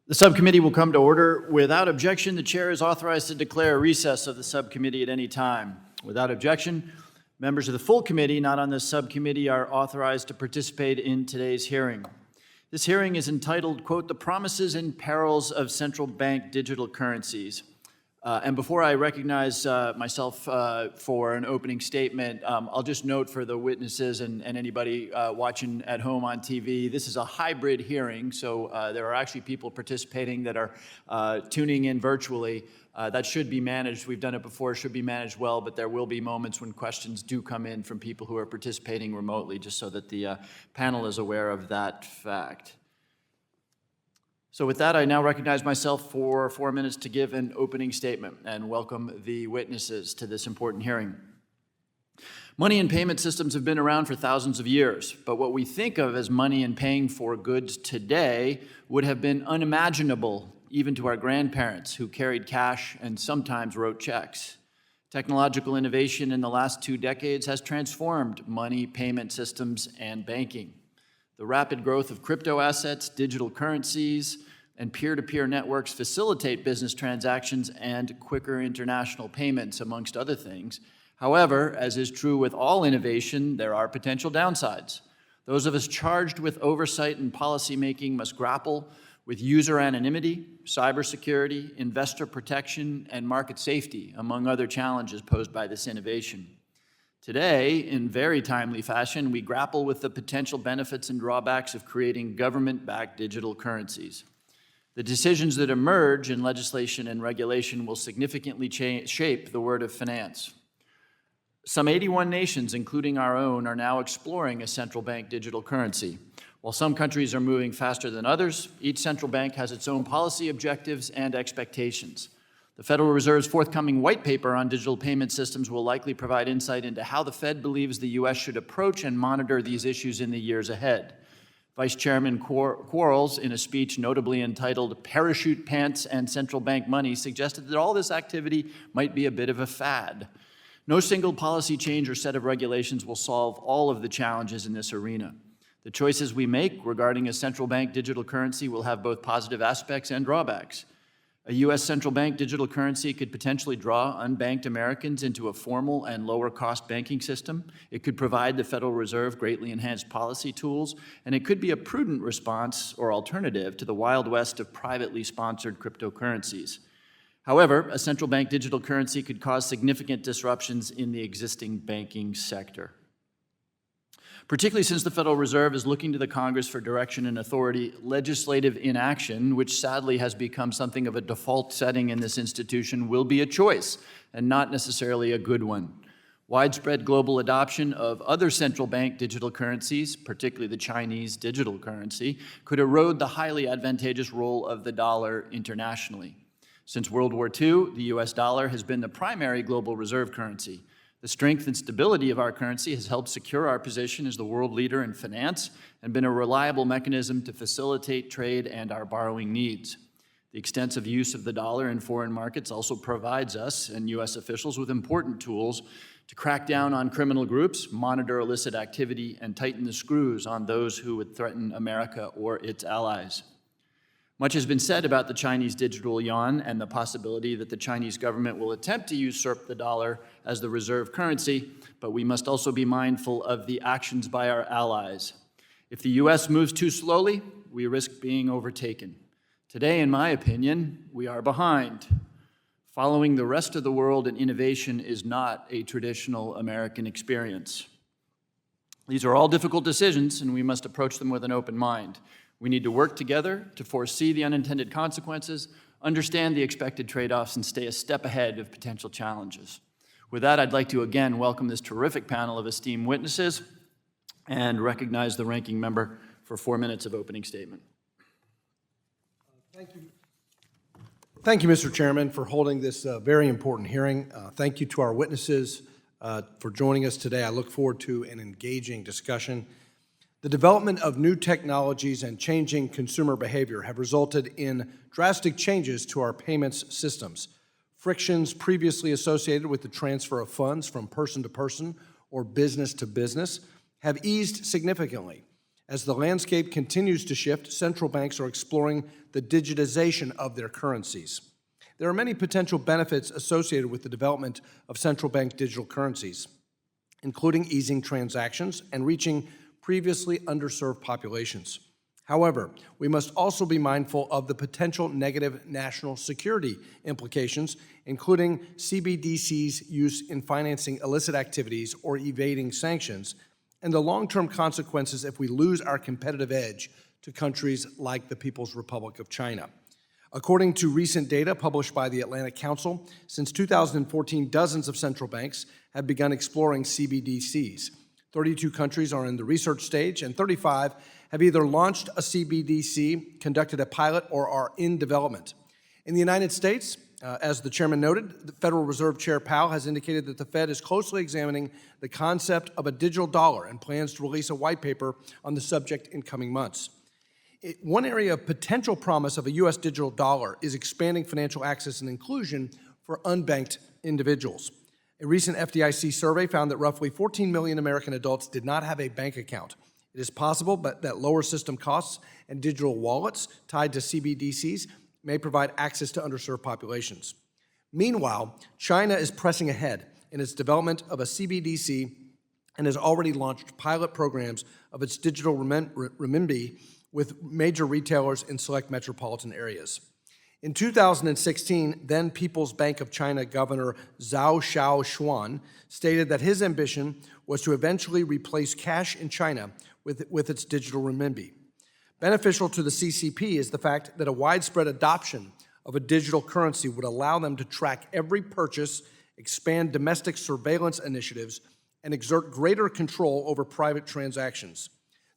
The subcommittee will come to order. Without objection, the chair is authorized to declare a recess of the subcommittee at any time. Without objection, members of the full committee not on this subcommittee are authorized to participate in today's hearing. This hearing is entitled, quote, "The Promises and Perils of Central Bank Digital Currencies." And before I recognize myself for an opening statement, I'll just note for the witnesses and anybody watching at home on TV, this is a hybrid hearing, so there are actually people participating that are tuning in virtually. That should be managed. We've done it before, should be managed well, but there will be moments when questions do come in from people who are participating remotely, just so that the panel is aware of that fact. So with that, I now recognize myself for 4 minutes to give an opening statement and welcome the witnesses to this important hearing. Money and payment systems have been around for thousands of years, but what we think of as money and paying for goods today would have been unimaginable even to our grandparents who carried cash and sometimes wrote checks. Technological innovation in the last 2 decades has transformed money, payment systems, and banking. The rapid growth of crypto assets, digital currencies, and peer-to-peer networks facilitate business transactions and quicker international payments, amongst other things. However, as is true with all innovation, there are potential downsides. Those of us charged with oversight and policymaking must grapple with user anonymity, cybersecurity, investor protection, and market safety, among other challenges posed by this innovation. Today, in very timely fashion, we grapple with the potential benefits and drawbacks of creating government-backed digital currencies. The decisions that emerge in legislation and regulation will significantly shape the world of finance. Some 81 nations, including our own, are now exploring a central bank digital currency. While some countries are moving faster than others, each central bank has its own policy objectives and expectations. The Federal Reserve's forthcoming white paper on digital payment systems will likely provide insight into how the Fed believes the U.S. should approach and monitor these issues in the years ahead. Vice Chairman Perils, in a speech notably entitled "Parachute Pants and Central Bank Money," suggested that all this activity might be a bit of a fad. No single policy change or set of regulations will solve all of the challenges in this arena. The choices we make regarding a central bank digital currency will have both positive aspects and drawbacks. A U.S. central bank digital currency could potentially draw unbanked Americans into a formal and lower-cost banking system. It could provide the Federal Reserve greatly enhanced policy tools, and it could be a prudent response or alternative to the Wild West of privately sponsored cryptocurrencies. However, a central bank digital currency could cause significant disruptions in the existing banking sector, particularly since the Federal Reserve is looking to the Congress for direction and authority. Legislative inaction, which sadly has become something of a default setting in this institution, will be a choice, and not necessarily a good one. Widespread global adoption of other central bank digital currencies, particularly the Chinese digital currency, could erode the highly advantageous role of the dollar internationally. Since World War II, the US dollar has been the primary global reserve currency. The strength and stability of our currency has helped secure our position as the world leader in finance and been a reliable mechanism to facilitate trade and our borrowing needs. The extensive use of the dollar in foreign markets also provides us and U.S. officials with important tools to crack down on criminal groups, monitor illicit activity, and tighten the screws on those who would threaten America or its allies. Much has been said about the Chinese digital yuan and the possibility that the Chinese government will attempt to usurp the dollar as the reserve currency, but we must also be mindful of the actions by our allies. If the U.S. moves too slowly, we risk being overtaken. Today, in my opinion, we are behind. Following the rest of the world in innovation is not a traditional American experience. These are all difficult decisions, and we must approach them with an open mind. We need to work together to foresee the unintended consequences, understand the expected trade-offs, and stay a step ahead of potential challenges. With that, I'd like to again welcome this terrific panel of esteemed witnesses and recognize the ranking member for 4 minutes of opening statement. Thank you, Mr. Chairman, for holding this very important hearing. Thank you to our witnesses for joining us today. I look forward to an engaging discussion. The development of new technologies and changing consumer behavior have resulted in drastic changes to our payments systems. Frictions previously associated with the transfer of funds from person to person or business to business have eased significantly, As the landscape continues to shift, central banks are exploring the digitization of their currencies. There are many potential benefits associated with the development of central bank digital currencies, including easing transactions and reaching previously underserved populations. However, we must also be mindful of the potential negative national security implications, including CBDC's use in financing illicit activities or evading sanctions, and the long-term consequences if we lose our competitive edge to countries like the People's Republic of China. According to recent data published by the Atlantic Council, since 2014, dozens of central banks have begun exploring CBDCs. 32 countries are in the research stage, and 35 have either launched a CBDC, conducted a pilot, or are in development. In the United States, as the chairman noted, the Federal Reserve Chair Powell has indicated that the Fed is closely examining the concept of a digital dollar and plans to release a white paper on the subject in coming months. One area of potential promise of a U.S. digital dollar is expanding financial access and inclusion for unbanked individuals. A recent FDIC survey found that roughly 14 million American adults did not have a bank account. It is possible that lower system costs and digital wallets tied to CBDCs may provide access to underserved populations. Meanwhile, China is pressing ahead in its development of a CBDC and has already launched pilot programs of its digital renminbi with major retailers in select metropolitan areas. In 2016, then People's Bank of China Governor Zhao Xiaoshuan stated that his ambition was to eventually replace cash in China with its digital renminbi. Beneficial to the CCP is the fact that a widespread adoption of a digital currency would allow them to track every purchase, expand domestic surveillance initiatives, and exert greater control over private transactions.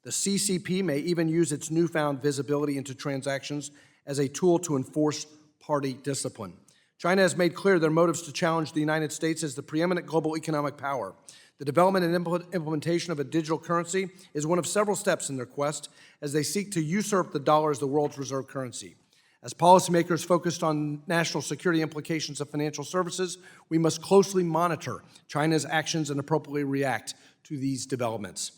The CCP may even use its newfound visibility into transactions as a tool to enforce party discipline. China has made clear their motives to challenge the United States as the preeminent global economic power. The development and implementation of a digital currency is one of several steps in their quest as they seek to usurp the dollar as the world's reserve currency. As policymakers focused on national security implications of financial services, we must closely monitor China's actions and appropriately react to these developments.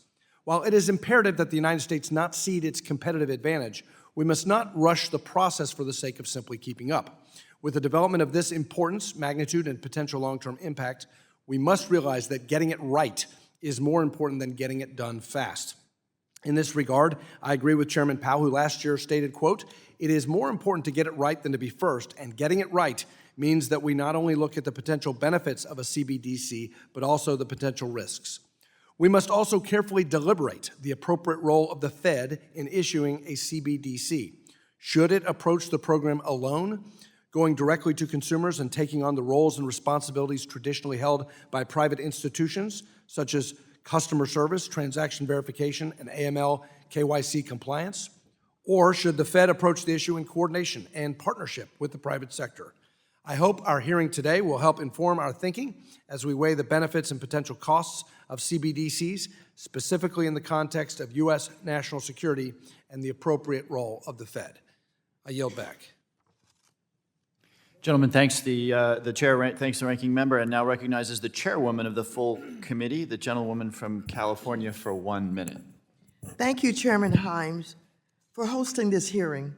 While it is imperative that the United States not cede its competitive advantage, we must not rush the process for the sake of simply keeping up. With the development of this importance, magnitude, and potential long-term impact, we must realize that getting it right is more important than getting it done fast. In this regard, I agree with Chairman Powell, who last year stated, quote, "It is more important to get it right than to be first, and getting it right means that we not only look at the potential benefits of a CBDC, but also the potential risks." We must also carefully deliberate the appropriate role of the Fed in issuing a CBDC. Should it approach the program alone, going directly to consumers and taking on the roles and responsibilities traditionally held by private institutions, such as customer service, transaction verification, and AML KYC compliance? Or should the Fed approach the issue in coordination and partnership with the private sector? I hope our hearing today will help inform our thinking as we weigh the benefits and potential costs of CBDCs, specifically in the context of U.S. national security and the appropriate role of the Fed. I yield back. Gentlemen, thanks the chair, thanks the ranking member, and now recognizes the chairwoman of the full committee, the gentlewoman from California, for 1 minute. Thank you, Chairman Himes, for hosting this hearing,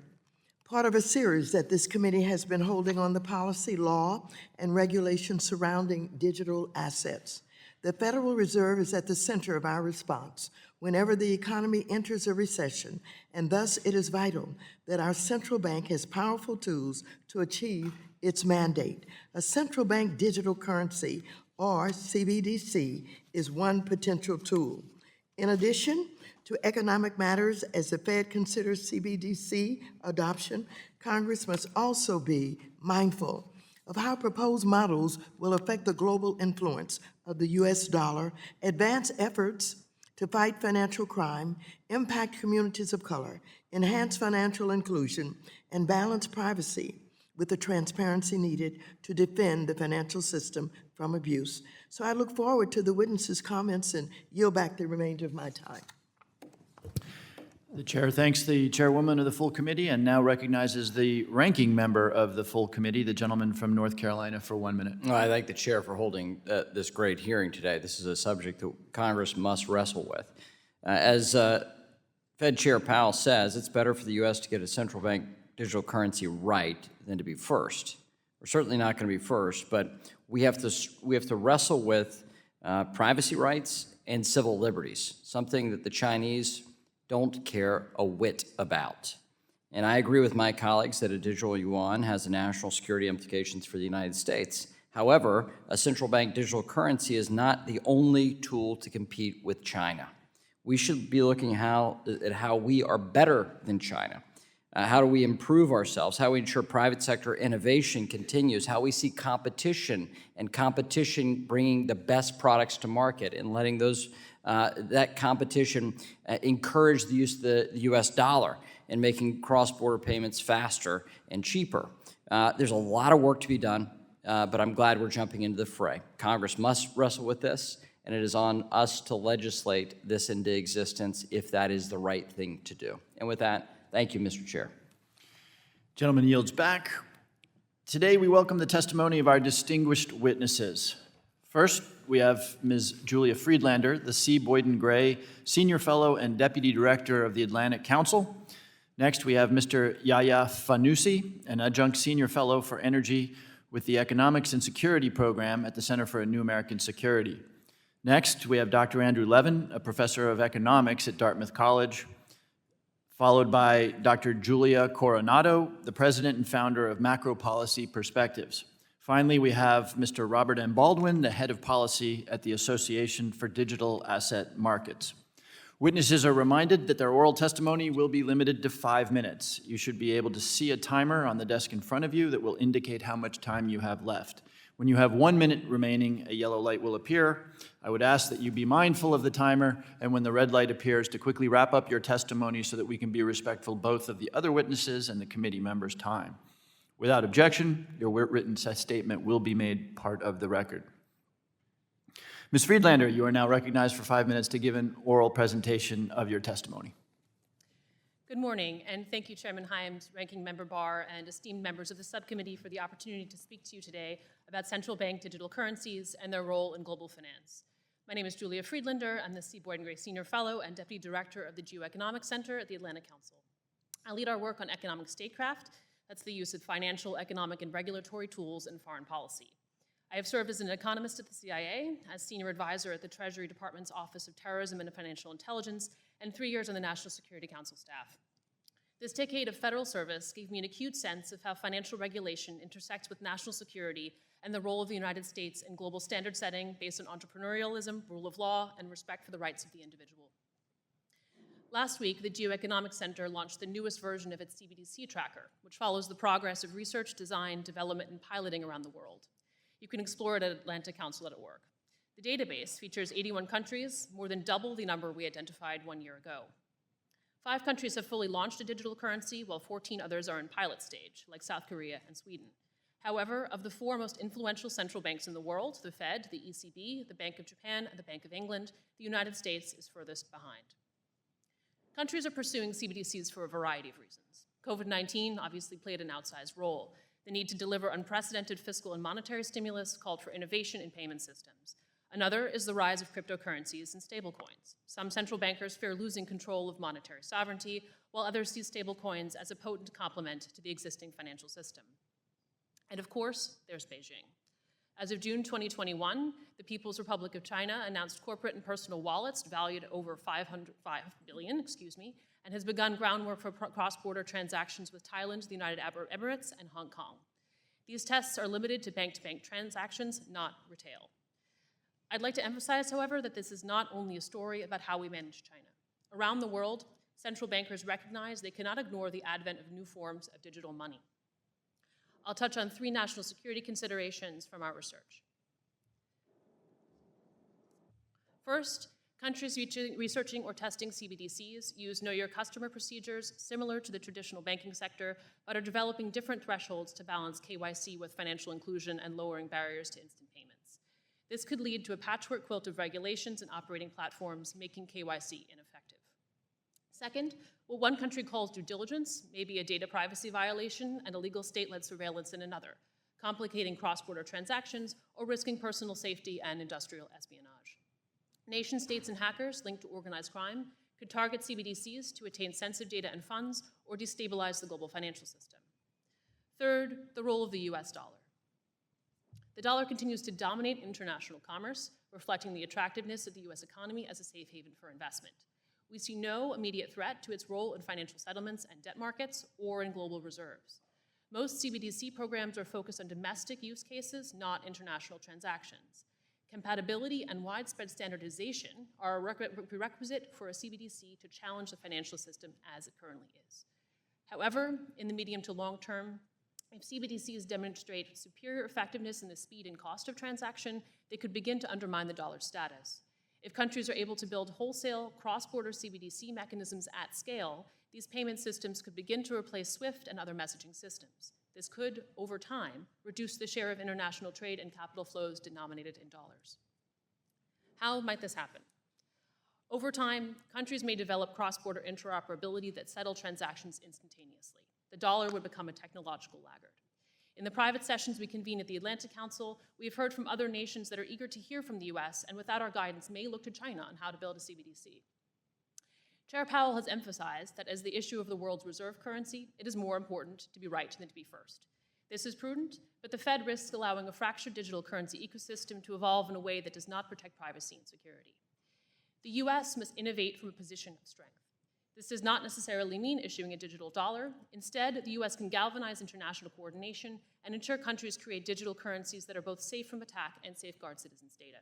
part of a series that this committee has been holding on the policy, law, and regulations surrounding digital assets. The Federal Reserve is at the center of our response whenever the economy enters a recession, and thus it is vital that our central bank has powerful tools to achieve its mandate. A central bank digital currency, or CBDC, is one potential tool. In addition to economic matters, as the Fed considers CBDC adoption, Congress must also be mindful of how proposed models will affect the global influence of the U.S. dollar, advance efforts to fight financial crime, impact communities of color, enhance financial inclusion, and balance privacy with the transparency needed to defend the financial system from abuse. So I look forward to the witnesses' comments and yield back the remainder of my time. The chair thanks the chairwoman of the full committee and now recognizes the ranking member of the full committee, the gentleman from North Carolina, for 1 minute. Well, I thank the chair for holding this great hearing today. This is a subject that Congress must wrestle with. As Fed Chair Powell says it's better for the U.S. to get a central bank digital currency right than to be first. We're certainly not going to be first, but we have to wrestle with privacy rights and civil liberties, something that the Chinese don't care a whit about. And I agree with my colleagues that a digital yuan has national security implications for the United States. However, a central bank digital currency is not the only tool to compete with China. We should be looking at how we are better than China. How do we improve ourselves? How we ensure private sector innovation continues? How we see competition and competition bringing the best products to market and letting that competition encourage the use of the U.S. dollar and making cross-border payments faster and cheaper. There's a lot of work to be done, but I'm glad we're jumping into the fray. Congress must wrestle with this, and it is on us to legislate this into existence if that is the right thing to do. And with that, thank you, Mr. Chair. Gentleman yields back. Today, we welcome the testimony of our distinguished witnesses. First, we have Ms. Julia Friedlander, the C. Boyden Gray Senior Fellow and Deputy Director of the Atlantic Council. Next, we have Mr. Yaya Fanusie, an Adjunct Senior Fellow for Energy with the Economics and Security Program at the Center for a New American Security. Next, we have Dr. Andrew Levin, a Professor of Economics at Dartmouth College, followed by Dr. Julia Coronado, the President and Founder of MacroPolicy Perspectives. Finally, we have Mr. Robert M. Baldwin, the Head of Policy at the Association for Digital Asset Markets. Witnesses are reminded that their oral testimony will be limited to 5 minutes. You should be able to see a timer on the desk in front of you that will indicate how much time you have left. When you have 1 minute remaining, a yellow light will appear. I would ask that you be mindful of the timer, and when the red light appears, to quickly wrap up your testimony so that we can be respectful both of the other witnesses and the committee members' time. Without objection, your written statement will be made part of the record. Ms. Friedlander, you are now recognized for 5 minutes to give an oral presentation of your testimony. Good morning, and thank you, Chairman Hyams, Ranking Member Barr, and esteemed members of the subcommittee for the opportunity to speak to you today about central bank digital currencies and their role in global finance. My name is Julia Friedlander. I'm the C. Boyden Gray Senior Fellow and Deputy Director of the Geoeconomic Center at the Atlantic Council. I lead our work on economic statecraft. That's the use of financial, economic, and regulatory tools in foreign policy. I have served as an economist at the CIA, as Senior Advisor at the Treasury Department's Office of Terrorism and Financial Intelligence, and 3 years on the National Security Council staff. This decade of federal service gave me an acute sense of how financial regulation intersects with national security and the role of the United States in global standard setting based on entrepreneurialism, rule of law, and respect for the rights of the individual. Last week, the Geoeconomic Center launched the newest version of its CBDC tracker, which follows the progress of research, design, development, and piloting around the world. You can explore it at Atlantic Council at work. The database features 81 countries, more than double the number we identified 1 year ago. 5 countries have fully launched a digital currency, while 14 others are in pilot stage, like South Korea and Sweden. However, of the 4 most influential central banks in the world, the Fed, the ECB, the Bank of Japan, and the Bank of England, the United States is furthest behind. Countries are pursuing CBDCs for a variety of reasons. COVID-19 obviously played an outsized role. The need to deliver unprecedented fiscal and monetary stimulus called for innovation in payment systems. Another is the rise of cryptocurrencies and stablecoins. Some central bankers fear losing control of monetary sovereignty, while others see stablecoins as a potent complement to the existing financial system. And of course, there's Beijing. As of June 2021, the People's Republic of China announced corporate and personal wallets valued at over 5 billion, and has begun groundwork for cross-border transactions with Thailand, the United Arab Emirates, and Hong Kong. These tests are limited to bank-to-bank transactions, not retail. I'd like to emphasize, however, that this is not only a story about how we manage China. Around the world, central bankers recognize they cannot ignore the advent of new forms of digital money. I'll touch on 3 national security considerations from our research. First, countries researching or testing CBDCs use Know Your Customer procedures similar to the traditional banking sector, but are developing different thresholds to balance KYC with financial inclusion and lowering barriers to instant payments. This could lead to a patchwork quilt of regulations and operating platforms, making KYC ineffective. Second, what one country calls due diligence may be a data privacy violation and illegal state-led surveillance in another, complicating cross-border transactions or risking personal safety and industrial espionage. Nation states and hackers linked to organized crime could target CBDCs to attain sensitive data and funds or destabilize the global financial system. Third, the role of the US dollar. The dollar continues to dominate international commerce, reflecting the attractiveness of the US economy as a safe haven for investment. We see no immediate threat to its role in financial settlements and debt markets or in global reserves. Most CBDC programs are focused on domestic use cases, not international transactions. Compatibility and widespread standardization are a prerequisite for a CBDC to challenge the financial system as it currently is. However, in the medium to long term, if CBDCs demonstrate superior effectiveness in the speed and cost of transaction, they could begin to undermine the dollar's status. If countries are able to build wholesale, cross-border CBDC mechanisms at scale, these payment systems could begin to replace SWIFT and other messaging systems. This could, over time, reduce the share of international trade and capital flows denominated in dollars. How might this happen? Over time, countries may develop cross-border interoperability that settle transactions instantaneously. The dollar would become a technological laggard. In the private sessions we convene at the Atlantic Council, we have heard from other nations that are eager to hear from the US and without our guidance may look to China on how to build a CBDC. Chair Powell has emphasized that as the issue of the world's reserve currency, it is more important to be right than to be first. This is prudent, but the Fed risks allowing a fractured digital currency ecosystem to evolve in a way that does not protect privacy and security. The US must innovate from a position of strength. This does not necessarily mean issuing a digital dollar. Instead, the US can galvanize international coordination and ensure countries create digital currencies that are both safe from attack and safeguard citizens' data.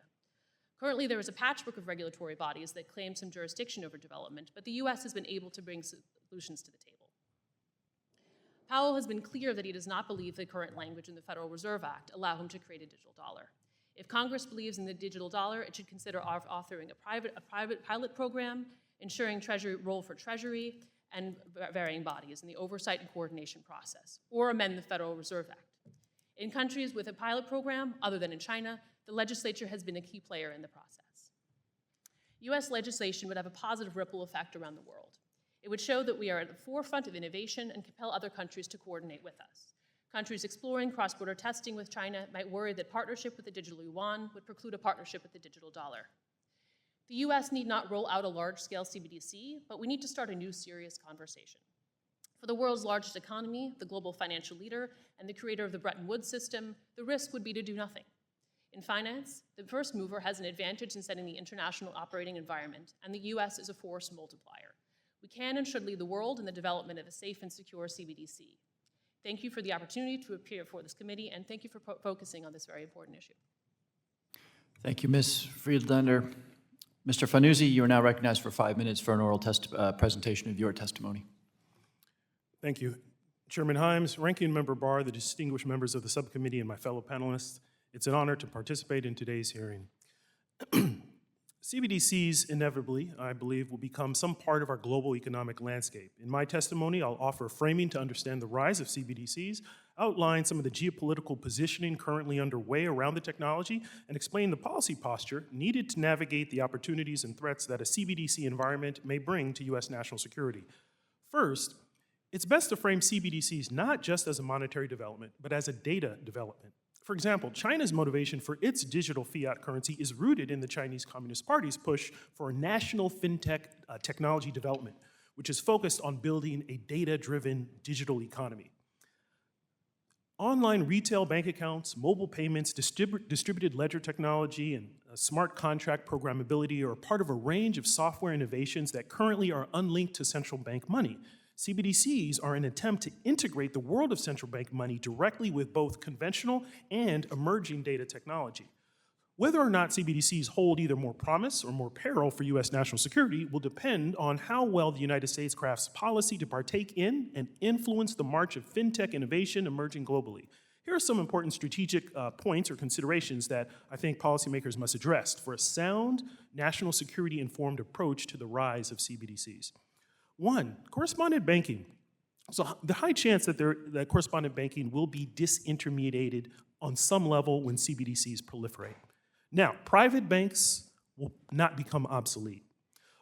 Currently, there is a patchwork of regulatory bodies that claim some jurisdiction over development, but the US has been able to bring solutions to the table. Powell has been clear that he does not believe the current language in the Federal Reserve Act allow him to create a digital dollar. If Congress believes in the digital dollar, it should consider authoring a private pilot program, ensuring role for Treasury and varying bodies in the oversight and coordination process, or amend the Federal Reserve Act. In countries with a pilot program, other than in China, the legislature has been a key player in the process. US legislation would have a positive ripple effect around the world. It would show that we are at the forefront of innovation and compel other countries to coordinate with us. Countries exploring cross-border testing with China might worry that partnership with the digital yuan would preclude a partnership with the digital dollar. The US need not roll out a large-scale CBDC, but we need to start a new serious conversation. For the world's largest economy, the global financial leader, and the creator of the Bretton Woods system, the risk would be to do nothing. In finance, the first mover has an advantage in setting the international operating environment, and the US is a force multiplier. We can and should lead the world in the development of a safe and secure CBDC. Thank you for the opportunity to appear before this committee, and thank you for focusing on this very important issue. Thank you, Ms. Friedlander. Mr. Fanusie, you are now recognized for 5 minutes for an oral presentation of your testimony. Thank you. Chairman Himes, Ranking Member Barr, the distinguished members of the subcommittee, and my fellow panelists, it's an honor to participate in today's hearing. CBDCs inevitably, I believe, will become some part of our global economic landscape. In my testimony, I'll offer framing to understand the rise of CBDCs, outline some of the geopolitical positioning currently underway around the technology, and explain the policy posture needed to navigate the opportunities and threats that a CBDC environment may bring to US national security. First, it's best to frame CBDCs not just as a monetary development, but as a data development. For example, China's motivation for its digital fiat currency is rooted in the Chinese Communist Party's push for national fintech technology development, which is focused on building a data-driven digital economy. Online retail bank accounts, mobile payments, distributed ledger technology, and smart contract programmability are part of a range of software innovations that currently are unlinked to central bank money. CBDCs are an attempt to integrate the world of central bank money directly with both conventional and emerging data technology. Whether or not CBDCs hold either more promise or more peril for US national security will depend on how well the United States crafts policy to partake in and influence the march of fintech innovation emerging globally. Here are some important strategic points or considerations that I think policymakers must address for a sound, national security-informed approach to the rise of CBDCs. One, correspondent banking. So the high chance that correspondent banking will be disintermediated on some level when CBDCs proliferate. Now, private banks will not become obsolete,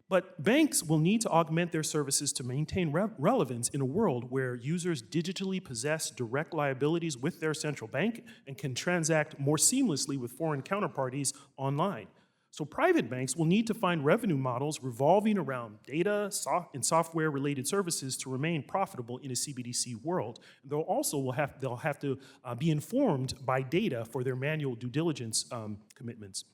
but banks will need to augment their services to maintain relevance in a world where users digitally possess direct liabilities with their central bank and can transact more seamlessly with foreign counterparties online. So private banks will need to find revenue models revolving around data and software-related services to remain profitable in a CBDC world. They'll have to be informed by data for their manual due diligence commitments.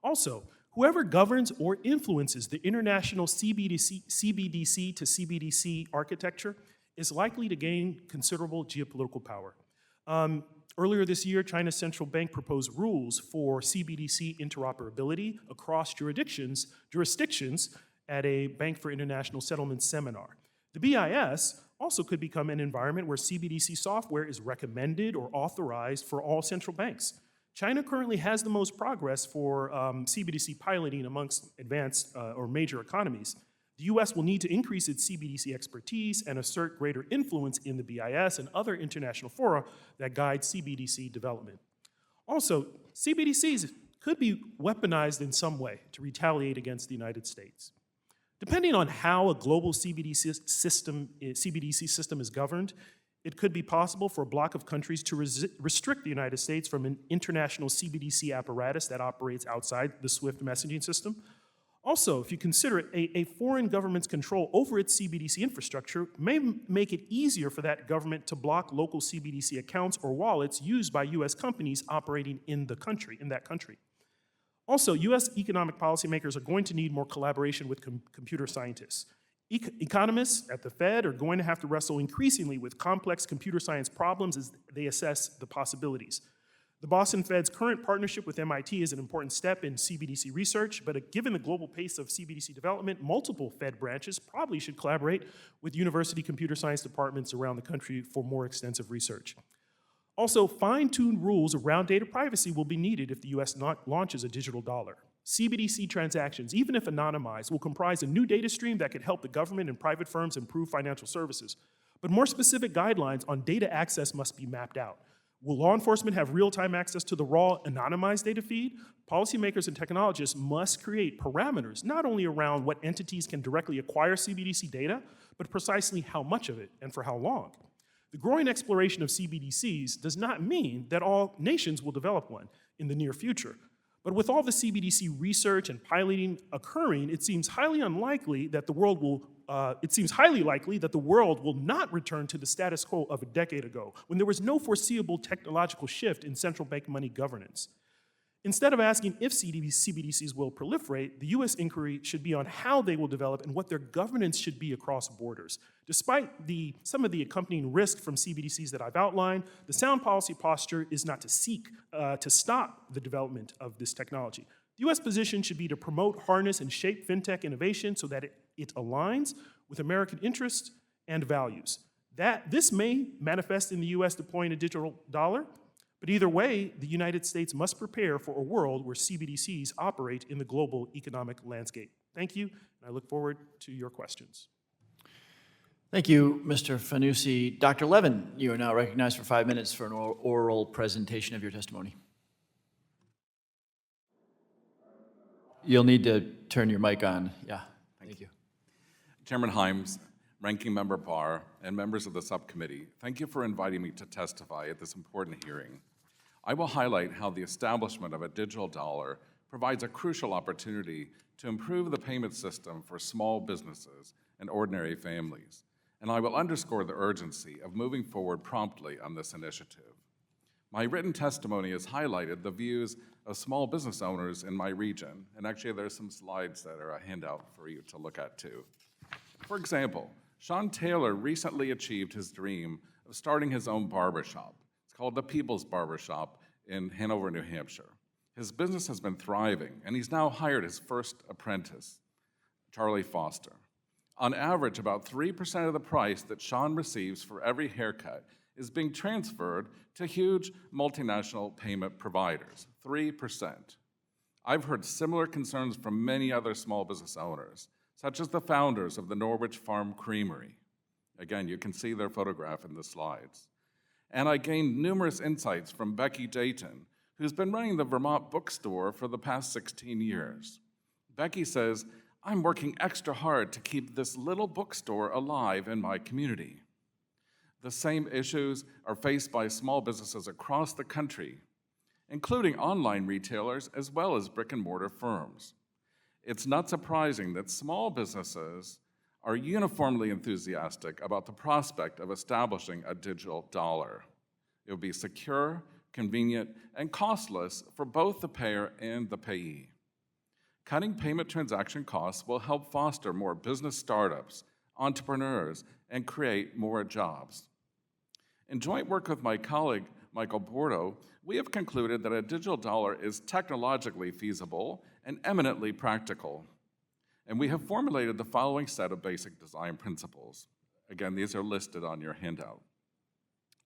Also, whoever governs or influences the international CBDC to CBDC architecture is likely to gain considerable geopolitical power. Earlier this year, China's central bank proposed rules for CBDC interoperability across jurisdictions at a Bank for International Settlements seminar. The BIS also could become an environment where CBDC software is recommended or authorized for all central banks. China currently has the most progress for CBDC piloting amongst advanced or major economies. The US will need to increase its CBDC expertise and assert greater influence in the BIS and other international fora that guide CBDC development. Also, CBDCs could be weaponized in some way to retaliate against the United States. Depending on how a global CBDC system is governed, it could be possible for a bloc of countries to restrict the United States from an international CBDC apparatus that operates outside the SWIFT messaging system. Also, if you consider it, a foreign government's control over its CBDC infrastructure may make it easier for that government to block local CBDC accounts or wallets used by US companies operating in that country. Also, US economic policymakers are going to need more collaboration with computer scientists. Economists at the Fed are going to have to wrestle increasingly with complex computer science problems as they assess the possibilities. The Boston Fed's current partnership with MIT is an important step in CBDC research, but given the global pace of CBDC development, multiple Fed branches probably should collaborate with university computer science departments around the country for more extensive research. Also, fine-tuned rules around data privacy will be needed if the US launches a digital dollar. CBDC transactions, even if anonymized, will comprise a new data stream that could help the government and private firms improve financial services. But more specific guidelines on data access must be mapped out. Will law enforcement have real-time access to the raw, anonymized data feed? Policymakers and technologists must create parameters not only around what entities can directly acquire CBDC data, but precisely how much of it and for how long. The growing exploration of CBDCs does not mean that all nations will develop one in the near future. But with all the CBDC research and piloting occurring, it seems highly likely that the world will not return to the status quo of a decade ago, when there was no foreseeable technological shift in central bank money governance. Instead of asking if CBDCs will proliferate, the US inquiry should be on how they will develop and what their governance should be across borders. Despite some of the accompanying risk from CBDCs that I've outlined, the sound policy posture is not to seek to stop the development of this technology. The US position should be to promote, harness, and shape fintech innovation so that it aligns with American interests and values. This may manifest in the US deploying a digital dollar, but either way, the United States must prepare for a world where CBDCs operate in the global economic landscape. Thank you, and I look forward to your questions. Thank you, Mr. Fanusie. Dr. Levin, you are now recognized for 5 minutes for an oral presentation of your testimony. You'll need to turn your mic on. Yeah, thank you. Chairman Himes, Ranking Member Barr, and members of the subcommittee, thank you for inviting me to testify at this important hearing. I will highlight how the establishment of a digital dollar provides a crucial opportunity to improve the payment system for small businesses and ordinary families, and I will underscore the urgency of moving forward promptly on this initiative. My written testimony has highlighted the views of small business owners in my region, and actually there's some slides that are a handout for you to look at too. For example, Sean Taylor recently achieved his dream of starting his own barbershop. It's called the People's Barbershop in Hanover, New Hampshire. His business has been thriving, and he's now hired his first apprentice, Charlie Foster. On average, about 3% of the price that Sean receives for every haircut is being transferred to huge multinational payment providers, 3%. I've heard similar concerns from many other small business owners, such as the founders of the Norwich Farm Creamery. Again, you can see their photograph in the slides. And I gained numerous insights from Becky Dayton, who's been running the Vermont bookstore for the past 16 years. Becky says, "I'm working extra hard to keep this little bookstore alive in my community." The same issues are faced by small businesses across the country, including online retailers as well as brick-and-mortar firms. It's not surprising that small businesses are uniformly enthusiastic about the prospect of establishing a digital dollar. It will be secure, convenient, and costless for both the payer and the payee. Cutting payment transaction costs will help foster more business startups, entrepreneurs, and create more jobs. In joint work with my colleague, Michael Bordo, we have concluded that a digital dollar is technologically feasible and eminently practical. And we have formulated the following set of basic design principles. Again, these are listed on your handout.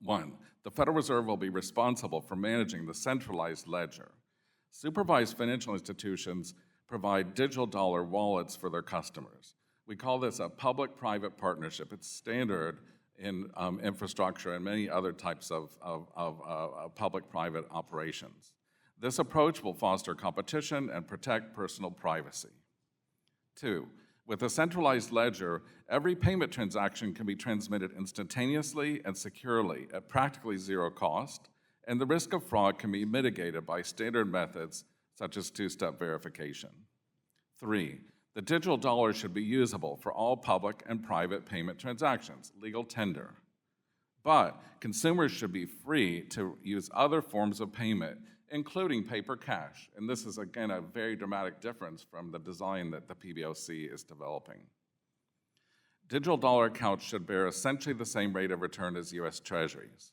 1, the Federal Reserve will be responsible for managing the centralized ledger. Supervised financial institutions provide digital dollar wallets for their customers. We call this a public-private partnership. It's standard in infrastructure and many other types of public-private operations. This approach will foster competition and protect personal privacy. 2, with a centralized ledger, every payment transaction can be transmitted instantaneously and securely at practically zero cost, and the risk of fraud can be mitigated by standard methods such as two-step verification. 3, the digital dollar should be usable for all public and private payment transactions, legal tender. But consumers should be free to use other forms of payment, including paper cash. And this is, again, a very dramatic difference from the design that the PBOC is developing. Digital dollar accounts should bear essentially the same rate of return as U.S. Treasuries.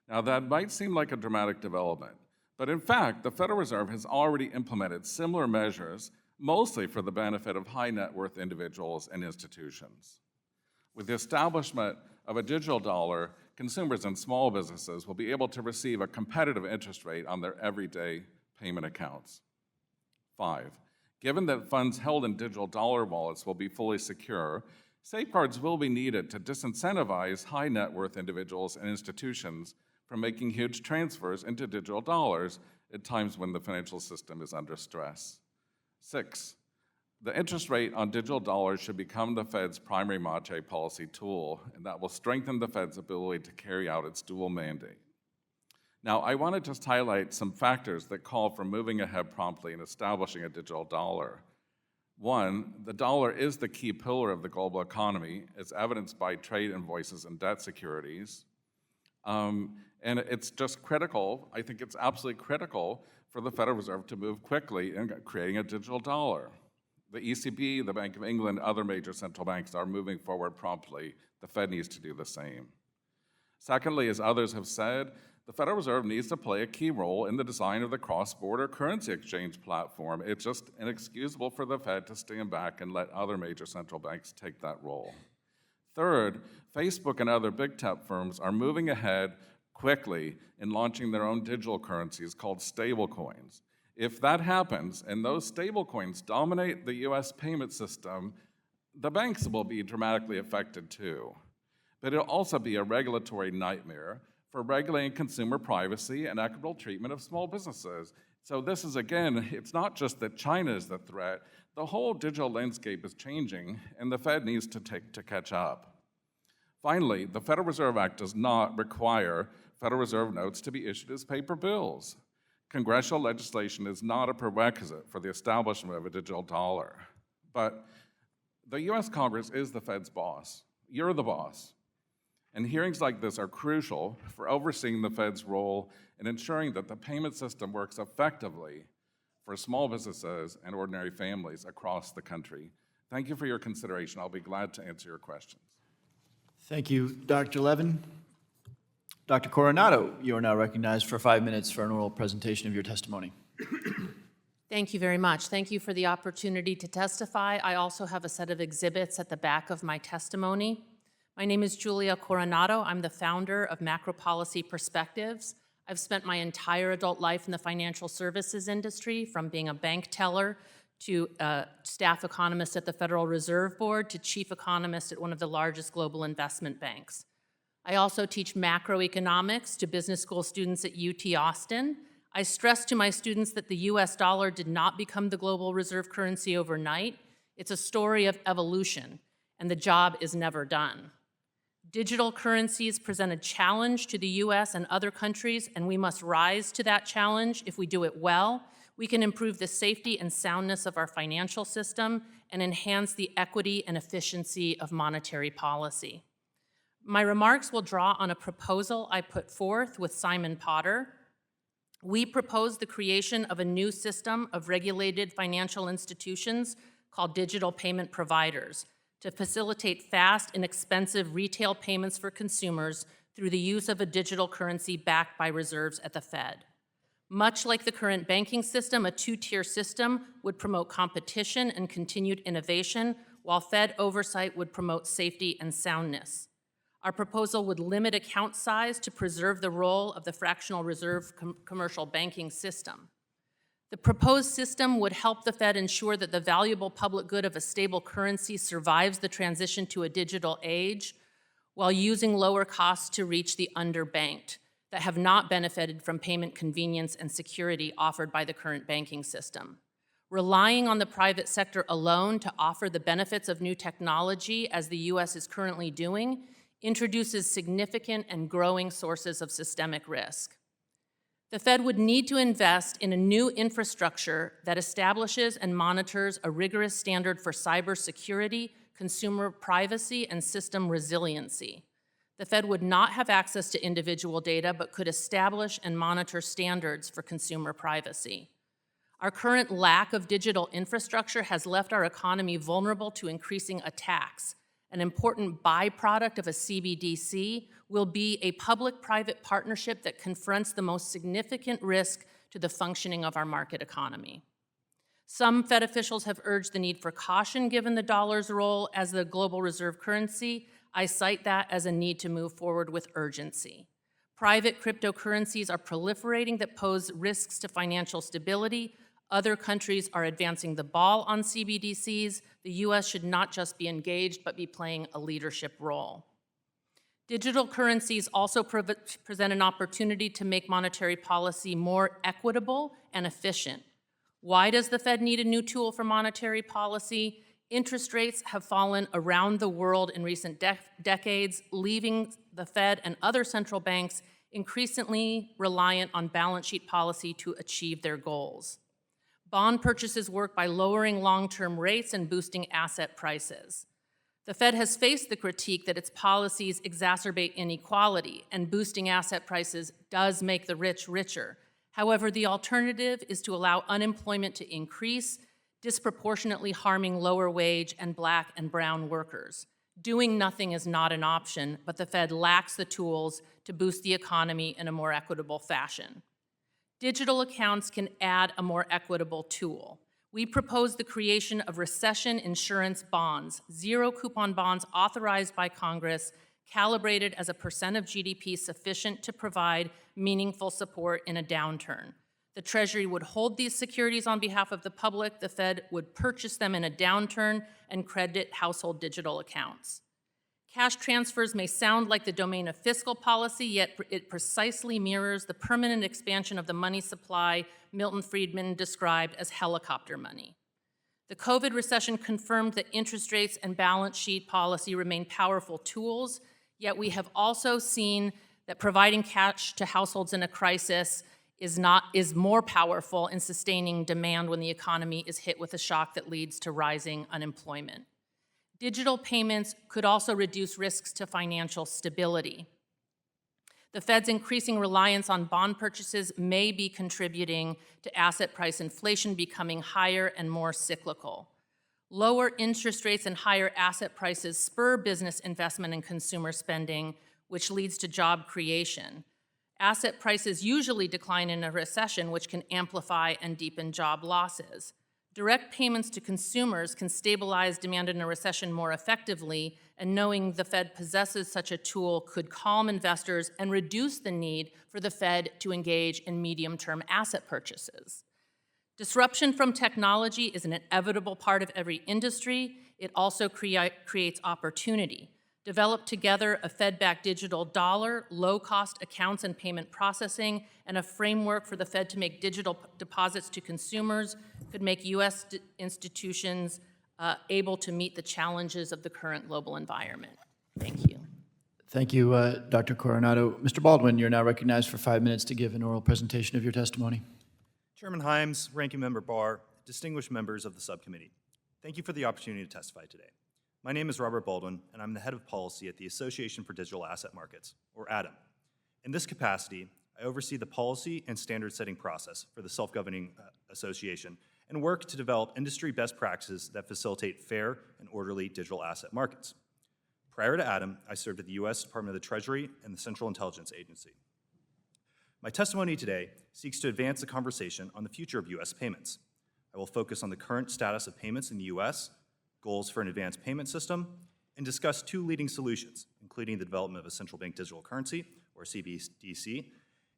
Now, that might seem like a dramatic development, but in fact, the Federal Reserve has already implemented similar measures, mostly for the benefit of high net worth individuals and institutions. With the establishment of a digital dollar, consumers and small businesses will be able to receive a competitive interest rate on their everyday payment accounts. 5, given that funds held in digital dollar wallets will be fully secure, safeguards will be needed to disincentivize high net worth individuals and institutions from making huge transfers into digital dollars at times when the financial system is under stress. 6, the interest rate on digital dollars should become the Fed's primary monetary policy tool, and that will strengthen the Fed's ability to carry out its dual mandate. Now, I want to just highlight some factors that call for moving ahead promptly in establishing a digital dollar. 1, the dollar is the key pillar of the global economy, as evidenced by trade invoices and debt securities. And it's just critical, I think it's absolutely critical for the Federal Reserve to move quickly in creating a digital dollar. The ECB, the Bank of England, other major central banks are moving forward promptly. The Fed needs to do the same. Secondly, as others have said, the Federal Reserve needs to play a key role in the design of the cross-border currency exchange platform. It's just inexcusable for the Fed to stand back and let other major central banks take that role. Third, Facebook and other big tech firms are moving ahead quickly in launching their own digital currencies called stablecoins. If that happens and those stablecoins dominate the US payment system, the banks will be dramatically affected too. But it'll also be a regulatory nightmare for regulating consumer privacy and equitable treatment of small businesses. So this is, again, it's not just that China is the threat, the whole digital landscape is changing and the Fed needs to catch up. Finally, the Federal Reserve Act does not require Federal Reserve notes to be issued as paper bills. Congressional legislation is not a prerequisite for the establishment of a digital dollar. But the US Congress is the Fed's boss. You're the boss. And hearings like this are crucial for overseeing the Fed's role in ensuring that the payment system works effectively for small businesses and ordinary families across the country. Thank you for your consideration. I'll be glad to answer your questions. Thank you, Dr. Levin. Dr. Coronado, you are now recognized for 5 minutes for an oral presentation of your testimony. Thank you very much. Thank you for the opportunity to testify. I also have a set of exhibits at the back of my testimony. My name is Julia Coronado. I'm the founder of MacroPolicy Perspectives. I've spent my entire adult life in the financial services industry, from being a bank teller to staff economist at the Federal Reserve Board to chief economist at one of the largest global investment banks. I also teach macroeconomics to business school students at UT Austin. I stress to my students that the US dollar did not become the global reserve currency overnight. It's a story of evolution, and the job is never done. Digital currencies present a challenge to the US and other countries, and we must rise to that challenge. If we do it well, we can improve the safety and soundness of our financial system and enhance the equity and efficiency of monetary policy. My remarks will draw on a proposal I put forth with Simon Potter. We propose the creation of a new system of regulated financial institutions called digital payment providers to facilitate fast, inexpensive retail payments for consumers through the use of a digital currency backed by reserves at the Fed. Much like the current banking system, a two-tier system would promote competition and continued innovation, while Fed oversight would promote safety and soundness. Our proposal would limit account size to preserve the role of the fractional reserve commercial banking system. The proposed system would help the Fed ensure that the valuable public good of a stable currency survives the transition to a digital age while using lower costs to reach the underbanked that have not benefited from payment convenience and security offered by the current banking system. Relying on the private sector alone to offer the benefits of new technology, as the US is currently doing, introduces significant and growing sources of systemic risk. The Fed would need to invest in a new infrastructure that establishes and monitors a rigorous standard for cybersecurity, consumer privacy, and system resiliency. The Fed would not have access to individual data, but could establish and monitor standards for consumer privacy. Our current lack of digital infrastructure has left our economy vulnerable to increasing attacks. An important byproduct of a CBDC will be a public-private partnership that confronts the most significant risk to the functioning of our market economy. Some Fed officials have urged the need for caution given the dollar's role as the global reserve currency. I cite that as a need to move forward with urgency. Private cryptocurrencies are proliferating that pose risks to financial stability. Other countries are advancing the ball on CBDCs. The US should not just be engaged, but be playing a leadership role. Digital currencies also present an opportunity to make monetary policy more equitable and efficient. Why does the Fed need a new tool for monetary policy? Interest rates have fallen around the world in recent decades, leaving the Fed and other central banks increasingly reliant on balance sheet policy to achieve their goals. Bond purchases work by lowering long-term rates and boosting asset prices. The Fed has faced the critique that its policies exacerbate inequality, and boosting asset prices does make the rich richer. However, the alternative is to allow unemployment to increase, disproportionately harming lower wage and Black and brown workers. Doing nothing is not an option, but the Fed lacks the tools to boost the economy in a more equitable fashion. Digital accounts can add a more equitable tool. We propose the creation of recession insurance bonds, zero-coupon bonds authorized by Congress, calibrated as a percent of GDP sufficient to provide meaningful support in a downturn. The Treasury would hold these securities on behalf of the public, the Fed would purchase them in a downturn, and credit household digital accounts. Cash transfers may sound like the domain of fiscal policy, yet it precisely mirrors the permanent expansion of the money supply Milton Friedman described as helicopter money. The COVID recession confirmed that interest rates and balance sheet policy remain powerful tools, yet we have also seen that providing cash to households in a crisis is more powerful in sustaining demand when the economy is hit with a shock that leads to rising unemployment. Digital payments could also reduce risks to financial stability. The Fed's increasing reliance on bond purchases may be contributing to asset price inflation becoming higher and more cyclical. Lower interest rates and higher asset prices spur business investment and consumer spending, which leads to job creation. Asset prices usually decline in a recession, which can amplify and deepen job losses. Direct payments to consumers can stabilize demand in a recession more effectively, and knowing the Fed possesses such a tool could calm investors and reduce the need for the Fed to engage in medium-term asset purchases. Disruption from technology is an inevitable part of every industry. It also creates opportunity. Develop together a Fed-backed digital dollar, low-cost accounts and payment processing, and a framework for the Fed to make digital deposits to consumers could make U.S. institutions able to meet the challenges of the current global environment. Thank you. Thank you, Dr. Coronado. Mr. Baldwin, you're now recognized for 5 minutes to give an oral presentation of your testimony. Chairman Himes, Ranking Member Barr, distinguished members of the subcommittee, thank you for the opportunity to testify today. My name is Robert Baldwin, and I'm the head of policy at the Association for Digital Asset Markets, or ADAM. In this capacity, I oversee the policy and standard-setting process for the self-governing association and work to develop industry best practices that facilitate fair and orderly digital asset markets. Prior to ADAM, I served at the U.S. Department of the Treasury and the Central Intelligence Agency. My testimony today seeks to advance the conversation on the future of U.S. payments. I will focus on the current status of payments in the U.S., goals for an advanced payment system, and discuss two leading solutions, including the development of a central bank digital currency, or CBDC,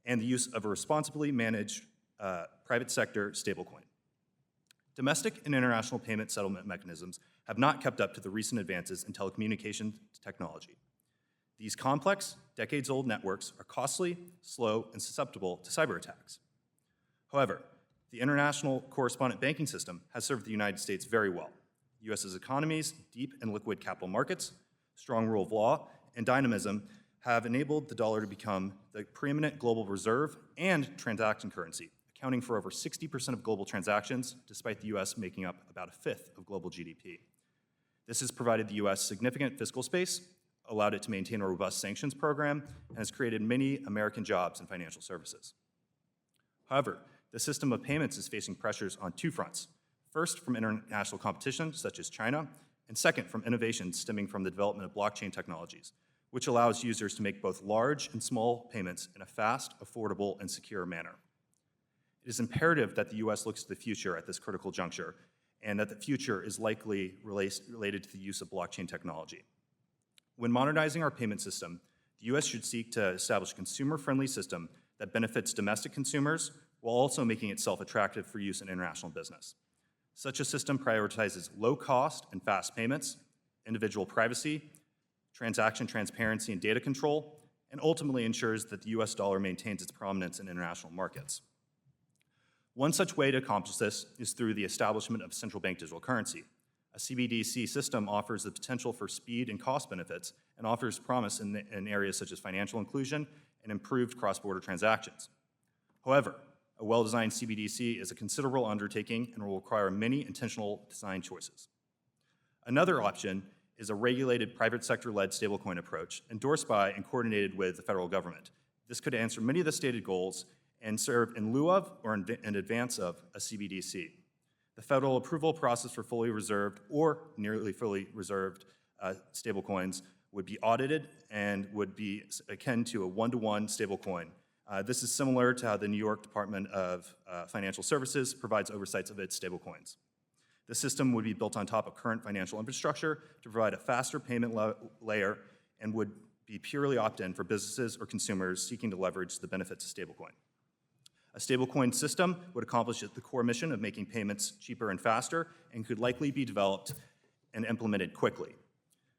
and the use of a responsibly managed private sector stablecoin. Domestic and international payment settlement mechanisms have not kept up to the recent advances in telecommunications technology. These complex, decades-old networks are costly, slow, and susceptible to cyber attacks. However, the international correspondent banking system has served the United States very well. The U.S.'s economy's deep and liquid capital markets, strong rule of law, and dynamism have enabled the dollar to become the preeminent global reserve and transaction currency, accounting for over 60% of global transactions, despite the U.S. making up about a fifth of global GDP. This has provided the U.S. significant fiscal space, allowed it to maintain a robust sanctions program, and has created many American jobs in financial services. However, the system of payments is facing pressures on two fronts. First, from international competition, such as China, and second, from innovations stemming from the development of blockchain technologies, which allows users to make both large and small payments in a fast, affordable, and secure manner. It is imperative that the U.S. looks to the future at this critical juncture, and that the future is likely related to the use of blockchain technology. When modernizing our payment system, the U.S. should seek to establish a consumer-friendly system that benefits domestic consumers while also making itself attractive for use in international business. Such a system prioritizes low cost and fast payments, individual privacy, transaction transparency and data control, and ultimately ensures that the U.S. dollar maintains its prominence in international markets. One such way to accomplish this is through the establishment of central bank digital currency. A CBDC system offers the potential for speed and cost benefits and offers promise in areas such as financial inclusion and improved cross-border transactions. However, a well-designed CBDC is a considerable undertaking and will require many intentional design choices. Another option is a regulated private sector-led stablecoin approach endorsed by and coordinated with the federal government. This could answer many of the stated goals and serve in lieu of or in advance of a CBDC. The federal approval process for fully reserved or nearly fully reserved stablecoins would be audited and would be akin to a one-to-one stablecoin. This is similar to how the New York Department of Financial Services provides oversights of its stablecoins. The system would be built on top of current financial infrastructure to provide a faster payment layer and would be purely opt-in for businesses or consumers seeking to leverage the benefits of stablecoin. A stablecoin system would accomplish the core mission of making payments cheaper and faster and could likely be developed and implemented quickly.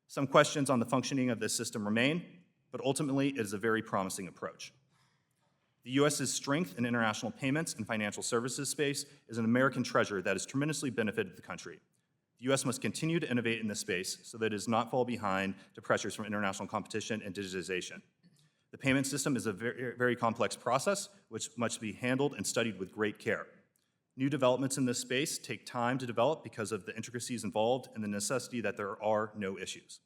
Some questions on the functioning of this system remain, but ultimately it is a very promising approach. The U.S.'s strength in international payments and financial services space is an American treasure that has tremendously benefited the country. The U.S. must continue to innovate in this space so that it does not fall behind to pressures from international competition and digitization. The payment system is a very complex process which must be handled and studied with great care. New developments in this space take time to develop because of the intricacies involved and the necessity that there are no issues.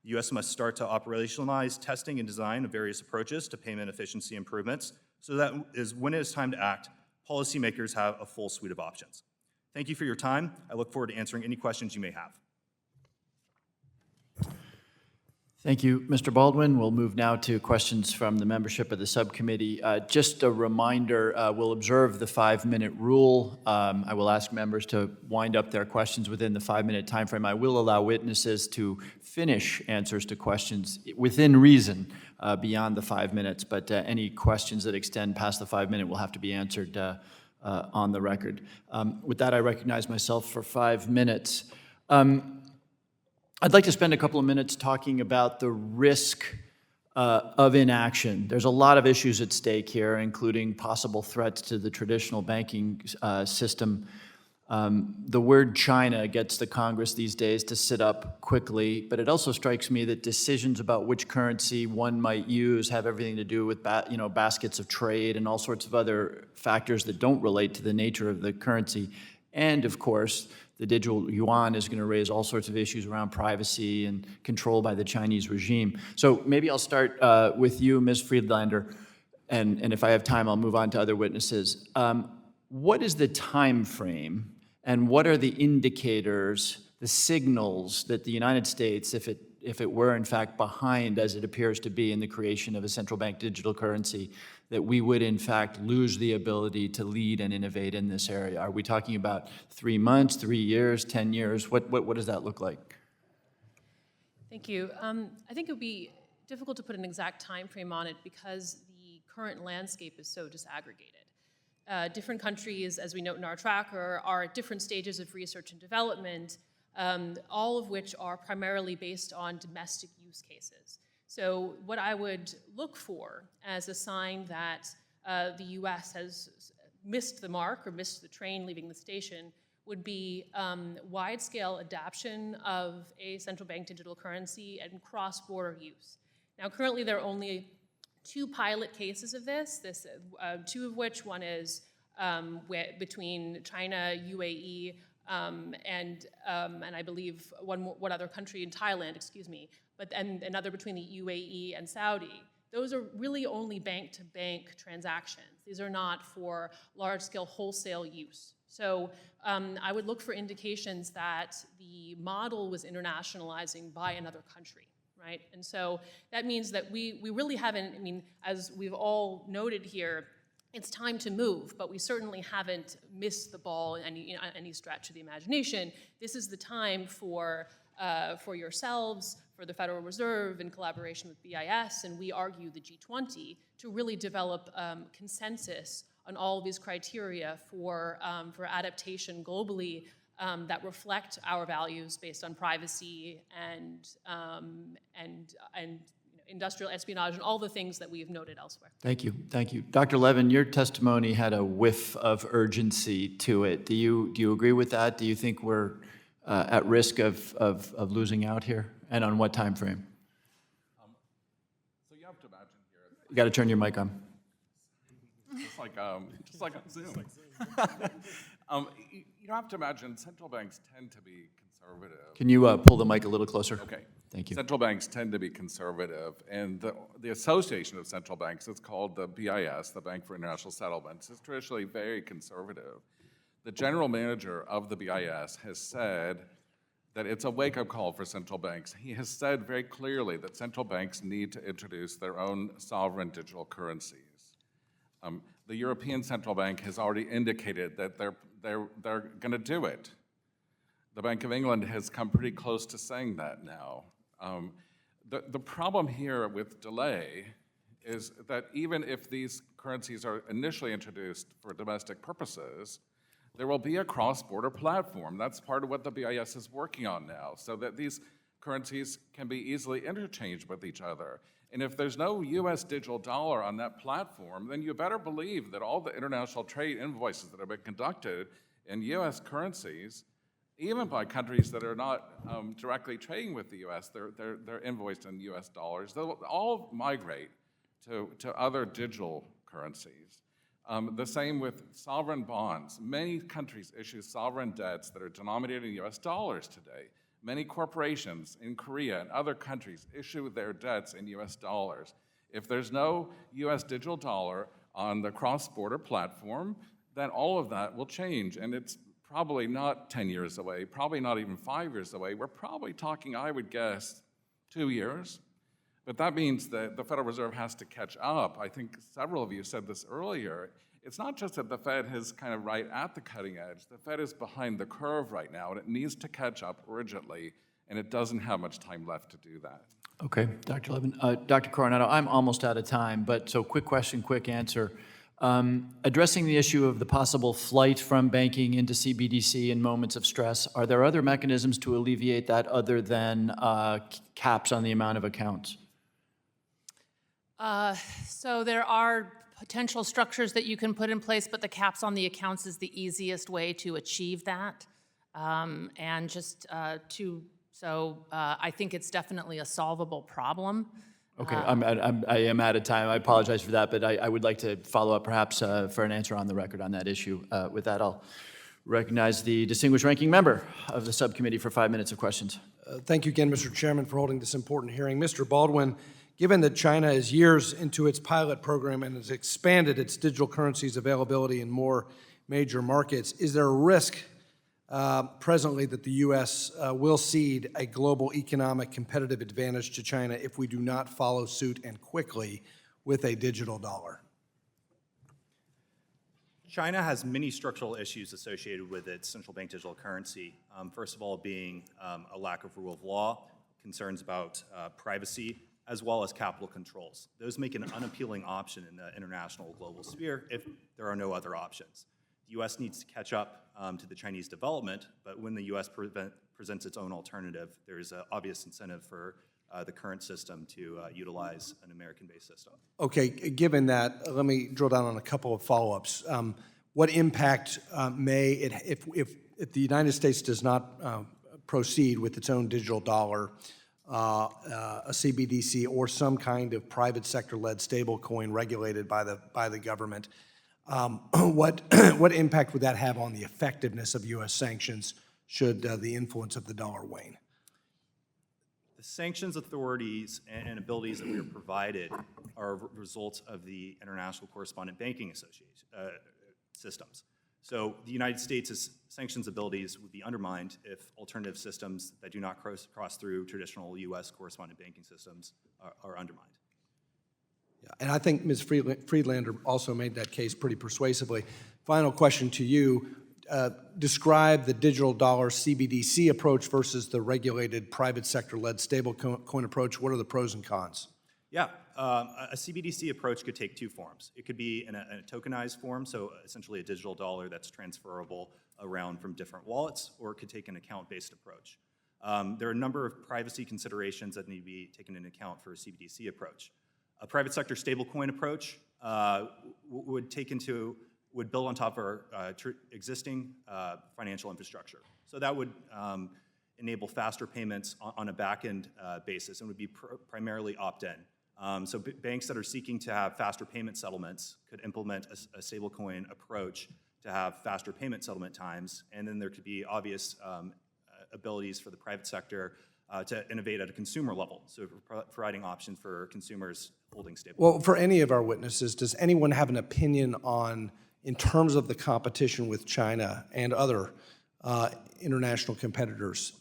The U.S. must start to operationalize testing and design of various approaches to payment efficiency improvements so that when it is time to act, policymakers have a full suite of options. Thank you for your time. I look forward to answering any questions you may have. Thank you, Mr. Baldwin. We'll move now to questions from the membership of the subcommittee. Just a reminder, we'll observe the 5-minute rule. I will ask members to wind up their questions within the 5-minute time frame. I will allow witnesses to finish answers to questions within reason beyond the 5 minutes, but any questions that extend past the 5-minute will have to be answered on the record. With that, I recognize myself for 5 minutes. I'd like to spend a couple of minutes talking about the risk of inaction. There's a lot of issues at stake here, including possible threats to the traditional banking system. The word China gets the Congress these days to sit up quickly, but it also strikes me that decisions about which currency one might use have everything to do with baskets of trade and all sorts of other factors that don't relate to the nature of the currency. And of course, the digital yuan is going to raise all sorts of issues around privacy and control by the Chinese regime. So maybe I'll start with you, Ms. Friedlander, and if I have time, I'll move on to other witnesses. What is the time frame, and what are the indicators, the signals that the United States, if it were in fact behind, as it appears to be in the creation of a central bank digital currency, that we would in fact lose the ability to lead and innovate in this area? Are we talking about 3 months, 3 years, 10 years? What does that look like? Thank you. I think it would be difficult to put an exact time frame on it because the current landscape is so disaggregated. Different countries, as we note in our tracker, are at different stages of research and development, all of which are primarily based on domestic use cases. So what I would look for as a sign that the US has missed the mark or missed the train leaving the station would be wide-scale adoption of a central bank digital currency and cross-border use. Now, currently there are only 2 pilot cases of this, 2 of which one is between China, UAE, and I believe one other country in Thailand, excuse me, and another between the UAE and Saudi. Those are really only bank-to-bank transactions. These are not for large-scale wholesale use. So I would look for indications that the model was internationalizing by another country, right? And so that means that we really haven't, I mean, as we've all noted here, it's time to move, but we certainly haven't missed the ball in any stretch of the imagination. This is the time for yourselves, for the Federal Reserve in collaboration with BIS, and we argue the G20, to really develop consensus on all of these criteria for adaptation globally that reflect our values based on privacy and industrial espionage and all the things that we've noted elsewhere. Thank you, thank you. Dr. Levin, your testimony had a whiff of urgency to it. Do you agree with that? Do you think we're at risk of losing out here? And on what time frame? So you have to imagine here, You got to turn your mic on. just like on Zoom. You have to imagine central banks tend to be conservative. Can you pull the mic a little closer? Okay. Thank you. Central banks tend to be conservative, and the Association of Central Banks, it's called the BIS, the Bank for International Settlements, is traditionally very conservative. The general manager of the BIS has said that it's a wake-up call for central banks. He has said very clearly that central banks need to introduce their own sovereign digital currencies. The European Central Bank has already indicated that they're going to do it. The Bank of England has come pretty close to saying that now. The problem here with delay is that even if these currencies are initially introduced for domestic purposes, there will be a cross-border platform. That's part of what the BIS is working on now, so that these currencies can be easily interchanged with each other. And if there's no US digital dollar on that platform, then you better believe that all the international trade invoices that have been conducted in US currencies, even by countries that are not directly trading with the US, they're invoiced in US dollars, they'll all migrate to other digital currencies. The same with sovereign bonds. Many countries issue sovereign debts that are denominated in US dollars today. Many corporations in Korea and other countries issue their debts in US dollars. If there's no US digital dollar on the cross-border platform, then all of that will change, and it's probably not 10 years away, probably not even 5 years away. We're probably talking, I would guess, 2 years. But that means that the Federal Reserve has to catch up. I think several of you said this earlier. It's not just that the Fed is kind of right at the cutting edge. The Fed is behind the curve right now, and it needs to catch up urgently, and it doesn't have much time left to do that. Okay, Dr. Levin. Dr. Coronado, I'm almost out of time, but so quick question, quick answer. Addressing the issue of the possible flight from banking into CBDC in moments of stress, are there other mechanisms to alleviate that other than caps on the amount of accounts? So there are potential structures that you can put in place, but the caps on the accounts is the easiest way to achieve that. And just I think it's definitely a solvable problem. Okay, I am out of time. I apologize for that, but I would like to follow up perhaps for an answer on the record on that issue. With that, I'll recognize the distinguished ranking member of the subcommittee for 5 minutes of questions. Thank you again, Mr. Chairman, for holding this important hearing. Mr. Baldwin, given that China is years into its pilot program and has expanded its digital currencies availability in more major markets, is there a risk presently that the U.S. Will cede a global economic competitive advantage to China if we do not follow suit and quickly with a digital dollar? China has many structural issues associated with its central bank digital currency. First of all, being a lack of rule of law, concerns about privacy, as well as capital controls. Those make an unappealing option in the international global sphere if there are no other options. The U.S. needs to catch up to the Chinese development, but when the U.S. presents its own alternative, there is an obvious incentive for the current system to utilize an American-based system. Okay, given that, let me drill down on a couple of follow-ups. What impact if the United States does not proceed with its own digital dollar, a CBDC, or some kind of private sector-led stablecoin regulated by the government? What impact would that have on the effectiveness of U.S. sanctions should the influence of the dollar wane? The sanctions authorities and abilities that we are provided are results of the International Correspondent Banking Association systems. So the United States' sanctions abilities would be undermined if alternative systems that do not cross through traditional U.S. correspondent banking systems are undermined. Yeah, and I think Ms. Friedlander also made that case pretty persuasively. Final question to you. Describe the digital dollar CBDC approach versus the regulated private sector-led stablecoin approach. What are the pros and cons? Yeah, a CBDC approach could take two forms. It could be in a tokenized form, so essentially a digital dollar that's transferable around from different wallets, or it could take an account-based approach. There are a number of privacy considerations that need to be taken into account for a CBDC approach. A private sector stablecoin approach would build on top of our existing financial infrastructure. So that would enable faster payments on a back-end basis and would be primarily opt-in. So banks that are seeking to have faster payment settlements could implement a stablecoin approach to have faster payment settlement times, and then there could be obvious abilities for the private sector to innovate at a consumer level, so providing options for consumers holding stablecoins. Well, for any of our witnesses, does anyone have an opinion on, in terms of the competition with China and other international competitors,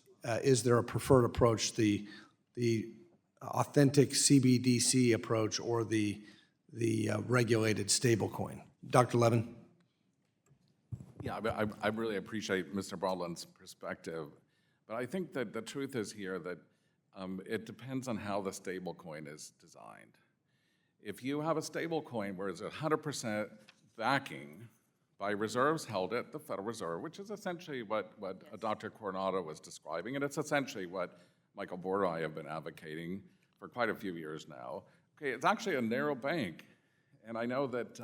is there a preferred approach, the authentic CBDC approach or the regulated stablecoin? Dr. Levin? Yeah, I really appreciate Mr. Baldwin's perspective, but I think that the truth is here that it depends on how the stablecoin is designed. If you have a stablecoin where it's 100% backing by reserves held at the Federal Reserve, which is essentially what Dr. Coronado was describing, and it's essentially what Michael Barr and I have been advocating for quite a few years now. Okay, it's actually a narrow bank, and I know that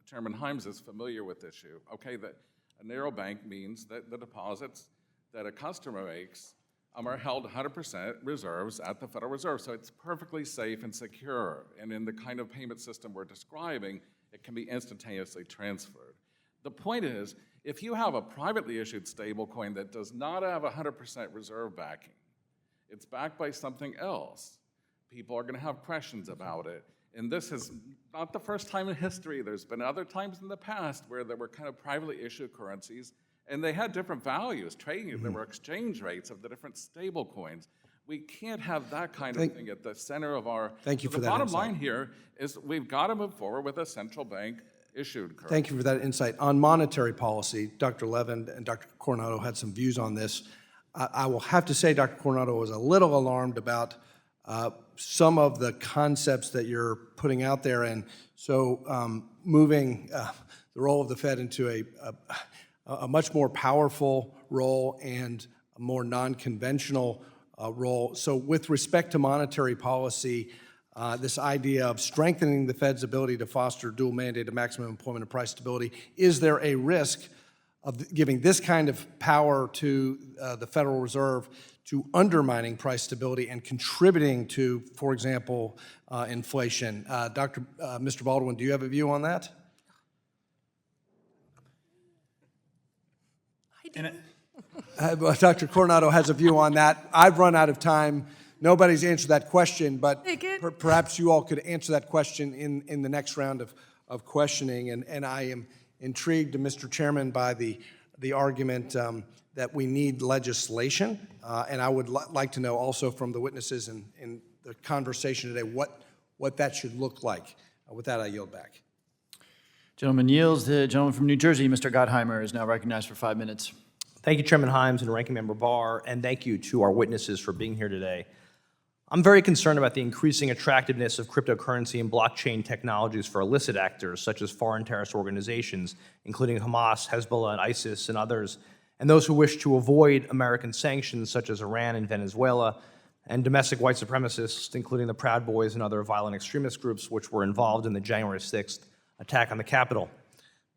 Chairman Himes is familiar with this issue. Okay, that a narrow bank means that the deposits that a customer makes are held 100% reserves at the Federal Reserve, so it's perfectly safe and secure, and in the kind of payment system we're describing, it can be instantaneously transferred. The point is, if you have a privately issued stablecoin that does not have 100% reserve backing, it's backed by something else, people are going to have questions about it. And this is not the first time in history. There's been other times in the past where there were kind of privately issued currencies, and they had different values, trading. There were exchange rates of the different stablecoins. We can't have that kind of thing at the center of our... Thank you for that The bottom insight. line here is we've got to move forward with a central bank issued currency. Thank you for that insight. On monetary policy, Dr. Levin and Dr. Coronado had some views on this. I will have to say Dr. Coronado was a little alarmed about some of the concepts that you're putting out there, and so moving the role of the Fed into a much more powerful role and a more non-conventional role. So with respect to monetary policy, this idea of strengthening the Fed's ability to foster dual mandated maximum employment and price stability. Is there a risk of giving this kind of power to the Federal Reserve to undermining price stability and contributing to, for example, inflation? Mr. Baldwin, do you have a view on that? Dr. Coronado has a view on that. I've run out of time. Nobody's answered that question, but perhaps you all could answer that question in the next round of questioning. And I am intrigued, Mr. Chairman, by the argument that we need legislation. And I would like to know also from the witnesses in the conversation today what that should look like. With that, I yield back. Gentleman yields. The gentleman from New Jersey, Mr. Gottheimer, is now recognized for 5 minutes. Thank you, Chairman Himes and Ranking Member Barr, and thank you to our witnesses for being here today. I'm very concerned about the increasing attractiveness of cryptocurrency and blockchain technologies for illicit actors, such as foreign terrorist organizations, including Hamas, Hezbollah, and ISIS, and others, and those who wish to avoid American sanctions, such as Iran and Venezuela, and domestic white supremacists, including the Proud Boys and other violent extremist groups which were involved in the January 6th attack on the Capitol.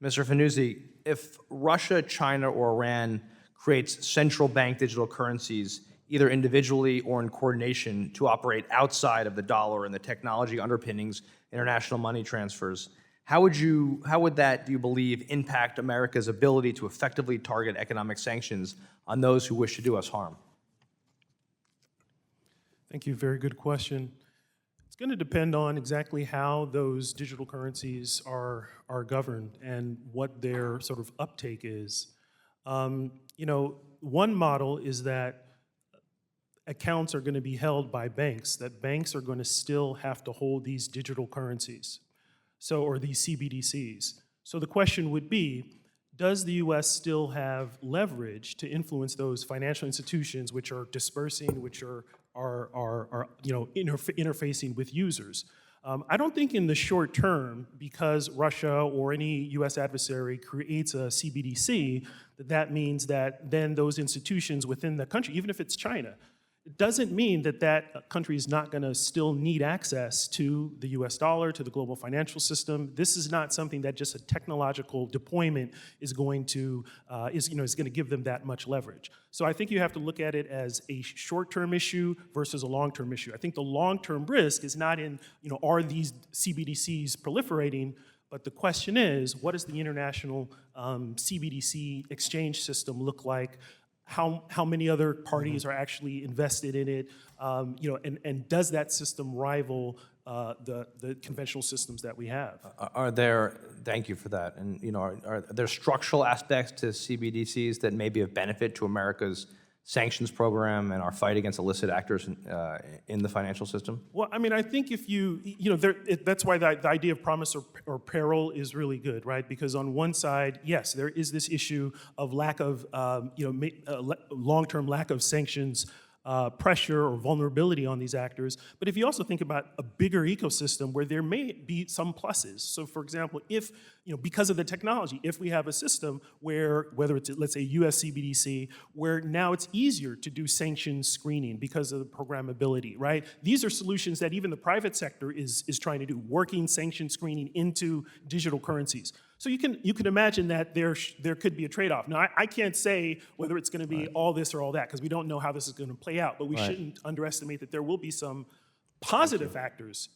Mr. Fanusie, if Russia, China, or Iran creates central bank digital currencies, either individually or in coordination, to operate outside of the dollar and the technology underpinnings international money transfers, how would that, do you believe, impact America's ability to effectively target economic sanctions on those who wish to do us harm? Thank you. Very good question. It's going to depend on exactly how those digital currencies are governed and what their sort of uptake is. One model is that accounts are going to be held by banks, that banks are going to still have to hold these digital currencies, or these CBDCs. So the question would be, does the U.S. still have leverage to influence those financial institutions which are dispersing, which are interfacing with users? I don't think in the short term, because Russia or any U.S. adversary creates a CBDC, that means that then those institutions within the country, even if it's China, it doesn't mean that that country is not going to still need access to the U.S. dollar, to the global financial system. This is not something that just a technological deployment is going to give them that much leverage. So I think you have to look at it as a short-term issue versus a long-term issue. I think the long-term risk is not in, are these CBDCs proliferating, but the question is, what does the international CBDC exchange system look like? How many other parties are actually invested in it, and does that system rival the conventional systems that we have? Thank you for that, and are there structural aspects to CBDCs that may be of benefit to America's sanctions program and our fight against illicit actors in the financial system? Well, I think if that's why the idea of promise or peril is really good, right? Because on one side, yes, there is this issue of lack of, long-term lack of sanctions pressure or vulnerability on these actors. But if you also think about a bigger ecosystem where there may be some pluses. So for example, if, because of the technology, if we have a system where, whether it's, let's say, US CBDC, where now it's easier to do sanctions screening because of the programmability, right? These are solutions that even the private sector is trying to do, working sanction screening into digital currencies. So you can imagine that there could be a trade-off. Now, I can't say whether it's going to be all this or all that, because we don't know how this is going to play out, but we shouldn't underestimate that there will be some positive factors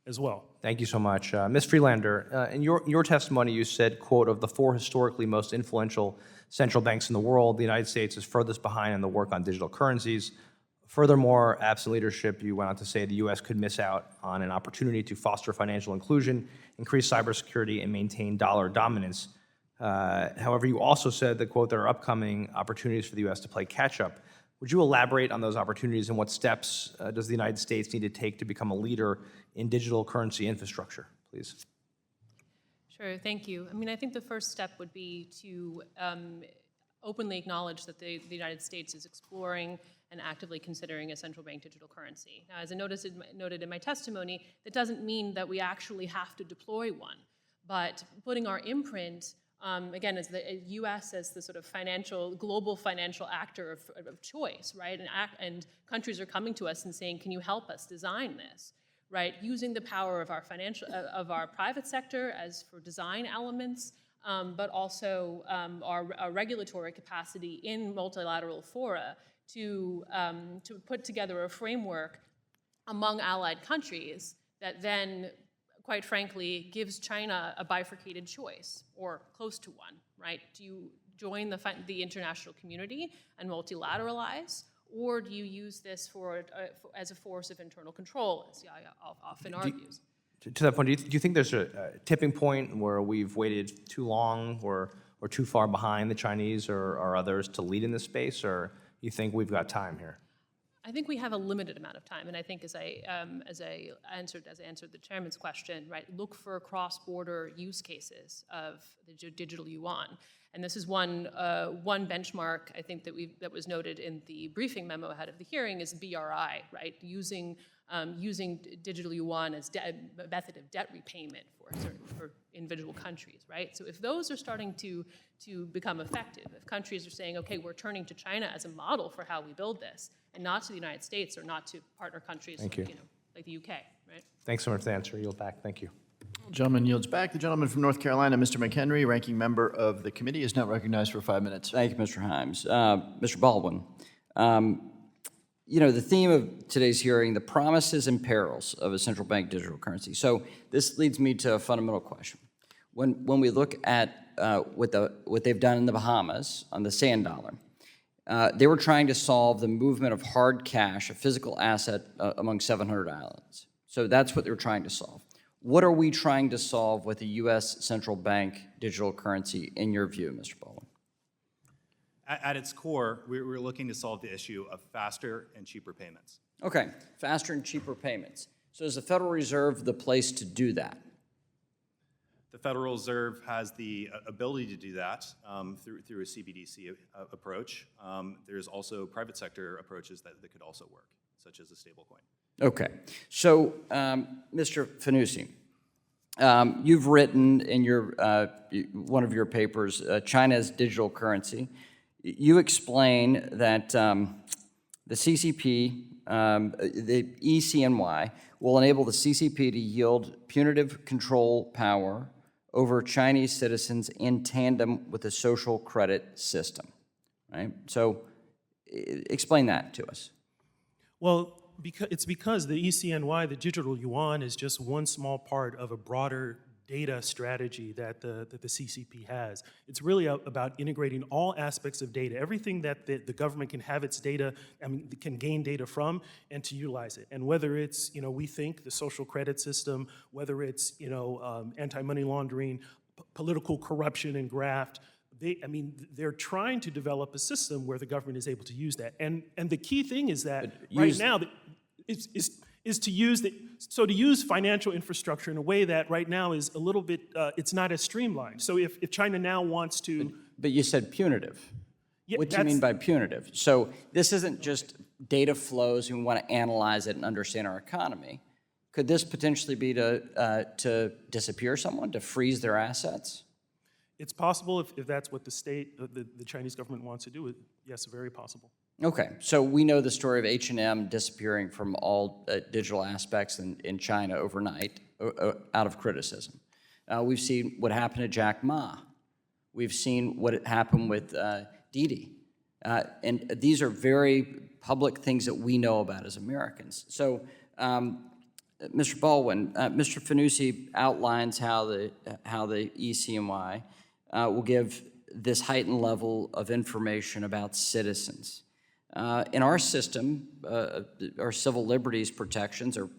as well. Thank you so much. Ms. Friedlander, in your testimony, you said, quote, of the 4 historically most influential central banks in the world, the United States is furthest behind in the work on digital currencies. Furthermore, absent leadership, you went on to say the U.S. could miss out on an opportunity to foster financial inclusion, increase cybersecurity, and maintain dollar dominance. However, you also said that, quote, there are upcoming opportunities for the U.S. to play catch-up. Would you elaborate on those opportunities and what steps does the United States need to take to become a leader in digital currency infrastructure, please? Sure, thank you. I think the first step would be to openly acknowledge that the United States is exploring and actively considering a central bank digital currency. Now, as I noted in my testimony, that doesn't mean that we actually have to deploy one, but putting our imprint, again, as the U.S. as the sort of global financial actor of choice, right? And countries are coming to us and saying, can you help us design this? right? Using the power of our of our private sector as for design elements, but also our regulatory capacity in multilateral fora to put together a framework among allied countries that then, quite frankly, gives China a bifurcated choice, or close to one, right? Do you join the international community and multilateralize, or do you use this as a force of internal control, as Yaya often argues? To that point, do you think there's a tipping point where we've waited too long or too far behind the Chinese or others to lead in this space, or you think we've got time here? I think we have a limited amount of time, and I think as I answered the chairman's question, right, look for cross-border use cases of the digital yuan, and this is one benchmark I think that was noted in the briefing memo ahead of the hearing is BRI, right, using digital yuan as a method of debt repayment for individual countries, right? So if those are starting to become effective, if countries are saying, okay, we're turning to China as a model for how we build this, and not to the United States or not to partner countries like the UK, right? Thanks so much for the answer. Yield back. Thank you. Gentleman yields back. The gentleman from North Carolina, Mr. McHenry, ranking member of the committee, is now recognized for 5 minutes. Thank you, Mr. Himes. Mr. Baldwin, the theme of today's hearing, the promises and perils of a central bank digital currency. So this leads me to a fundamental question. When we look at what they've done in the Bahamas on the sand dollar, they were trying to solve the movement of hard cash, a physical asset, among 700 islands. So that's what they were trying to solve. What are we trying to solve with the U.S. central bank digital currency, in your view, Mr. Baldwin? At its core, we're looking to solve the issue of faster and cheaper payments. Okay, faster and cheaper payments. So is the Federal Reserve the place to do that? The Federal Reserve has the ability to do that through a CBDC approach. There's also private sector approaches that could also work, such as a stablecoin. Okay, so Mr. Fanusie, you've written in one of your papers, China's digital currency. You explain that the CCP, the ECNY, will enable the CCP to yield punitive control power over Chinese citizens in tandem with the social credit system, right? So explain that to us. Well, it's because the ECNY, the digital yuan, is just one small part of a broader data strategy that the CCP has. It's really about integrating all aspects of data, everything that the government can have its data, can gain data from, and to utilize it. And whether it's, we think the social credit system, whether it's, anti-money laundering, political corruption and graft, they're trying to develop a system where the government is able to use that. And the key thing is that right now is to use financial infrastructure in a way that right now is a little bit, it's not as streamlined. So if China now wants to... But you said punitive. Yeah, what do you mean by punitive? So this isn't just data flows and we want to analyze it and understand our economy. Could this potentially be to disappear someone, to freeze their assets? It's possible if that's what the Chinese government wants to do. Yes, very possible. Okay, so we know the story of H&M disappearing from all digital aspects in China overnight out of criticism. We've seen what happened to Jack Ma. We've seen what happened with Didi. And these are very public things that we know about as Americans. So, Mr. Baldwin, Mr. Fanusie outlines how the ECNY will give this heightened level of information about citizens. In our system, our civil liberties protections are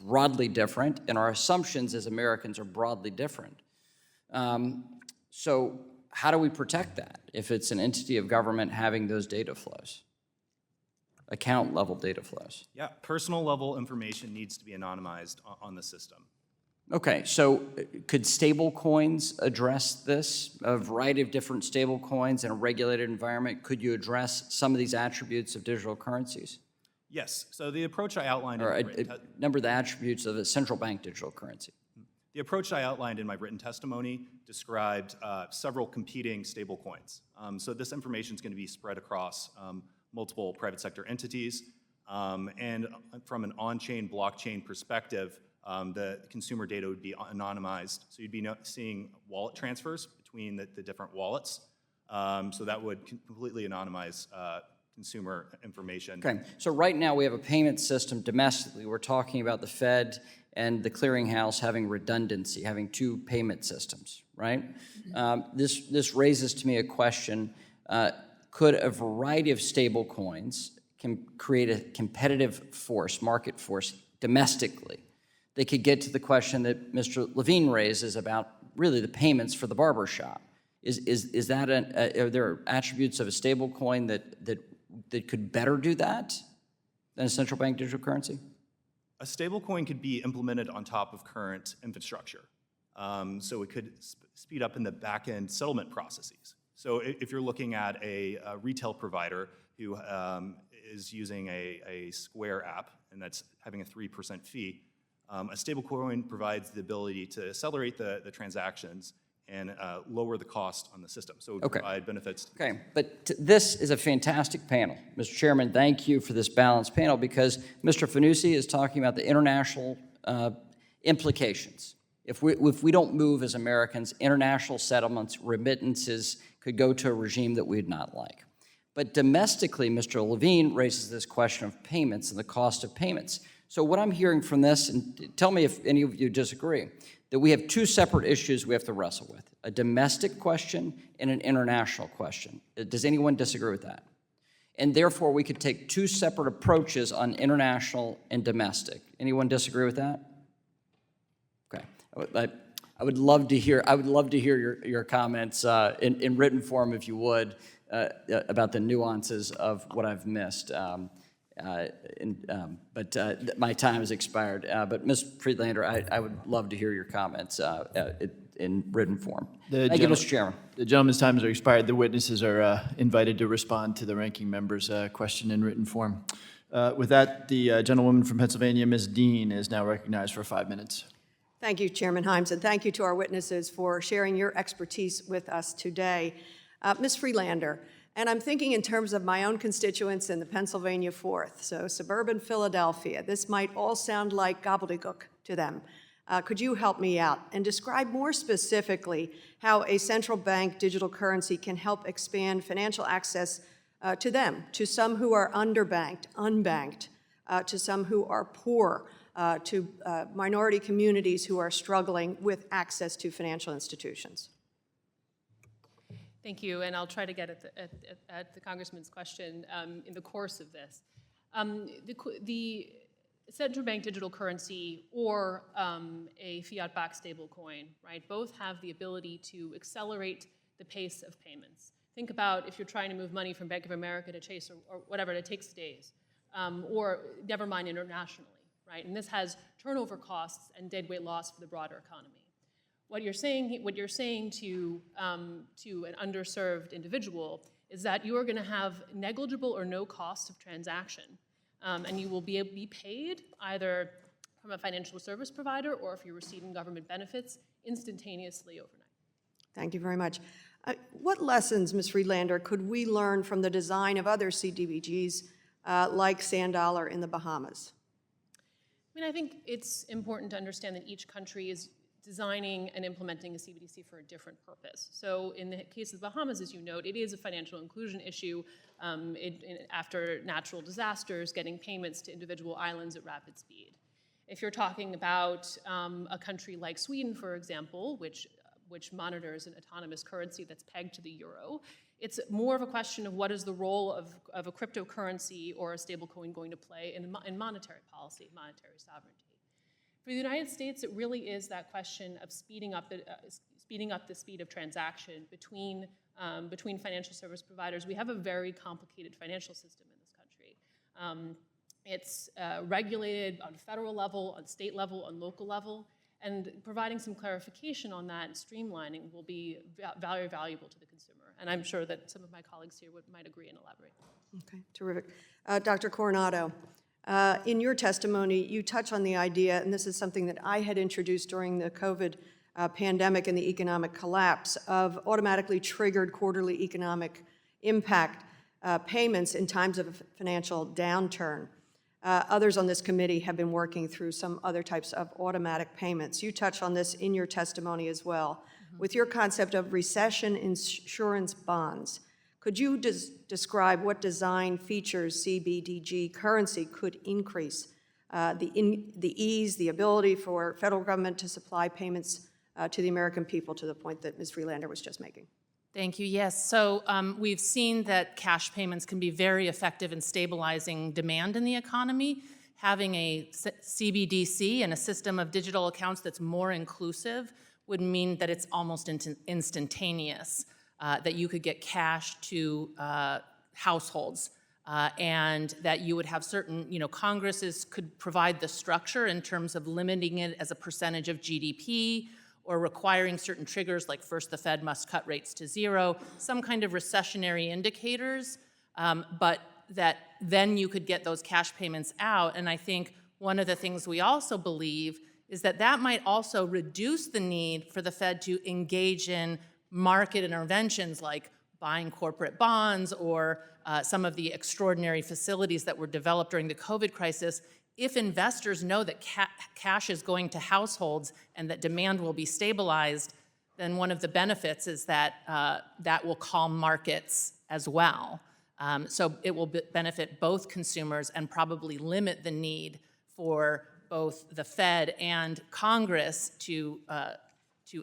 broadly different, and our assumptions as Americans are broadly different. So how do we protect that if it's an entity of government having those data flows, account-level data flows? Yeah, personal-level information needs to be anonymized on the system. Okay, so could stable coins address this? A variety of different stable coins in a regulated environment, could you address some of these attributes of digital currencies? Yes, so the approach I outlined Or a number of the attributes of a central bank digital currency. The approach I outlined in my written testimony described several competing stable coins. So this information is going to be spread across multiple private sector entities. And from an on-chain blockchain perspective, the consumer data would be anonymized. So you'd be seeing wallet transfers between the different wallets. So that would completely anonymize consumer information. Okay, so right now we have a payment system domestically. We're talking about the Fed and the clearinghouse having redundancy, having two payment systems, right? This raises to me a question. Could a variety of stable coins can create a competitive force, market force, domestically? They could get to the question that Mr. Levin raises about really the payments for the barber shop. Is that are there attributes of a stable coin that could better do that than a central bank digital currency? A stablecoin could be implemented on top of current infrastructure. So it could speed up in the back-end settlement processes. So if you're looking at a retail provider who is using a Square app, and that's having a 3% fee, a stablecoin provides the ability to accelerate the transactions and lower the cost on the system. So it would provide benefits. Okay, but this is a fantastic panel. Mr. Chairman, thank you for this balanced panel because Mr. Fanusie is talking about the international implications. If we don't move as Americans, international settlements, remittances could go to a regime that we'd not like. But domestically, Mr. Levin raises this question of payments and the cost of payments. So what I'm hearing from this, and tell me if any of you disagree, that we have two separate issues we have to wrestle with, a domestic question and an international question. Does anyone disagree with that? And therefore, we could take two separate approaches on international and domestic. Anyone disagree with that? Okay. I would love to hear your comments in written form, if you would, about the nuances of what I've missed. But my time has expired. But Ms. Friedlander, I would love to hear your comments in written form. Thank you, Mr. Chairman. The gentleman's times are expired. The witnesses are invited to respond to the ranking member's question in written form. With that, the gentlewoman from Pennsylvania, Ms. Dean, is now recognized for 5 minutes. Thank you, Chairman Himes, and thank you to our witnesses for sharing your expertise with us today. Ms. Friedlander, and I'm thinking in terms of my own constituents in the Pennsylvania 4th, so suburban Philadelphia. This might all sound like gobbledygook to them. Could you help me out and describe more specifically how a central bank digital currency can help expand financial access to them, to some who are underbanked, unbanked, to some who are poor, to minority communities who are struggling with access to financial institutions? Thank you, and I'll try to get at the Congressman's question in the course of this. The central bank digital currency or a fiat-backed stablecoin, right, both have the ability to accelerate the pace of payments. Think about if you're trying to move money from Bank of America to Chase or whatever, it takes days, or never mind internationally, right? And this has turnover costs and deadweight loss for the broader economy. What you're saying to an underserved individual is that you are going to have negligible or no cost of transaction, and you will be paid either from a financial service provider or if you're receiving government benefits instantaneously overnight. Thank you very much. What lessons, Ms. Friedlander, could we learn from the design of other CDBGs like Sand Dollar in the Bahamas? I mean, I think it's important to understand that each country is designing and implementing a CBDC for a different purpose. So in the case of the Bahamas, as you note, it is a financial inclusion issue after natural disasters, getting payments to individual islands at rapid speed. If you're talking about a country like Sweden, for example, which monitors an autonomous currency that's pegged to the euro, it's more of a question of what is the role of a cryptocurrency or a stablecoin going to play in monetary policy, monetary sovereignty. For the United States, it really is that question of speeding up the speed of transaction between financial service providers. We have a very complicated financial system in this country. It's regulated on federal level, on state level, on local level, and providing some clarification on that and streamlining will be very valuable to the consumer. And I'm sure that some of my colleagues here might agree and elaborate. Okay, terrific. Dr. Coronado, in your testimony, you touch on the idea, and this is something that I had introduced during the COVID pandemic and the economic collapse, of automatically triggered quarterly economic impact payments in times of a financial downturn. Others on this committee have been working through some other types of automatic payments. You touch on this in your testimony as well. With your concept of recession insurance bonds, could you describe what design features CBDG currency could increase the ease, the ability for federal government to supply payments to the American people to the point that Ms. Friedlander was just making? Thank you. Yes. So we've seen that cash payments can be very effective in stabilizing demand in the economy. Having a CBDC and a system of digital accounts that's more inclusive would mean that it's almost instantaneous, that you could get cash to households, and that you would have certain, Congresses could provide the structure in terms of limiting it as a percentage of GDP, or requiring certain triggers, like first the Fed must cut rates to zero, some kind of recessionary indicators, but that then you could get those cash payments out. And I think one of the things we also believe is that that might also reduce the need for the Fed to engage in market interventions like buying corporate bonds or some of the extraordinary facilities that were developed during the COVID crisis. If investors know that cash is going to households and that demand will be stabilized, then one of the benefits is that that will calm markets as well. So it will benefit both consumers and probably limit the need for both the Fed and Congress to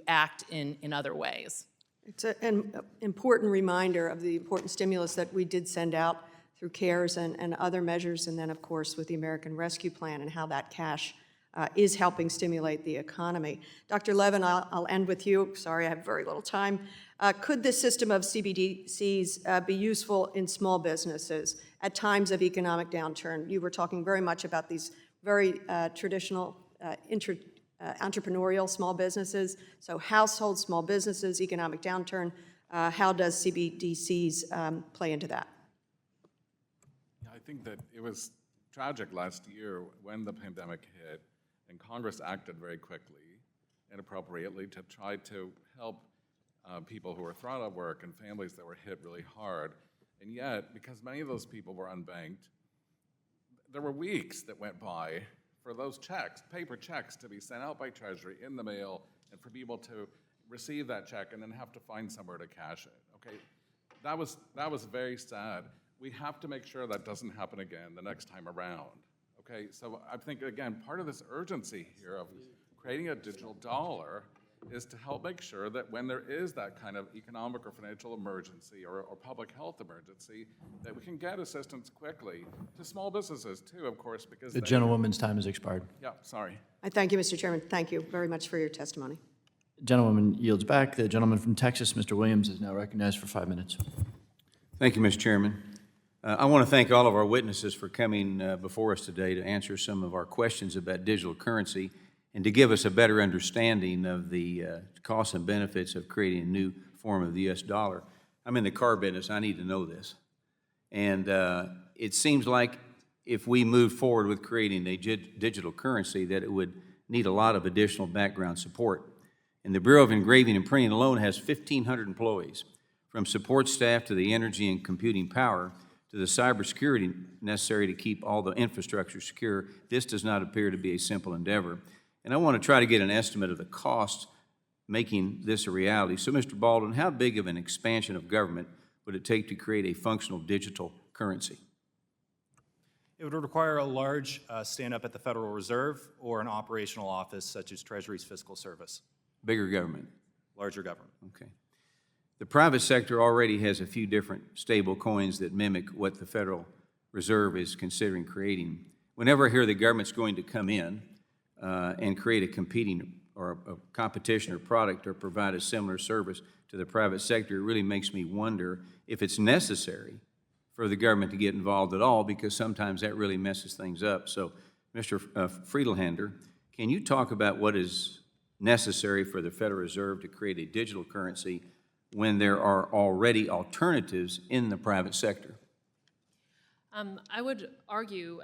act in other ways. It's an important reminder of the important stimulus that we did send out through CARES and other measures, and then, of course, with the American Rescue Plan and how that cash is helping stimulate the economy. Dr. Levin, I'll end with you. Sorry, I have very little time. Could this system of CBDCs be useful in small businesses at times of economic downturn? You were talking very much about these very traditional entrepreneurial small businesses. So households, small businesses, economic downturn, how does CBDCs play into that? I think that it was tragic last year when the pandemic hit and Congress acted very quickly and appropriately to try to help people who were thrown out of work and families that were hit really hard. And yet, because many of those people were unbanked, there were weeks that went by for those checks, paper checks, to be sent out by Treasury in the mail and for people to receive that check and then have to find somewhere to cash it. Okay, that was very sad. We have to make sure that doesn't happen again the next time around. Okay, so I think, again, part of this urgency here of creating a digital dollar is to help make sure that when there is that kind of economic or financial emergency or public health emergency, that we can get assistance quickly to small businesses too, of course, because The gentlewoman's time has expired. Yeah, sorry. I thank you, Mr. Chairman. Thank you very much for your testimony. Gentlewoman yields back. The gentleman from Texas, Mr. Williams, is now recognized for 5 minutes. Thank you, Mr. Chairman. I want to thank all of our witnesses for coming before us today to answer some of our questions about digital currency and to give us a better understanding of the costs and benefits of creating a new form of the U.S. dollar. I'm in the car business. I need to know this. And it seems like if we move forward with creating a digital currency, that it would need a lot of additional background support. And the Bureau of Engraving and Printing alone has 1,500 employees, from support staff to the energy and computing power to the cybersecurity necessary to keep all the infrastructure secure. This does not appear to be a simple endeavor. And I want to try to get an estimate of the cost making this a reality. So, Mr. Baldwin, how big of an expansion of government would it take to create a functional digital currency? It would require a large stand-up at the Federal Reserve or an operational office such as Treasury's Fiscal Service. Bigger government? Larger government. Okay. The private sector already has a few different stable coins that mimic what the Federal Reserve is considering creating. Whenever I hear the government's going to come in and create a competing or a competition or product or provide a similar service to the private sector, it really makes me wonder if it's necessary for the government to get involved at all, because sometimes that really messes things up. So, Mr. Friedlander, can you talk about what is necessary for the Federal Reserve to create a digital currency when there are already alternatives in the private sector? I would argue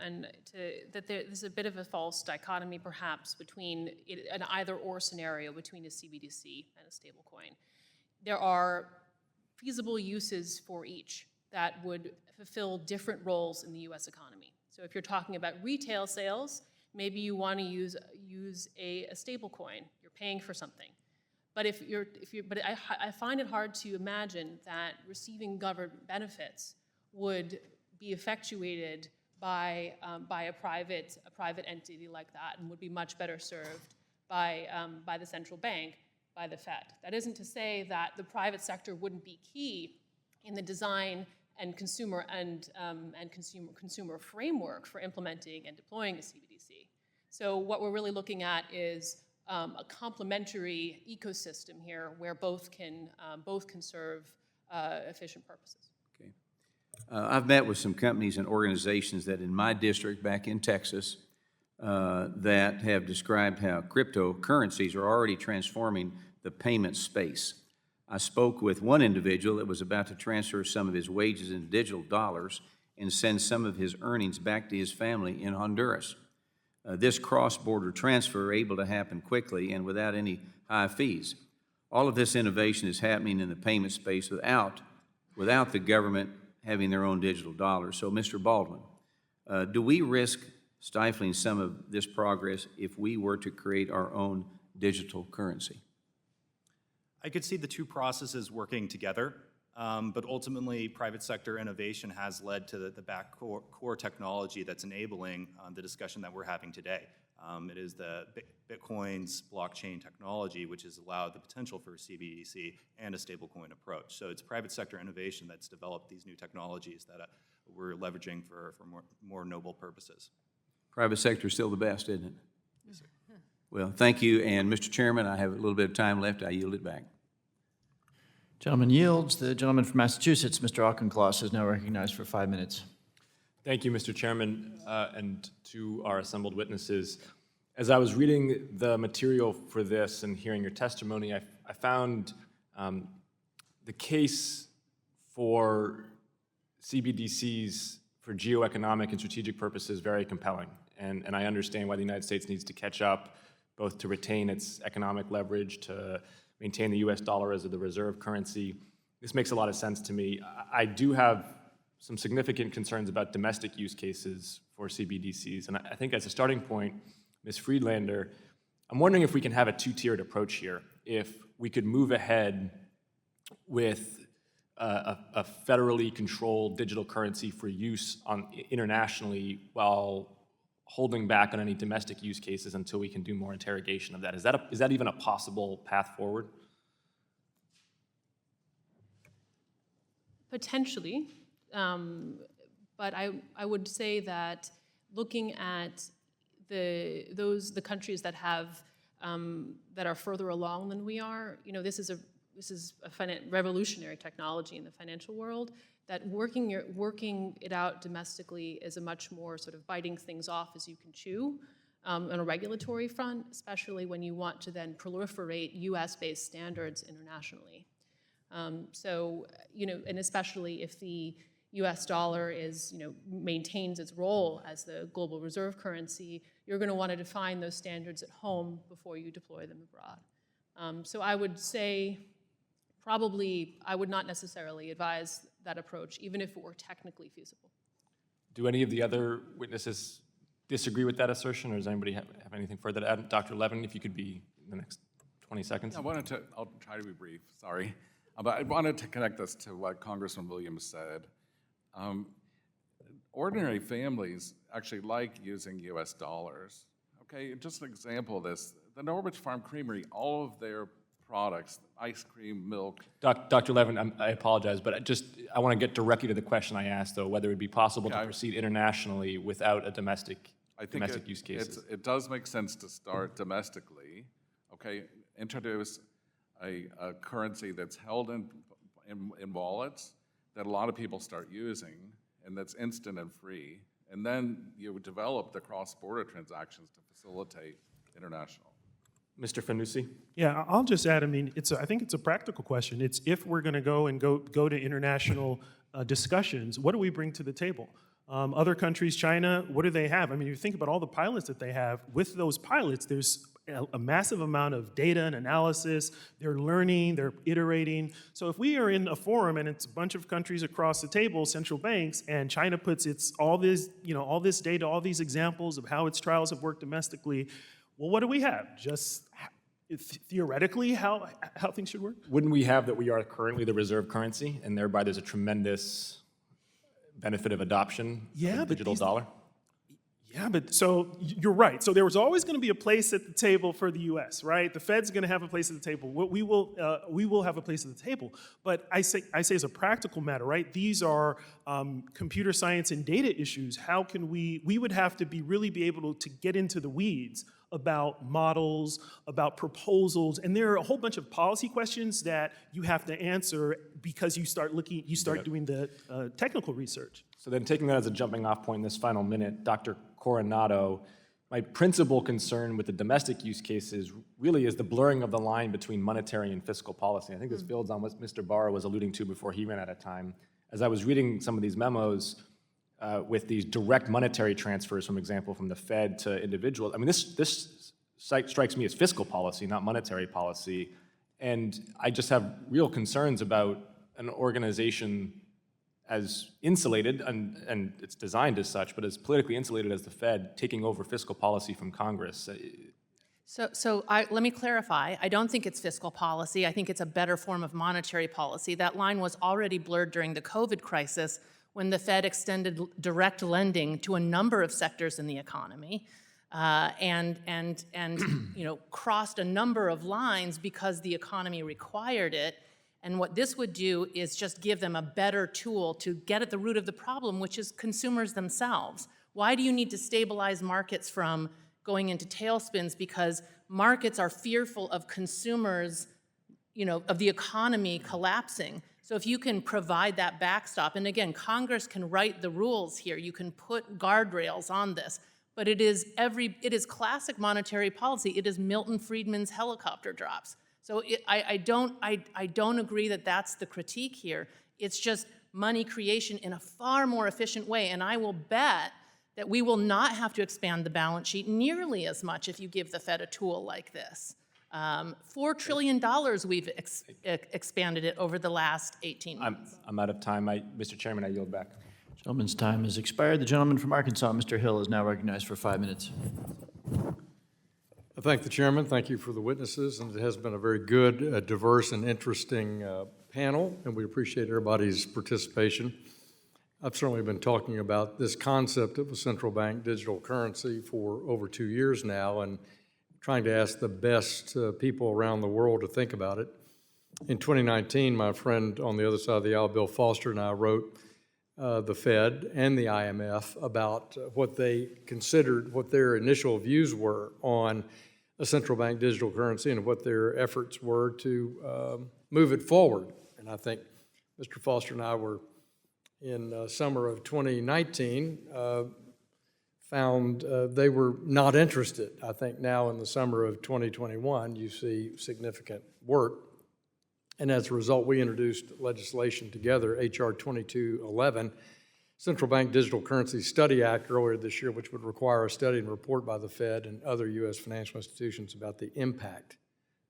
that there's a bit of a false dichotomy, perhaps, between an either-or scenario between a CBDC and a stablecoin. There are feasible uses for each that would fulfill different roles in the U.S. economy. So if you're talking about retail sales, maybe you want to use a stable coin. You're paying for something. But I find it hard to imagine that receiving government benefits would be effectuated by a private entity like that, and would be much better served by the central bank, by the Fed. That isn't to say that the private sector wouldn't be key in the design and consumer framework for implementing and deploying a CBDC. So what we're really looking at is a complementary ecosystem here where both can serve efficient purposes. Okay. I've met with some companies and organizations that in my district back in Texas that have described how cryptocurrencies are already transforming the payment space. I spoke with one individual that was about to transfer some of his wages into digital dollars and send some of his earnings back to his family in Honduras. This cross-border transfer able to happen quickly and without any high fees. All of this innovation is happening in the payment space without the government having their own digital dollars. So, Mr. Baldwin, do we risk stifling some of this progress if we were to create our own digital currency? I could see the two processes working together, but ultimately private sector innovation has led to the core technology that's enabling the discussion that we're having today. It is the Bitcoin's blockchain technology, which has allowed the potential for a CBDC and a stablecoin approach. So it's private sector innovation that's developed these new technologies that we're leveraging for more noble purposes. Private sector is still the best, isn't it? Yes, sir. Well, thank you. And Mr. Chairman, I have a little bit of time left. I yield it back. Gentleman yields. The gentleman from Massachusetts, Mr. Auchincloss, is now recognized for 5 minutes. Thank you, Mr. Chairman, and to our assembled witnesses. As I was reading the material for this and hearing your testimony, I found the case for CBDCs for geoeconomic and strategic purposes very compelling. And I understand why the United States needs to catch up, both to retain its economic leverage, to maintain the US dollar as the reserve currency. This makes a lot of sense to me. I do have some significant concerns about domestic use cases for CBDCs. And I think as a starting point, Ms. Friedlander, I'm wondering if we can have a two-tiered approach here. If we could move ahead with a federally controlled digital currency for use internationally while holding back on any domestic use cases until we can do more interrogation of that. Is that even a possible path forward? Potentially, but I would say that looking at the countries that have that are further along than we are, this is a revolutionary technology in the financial world. That working it out domestically is a much more sort of biting things off as you can chew on a regulatory front, especially when you want to then proliferate US-based standards internationally. And especially if the US dollar maintains its role as the global reserve currency, you're going to want to define those standards at home before you deploy them abroad. So I would say probably I would not necessarily advise that approach, even if it were technically feasible. Do any of the other witnesses disagree with that assertion, or does anybody have anything further to add? Dr. Levin, if you could be in the next 20 seconds. I'll try to be brief, sorry. But I wanted to connect this to what Congressman Williams said. Ordinary families actually like using US dollars. Okay, just an example of this, the Norwich Farm Creamery, all of their products, ice cream, milk. Dr. Levin, I apologize, but I want to get directly to the question I asked, though, whether it would be possible to proceed internationally without a domestic use cases. It does make sense to start domestically, okay? Introduce a currency that's held in wallets that a lot of people start using, and that's instant and free. And then you would develop the cross-border transactions to facilitate international. Mr. Fanusie? Yeah, I'll just add, I think it's a practical question. It's if we're going to go to international discussions, what do we bring to the table? Other countries, China, what do they have? You think about all the pilots that they have. With those pilots, there's a massive amount of data and analysis. They're learning, they're iterating. So if we are in a forum and it's a bunch of countries across the table, central banks, and China puts all this data, all these examples of how its trials have worked domestically, well, what do we have? Just theoretically how things should work? Wouldn't we have that we are currently the reserve currency, and thereby there's a tremendous benefit of adoption of the digital dollar? Yeah, but so you're right. So there was always going to be a place at the table for the U.S., right? The Fed's going to have a place at the table. We will have a place at the table. But I say as a practical matter, right? These are computer science and data issues. How can we would have to really be able to get into the weeds about models, about proposals, and there are a whole bunch of policy questions that you have to answer because you start doing the technical research. So then taking that as a jumping off point in this final minute, Dr. Coronado, my principal concern with the domestic use cases really is the blurring of the line between monetary and fiscal policy. I think this builds on what Mr. Barr was alluding to before he ran out of time. As I was reading some of these memos with these direct monetary transfers, for example, from the Fed to individuals, I mean, this strikes me as fiscal policy, not monetary policy. And I just have real concerns about an organization as insulated, and it's designed as such, but as politically insulated as the Fed, taking over fiscal policy from Congress. Let me clarify. I don't think it's fiscal policy. I think it's a better form of monetary policy. That line was already blurred during the COVID crisis when the Fed extended direct lending to a number of sectors in the economy and crossed a number of lines because the economy required it. And what this would do is just give them a better tool to get at the root of the problem, which is consumers themselves. Why do you need to stabilize markets from going into tailspins? Because markets are fearful of consumers, of the economy collapsing. So if you can provide that backstop, and again, Congress can write the rules here, you can put guardrails on this, but it is classic monetary policy. It is Milton Friedman's helicopter drops. So I don't agree that that's the critique here. It's just money creation in a far more efficient way. And I will bet that we will not have to expand the balance sheet nearly as much if you give the Fed a tool like this. $4 trillion we've expanded it over the last 18 months. I'm out of time. Mr. Chairman, I yield back. Gentleman's time has expired. The gentleman from Arkansas, Mr. Hill, is now recognized for 5 minutes. I thank the chairman. Thank you for the witnesses, and it has been a very good, diverse, and interesting panel, and we appreciate everybody's participation. I've certainly been talking about this concept of a central bank digital currency for over 2 years now, and trying to ask the best people around the world to think about it. In 2019, my friend on the other side of the aisle, Bill Foster, and I wrote the Fed and the IMF about what they considered, what their initial views were on a central bank digital currency and what their efforts were to move it forward. And I think Mr. Foster and I were in summer of 2019 found they were not interested. I think now in the summer of 2021, you see significant work. And as a result, we introduced legislation together, H.R. 2211, Central Bank Digital Currency Study Act earlier this year, which would require a study and report by the Fed and other U.S. financial institutions about the impact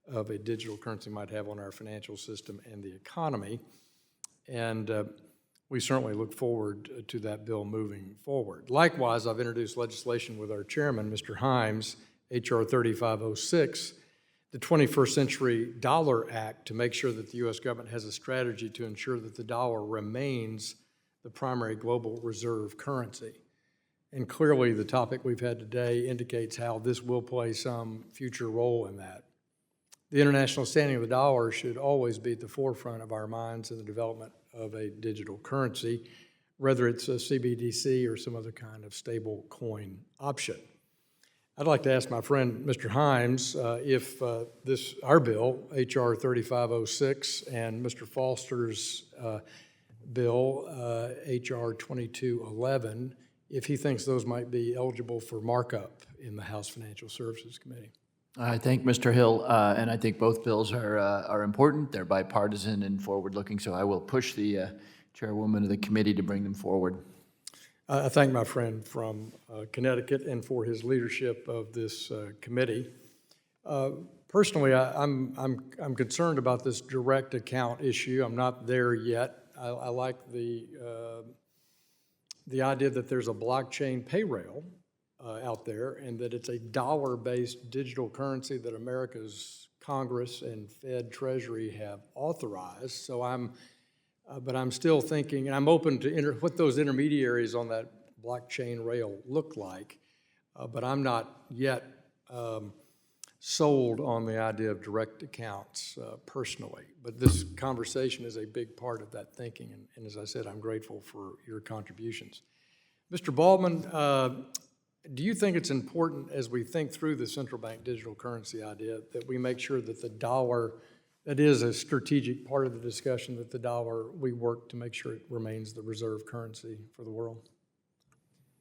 of a digital currency might have on our financial system and the economy. And we certainly look forward to that bill moving forward. Likewise, I've introduced legislation with our chairman, Mr. Himes, H.R. 3506, the 21st Century Dollar Act, to make sure that the U.S. government has a strategy to ensure that the dollar remains the primary global reserve currency. And clearly the topic we've had today indicates how this will play some future role in that. The international standing of the dollar should always be at the forefront of our minds in the development of a digital currency, whether it's a CBDC or some other kind of stable coin option. I'd like to ask my friend, Mr. Himes, if our bill, H.R. 3506, and Mr. Foster's bill, H.R. 2211, if he thinks those might be eligible for markup in the House Financial Services Committee. I thank Mr. Hill, and I think both bills are important. They're bipartisan and forward-looking, so I will push the chairwoman of the committee to bring them forward. I thank my friend from Connecticut and for his leadership of this committee. Personally, I'm concerned about this direct account issue. I'm not there yet. I like the idea that there's a blockchain pay rail out there, and that it's a dollar-based digital currency that America's Congress and Fed Treasury have authorized. So but I'm still thinking, and I'm open to what those intermediaries on that blockchain rail look like, but I'm not yet sold on the idea of direct accounts personally. But this conversation is a big part of that thinking, and as I said, I'm grateful for your contributions. Mr. Baldwin, do you think it's important, as we think through the central bank digital currency idea, that we make sure that the dollar, that is a strategic part of the discussion, that the dollar, we work to make sure it remains the reserve currency for the world?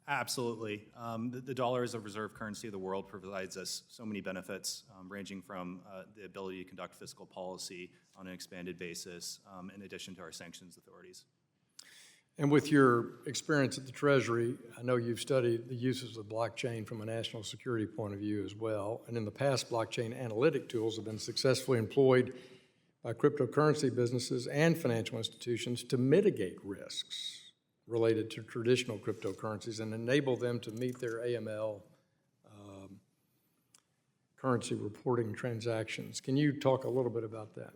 Absolutely. The dollar as a reserve currency of the world provides us so many benefits, ranging from the ability to conduct fiscal policy on an expanded basis, in addition to our sanctions authorities. And with your experience at the Treasury, I know you've studied the uses of blockchain from a national security point of view as well. And in the past, blockchain analytic tools have been successfully employed by cryptocurrency businesses and financial institutions to mitigate risks related to traditional cryptocurrencies and enable them to meet their AML currency reporting transactions. Can you talk a little bit about that?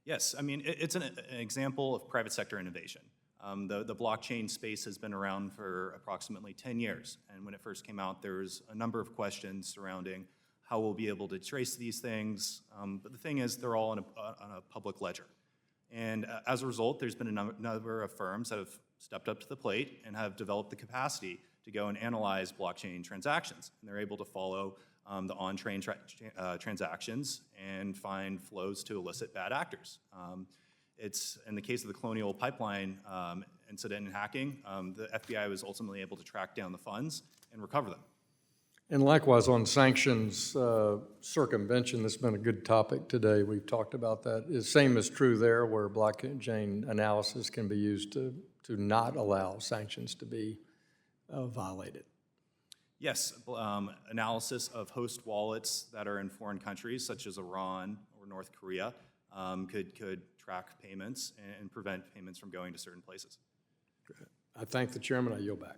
Yes, I mean, it's an example of private sector innovation. The blockchain space has been around for approximately 10 years, and when it first came out, there was a number of questions surrounding how we'll be able to trace these things, but the thing is, they're all on a public ledger. And as a result, there's been a number of firms that have stepped up to the plate and have developed the capacity to go and analyze blockchain transactions, and they're able to follow the on-chain transactions and find flows to elicit bad actors. It's in the case of the Colonial Pipeline incident in hacking, the FBI was ultimately able to track down the funds and recover them. And likewise on sanctions circumvention, that's been a good topic today. We've talked about that. The same is true there, where blockchain analysis can be used to not allow sanctions to be violated. Yes, analysis of host wallets that are in foreign countries, such as Iran or North Korea, could track payments and prevent payments from going to certain places. I thank the chairman. I yield back.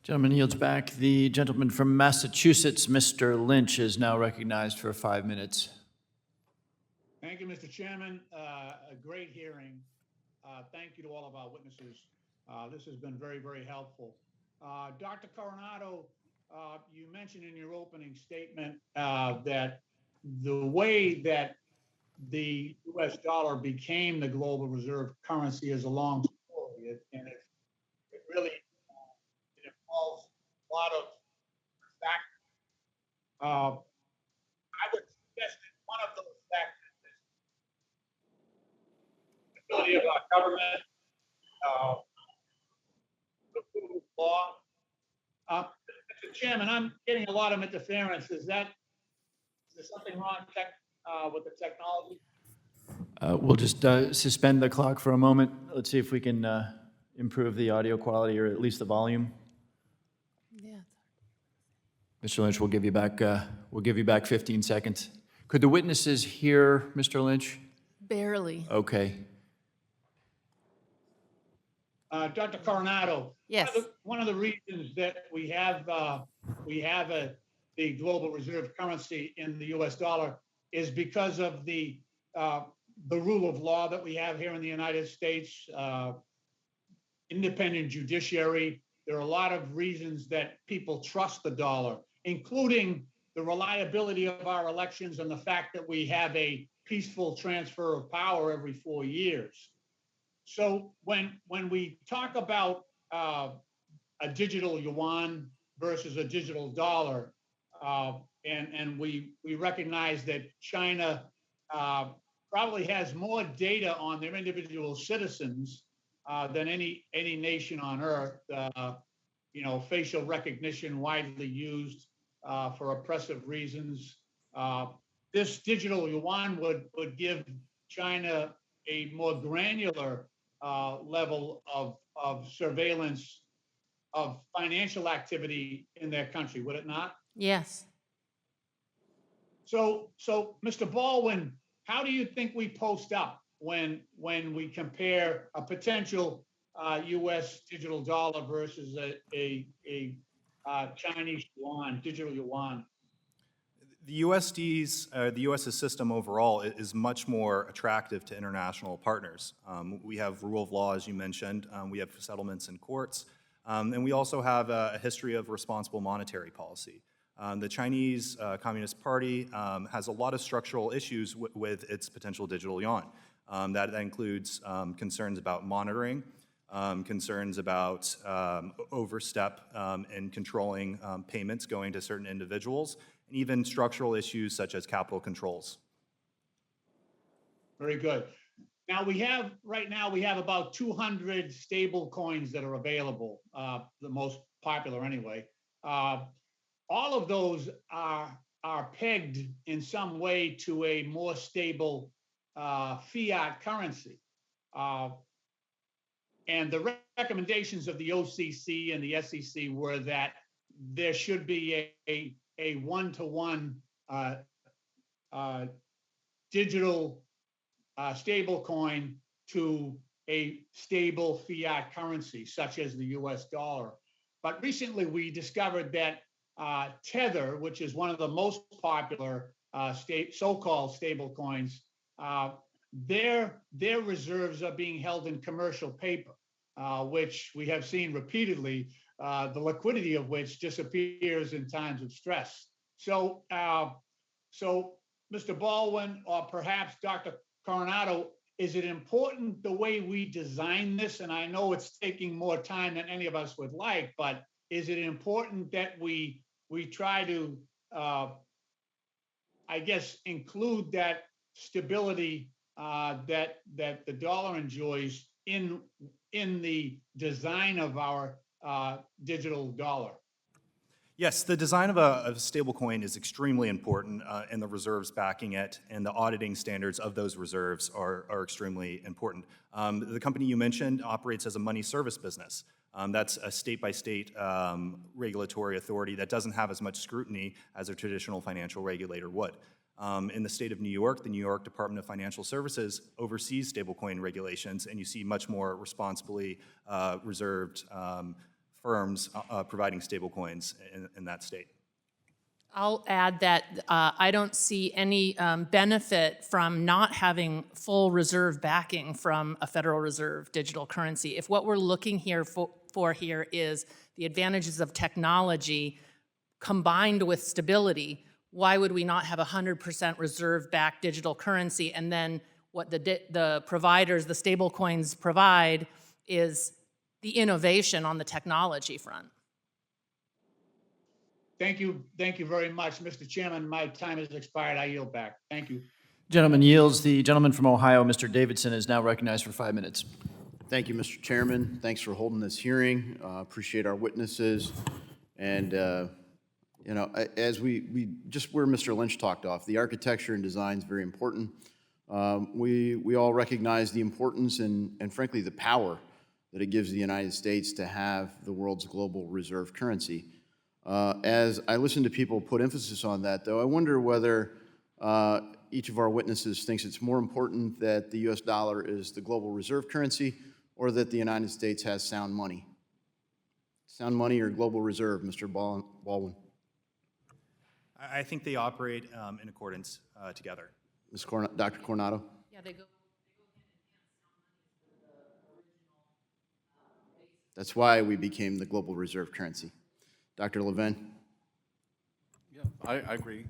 Gentleman yields back. The gentleman from Massachusetts, Mr. Lynch, is now recognized for 5 minutes. Thank you, Mr. Chairman. A great hearing. Thank you to all of our witnesses. This has been very, very helpful. Dr. Coronado, you mentioned in your opening statement that the way that the U.S. dollar became the global reserve currency is a long story, and it really it involves a lot of factors. I would suggest that one of those factors is the ability of our government, the rule of law. Mr. Chairman, I'm getting a lot of interference. Is there something wrong with the technology? We'll just suspend the clock for a moment. Let's see if we can improve the audio quality, or at least the volume. Yeah. Mr. Lynch, we'll give you back 15 seconds. Could the witnesses hear Mr. Lynch? Barely. Okay. Dr. Coronado. Yes. One of the reasons that we have the global reserve currency in the U.S. dollar is because of the rule of law that we have here in the United States, independent judiciary. There are a lot of reasons that people trust the dollar, including the reliability of our elections and the fact that we have a peaceful transfer of power every 4 years. So when we talk about a digital yuan versus a digital dollar, and we recognize that China probably has more data on their individual citizens than any nation on earth. Facial recognition widely used for oppressive reasons. This digital yuan would give China a more granular level of surveillance of financial activity in their country, would it not? Yes. So, Mr. Baldwin, how do you think we post up when we compare a potential U.S. digital dollar versus a Chinese yuan, digital yuan? The the US's system overall is much more attractive to international partners. We have rule of law, as you mentioned. We have settlements in courts. And we also have a history of responsible monetary policy. The Chinese Communist Party has a lot of structural issues with its potential digital yuan. That includes concerns about monitoring, concerns about overstep in controlling payments going to certain individuals, and even structural issues such as capital controls. Very good. Now right now we have about 200 stable coins that are available, the most popular anyway. All of those are pegged in some way to a more stable fiat currency. And the recommendations of the OCC and the SEC were that there should be a one-to-one digital stable coin to a stable fiat currency, such as the US dollar. But recently we discovered that Tether, which is one of the most popular so-called stable coins, their reserves are being held in commercial paper, which we have seen repeatedly, the liquidity of which disappears in times of stress. So, Mr. Baldwin, or perhaps Dr. Coronado, is it important the way we design this? And I know it's taking more time than any of us would like, but is it important that we try to, I guess, include that stability that the dollar enjoys in the design of our digital dollar? Yes, the design of a stablecoin is extremely important, and the reserves backing it and the auditing standards of those reserves are extremely important. The company you mentioned operates as a money service business. That's a state-by-state regulatory authority that doesn't have as much scrutiny as a traditional financial regulator would. In the state of New York, the New York Department of Financial Services oversees stablecoin regulations, and you see much more responsibly reserved firms providing stablecoins in that state. I'll add that I don't see any benefit from not having full reserve backing from a Federal Reserve digital currency. If what we're looking here for here is the advantages of technology combined with stability, why would we not have 100% reserve-backed digital currency, and then what the providers, the stable coins provide is the innovation on the technology front? Thank you very much, Mr. Chairman. My time has expired. I yield back. Thank you. Gentleman yields. The gentleman from Ohio, Mr. Davidson, is now recognized for 5 minutes. Thank you, Mr. Chairman. Thanks for holding this hearing. Appreciate our witnesses. And, you know, as we just where Mr. Lynch talked off, the architecture and design is very important. We all recognize the importance and frankly, the power that it gives the United States to have the world's global reserve currency. As I listen to people put emphasis on that, though, I wonder whether each of our witnesses thinks it's more important that the US dollar is the global reserve currency or that the United States has sound money. Sound money or global reserve, Mr. Baldwin? I think they operate in accordance together. Dr. Coronado? Yeah, they go. That's why we became the global reserve currency. Dr. Levin? Yeah, I agree.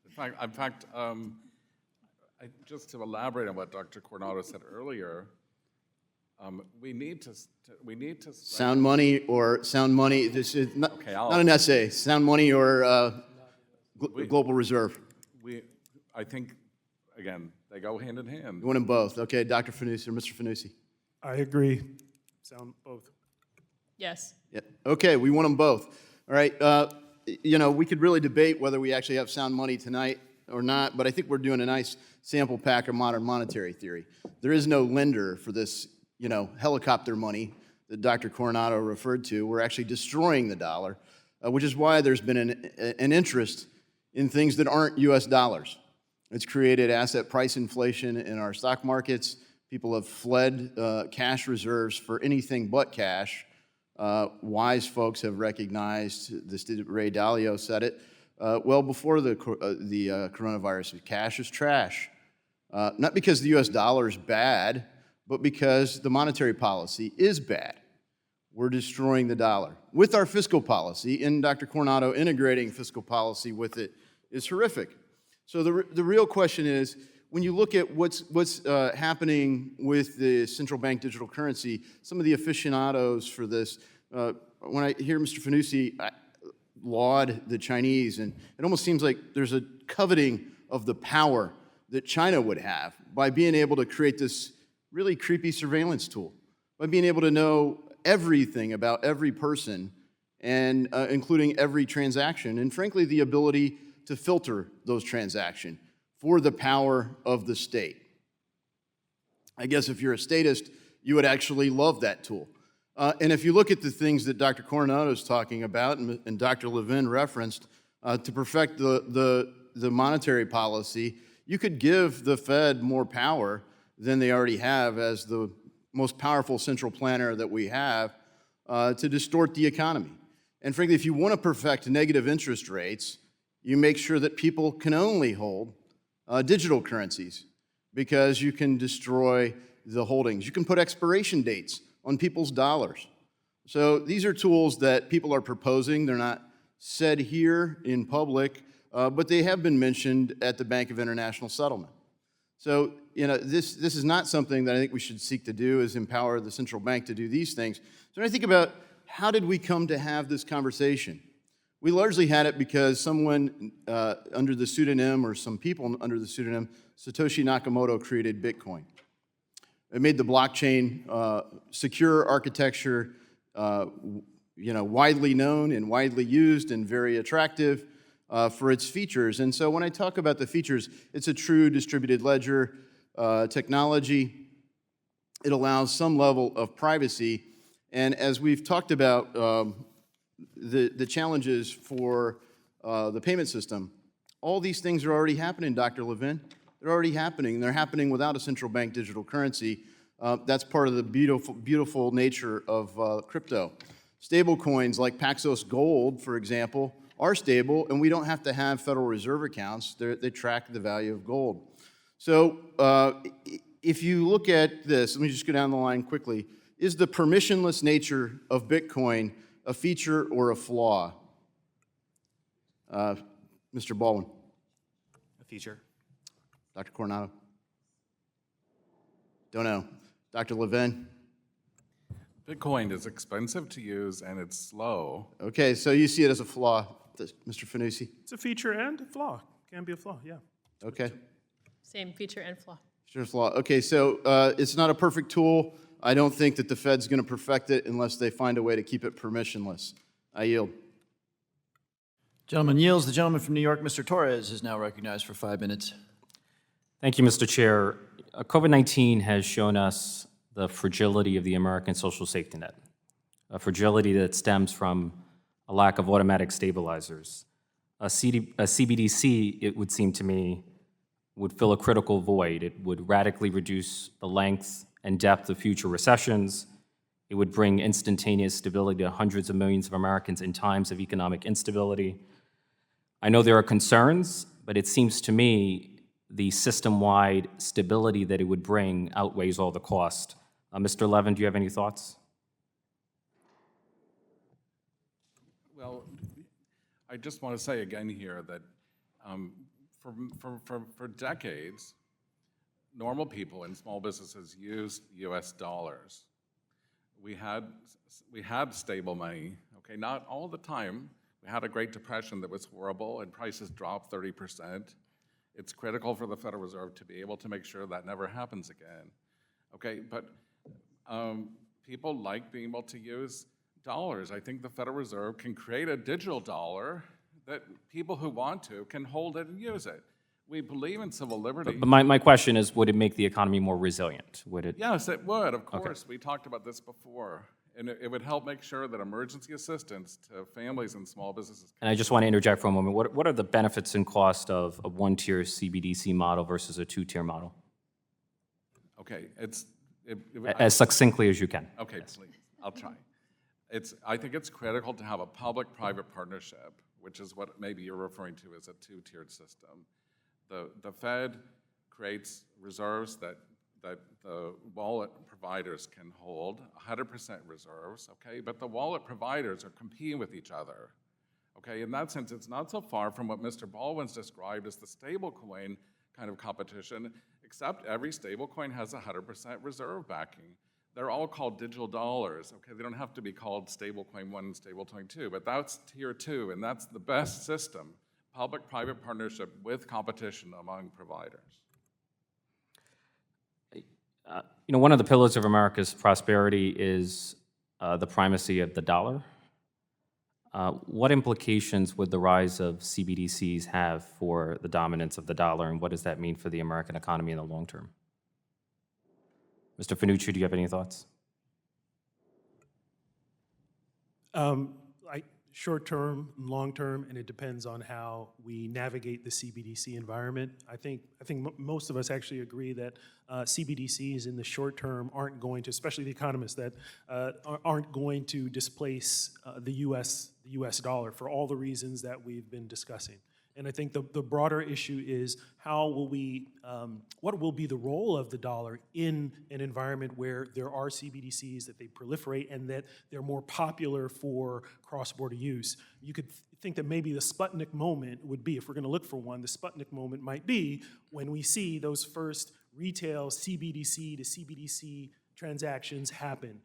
In fact, just to elaborate on what Dr. Coronado said earlier, we need to Sound money or sound money. This is not, okay, not an essay. Sound money or global reserve. I think, again, they go hand in hand. You want them both. Okay, Dr. Fanusie or Mr. Fanusie? I agree. Sound both. Yes. Yeah. Okay, we want them both. All right. You know, we could really debate whether we actually have sound money tonight or not, but I think we're doing a nice sample pack of modern monetary theory. There is no lender for this, you know, helicopter money that Dr. Coronado referred to. We're actually destroying the dollar, which is why there's been an interest in things that aren't US dollars. It's created asset price inflation in our stock markets. People have fled cash reserves for anything but cash. Wise folks have recognized, this Ray Dalio said it, well before the coronavirus, cash is trash. Not because the US dollar is bad, but because the monetary policy is bad. We're destroying the dollar. With our fiscal policy, and Dr. Coronado integrating fiscal policy with it is horrific. So the real question is, when you look at what's happening with the central bank digital currency, some of the aficionados for this, when I hear Mr. Fanusie laud the Chinese, and it almost seems like there's a coveting of the power that China would have by being able to create this really creepy surveillance tool, by being able to know everything about every person, and including every transaction, and frankly, the ability to filter those transactions for the power of the state. I guess if you're a statist, you would actually love that tool. And if you look at the things that Dr. Coronado is talking about, and Dr. Levin referenced, to perfect the monetary policy, you could give the Fed more power than they already have as the most powerful central planner that we have to distort the economy. And frankly, if you want to perfect negative interest rates, you make sure that people can only hold digital currencies because you can destroy the holdings. You can put expiration dates on people's dollars. So these are tools that people are proposing. They're not said here in public, but they have been mentioned at the Bank of International Settlement. So, this is not something that I think we should seek to do, is empower the central bank to do these things. So when I think about how did we come to have this conversation, we largely had it because someone under the pseudonym, or some people under the pseudonym, Satoshi Nakamoto created Bitcoin. It made the blockchain secure architecture, widely known and widely used and very attractive for its features. And so when I talk about the features, it's a true distributed ledger technology. It allows some level of privacy. And as we've talked about the challenges for the payment system, all these things are already happening, Dr. Levin. They're already happening. They're happening without a central bank digital currency. That's part of the beautiful nature of crypto. Stable coins like Paxos Gold, for example, are stable, and we don't have to have Federal Reserve accounts. They track the value of gold. So if you look at this, let me just go down the line quickly. Is the permissionless nature of Bitcoin a feature or a flaw? Mr. Baldwin. A feature. Dr. Coronado. Don't know. Dr. Levin. Bitcoin is expensive to use and it's slow. Okay, so you see it as a flaw, Mr. Fanusie? It's a feature and a flaw. Can be a flaw, yeah. Okay. Same feature and flaw. Feature and flaw. Okay, so it's not a perfect tool. I don't think that the Fed's going to perfect it unless they find a way to keep it permissionless. I yield. Gentleman yields. The gentleman from New York, Mr. Torres, is now recognized for 5 minutes. Thank you, Mr. Chair. COVID-19 has shown us the fragility of the American social safety net, a fragility that stems from a lack of automatic stabilizers. A CBDC, it would seem to me, would fill a critical void. It would radically reduce the length and depth of future recessions. It would bring instantaneous stability to hundreds of millions of Americans in times of economic instability. I know there are concerns, but it seems to me the system-wide stability that it would bring outweighs all the cost. Mr. Levin, do you have any thoughts? Well, I just want to say again here that for decades, normal people and small businesses used US dollars. We had stable money, okay, not all the time. We had a Great Depression that was horrible and prices dropped 30%. It's critical for the Federal Reserve to be able to make sure that never happens again. Okay, but people like being able to use dollars. I think the Federal Reserve can create a digital dollar that people who want to can hold it and use it. We believe in civil liberty. But my question is, would it make the economy more resilient? Would it? Yes, it would, of course. Okay. We talked about this before. And it would help make sure that emergency assistance to families and small businesses. And I just want to interject for a moment. What are the benefits and cost of a one-tier CBDC model versus a two-tier model? Okay, As succinctly as you can. Okay, please, I'll try. I think it's critical to have a public-private partnership, which is what maybe you're referring to as a two-tiered system. The Fed creates reserves that the wallet providers can hold, 100% reserves, okay? But the wallet providers are competing with each other, okay? In that sense, it's not so far from what Mr. Baldwin's described as the stablecoin kind of competition, except every stablecoin has 100% reserve backing. They're all called digital dollars, okay? They don't have to be called stablecoin 1 and stablecoin 2, but that's tier 2, and that's the best system, public-private partnership with competition among providers. One of the pillars of America's prosperity is the primacy of the dollar. What implications would the rise of CBDCs have for the dominance of the dollar, and what does that mean for the American economy in the long term? Mr. Fanusie, do you have any thoughts? Short-term, long-term, and it depends on how we navigate the CBDC environment. I think most of us actually agree that CBDCs in the short term aren't going to, especially the economists, that aren't going to displace the U.S. dollar for all the reasons that we've been discussing. And I think the broader issue is how will what will be the role of the dollar in an environment where there are CBDCs, that they proliferate, and that they're more popular for cross-border use. You could think that maybe the Sputnik moment would be, if we're going to look for one, the Sputnik moment might be when we see those first retail CBDC to CBDC transactions happen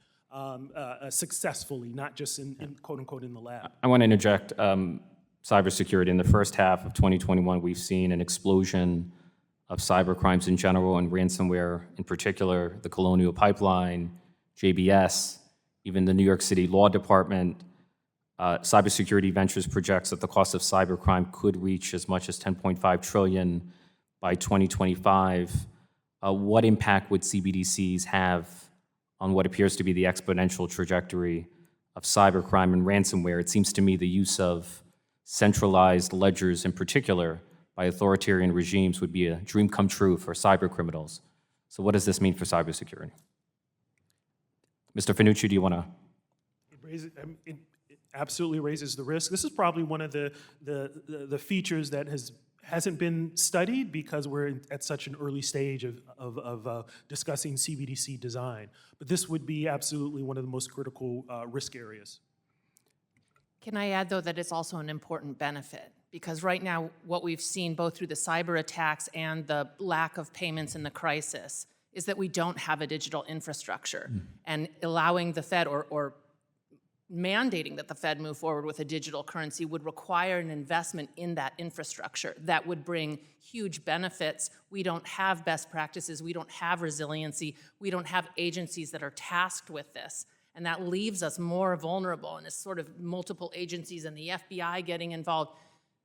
successfully, not just in quote-unquote in the lab. I want to interject. Cybersecurity. In the first half of 2021, we've seen an explosion of cyber crimes in general and ransomware in particular, the Colonial Pipeline, JBS, even the New York City Law Department. Cybersecurity Ventures projects that the cost of cybercrime could reach as much as $10.5 trillion by 2025. What impact would CBDCs have on what appears to be the exponential trajectory of cybercrime and ransomware? It seems to me the use of centralized ledgers in particular by authoritarian regimes would be a dream come true for cyber criminals. So what does this mean for cybersecurity? Mr. Fanusie, do you want to? It absolutely raises the risk. This is probably one of the features that hasn't been studied because we're at such an early stage of discussing CBDC design. But this would be absolutely one of the most critical risk areas. Can I add, though, that it's also an important benefit? Because right now, what we've seen both through the cyber attacks and the lack of payments in the crisis is that we don't have a digital infrastructure. And allowing the Fed or mandating that the Fed move forward with a digital currency would require an investment in that infrastructure that would bring huge benefits. We don't have best practices. We don't have resiliency. We don't have agencies that are tasked with this. And that leaves us more vulnerable, and it's sort of multiple agencies and the FBI getting involved.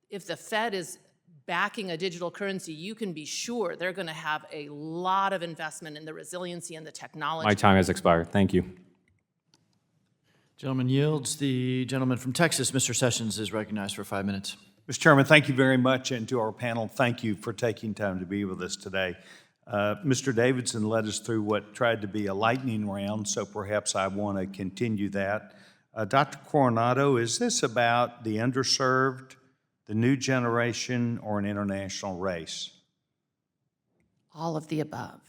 If the Fed is backing a digital currency, you can be sure they're going to have a lot of investment in the resiliency and the technology. My time has expired. Thank you. Gentleman yields. The gentleman from Texas, Mr. Sessions, is recognized for 5 minutes. Mr. Chairman, thank you very much, and to our panel, thank you for taking time to be with us today. Mr. Davidson led us through what tried to be a lightning round, so perhaps I want to continue that. Dr. Coronado, is this about the underserved, the new generation, or an international race? All of the above.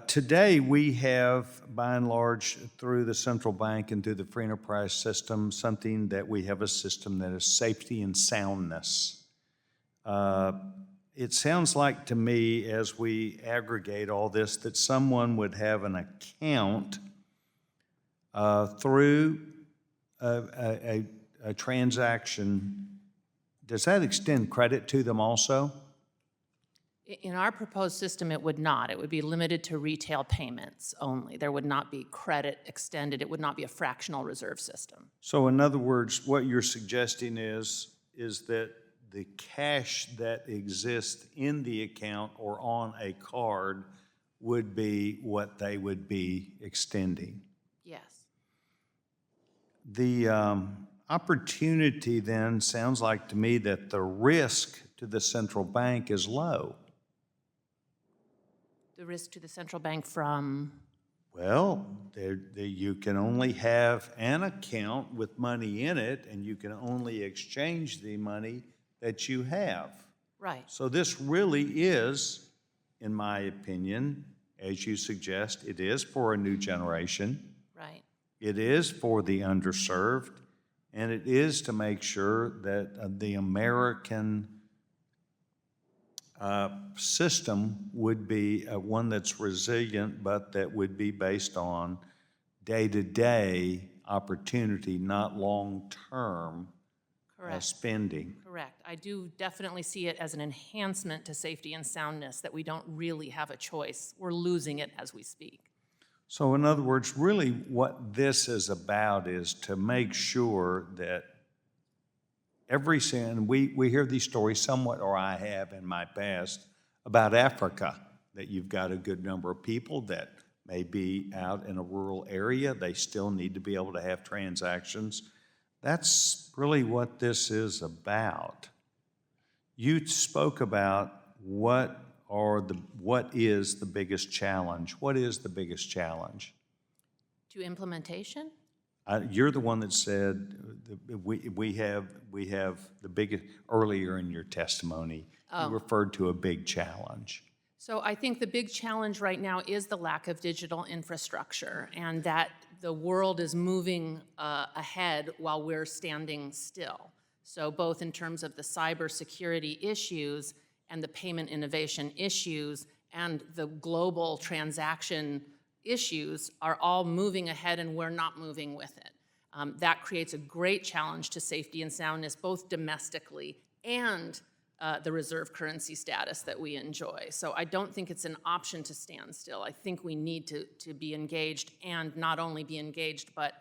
Today, we have, by and large, through the central bank and through the free enterprise system, something that we have a system that is safety and soundness. It sounds like to me, as we aggregate all this, that someone would have an account through a transaction. Does that extend credit to them also? In our proposed system, it would not. It would be limited to retail payments only. There would not be credit extended. It would not be a fractional reserve system. So in other words, what you're suggesting is that the cash that exists in the account or on a card would be what they would be extending. Yes. The opportunity then sounds like to me that the risk to the central bank is low. The risk to the central bank from? Well, you can only have an account with money in it, and you can only exchange the money that you have. Right. So this really is, in my opinion, as you suggest, it is for a new generation. Right. It is for the underserved, and it is to make sure that the American system would be one that's resilient, but that would be based on day-to-day opportunity, not long-term spending. Correct. I do definitely see it as an enhancement to safety and soundness, that we don't really have a choice. We're losing it as we speak. So in other words, really what this is about is to make sure that we hear these stories somewhat, or I have in my past, about Africa, that you've got a good number of people that may be out in a rural area. They still need to be able to have transactions. That's really what this is about. You spoke about what is the biggest challenge. What is the biggest challenge? To implementation? You're the one that said we have the biggest, earlier in your testimony, you referred to a big challenge. So I think the big challenge right now is the lack of digital infrastructure, and that the world is moving ahead while we're standing still. So both in terms of the cybersecurity issues and the payment innovation issues and the global transaction issues are all moving ahead, and we're not moving with it. That creates a great challenge to safety and soundness, both domestically and the reserve currency status that we enjoy. So I don't think it's an option to stand still. I think we need to be engaged, and not only be engaged, but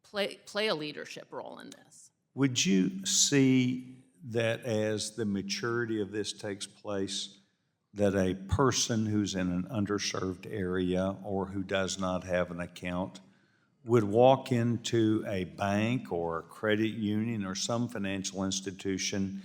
play a leadership role in this. Would you see that as the maturity of this takes place, that a person who's in an underserved area or who does not have an account would walk into a bank or a credit union or some financial institution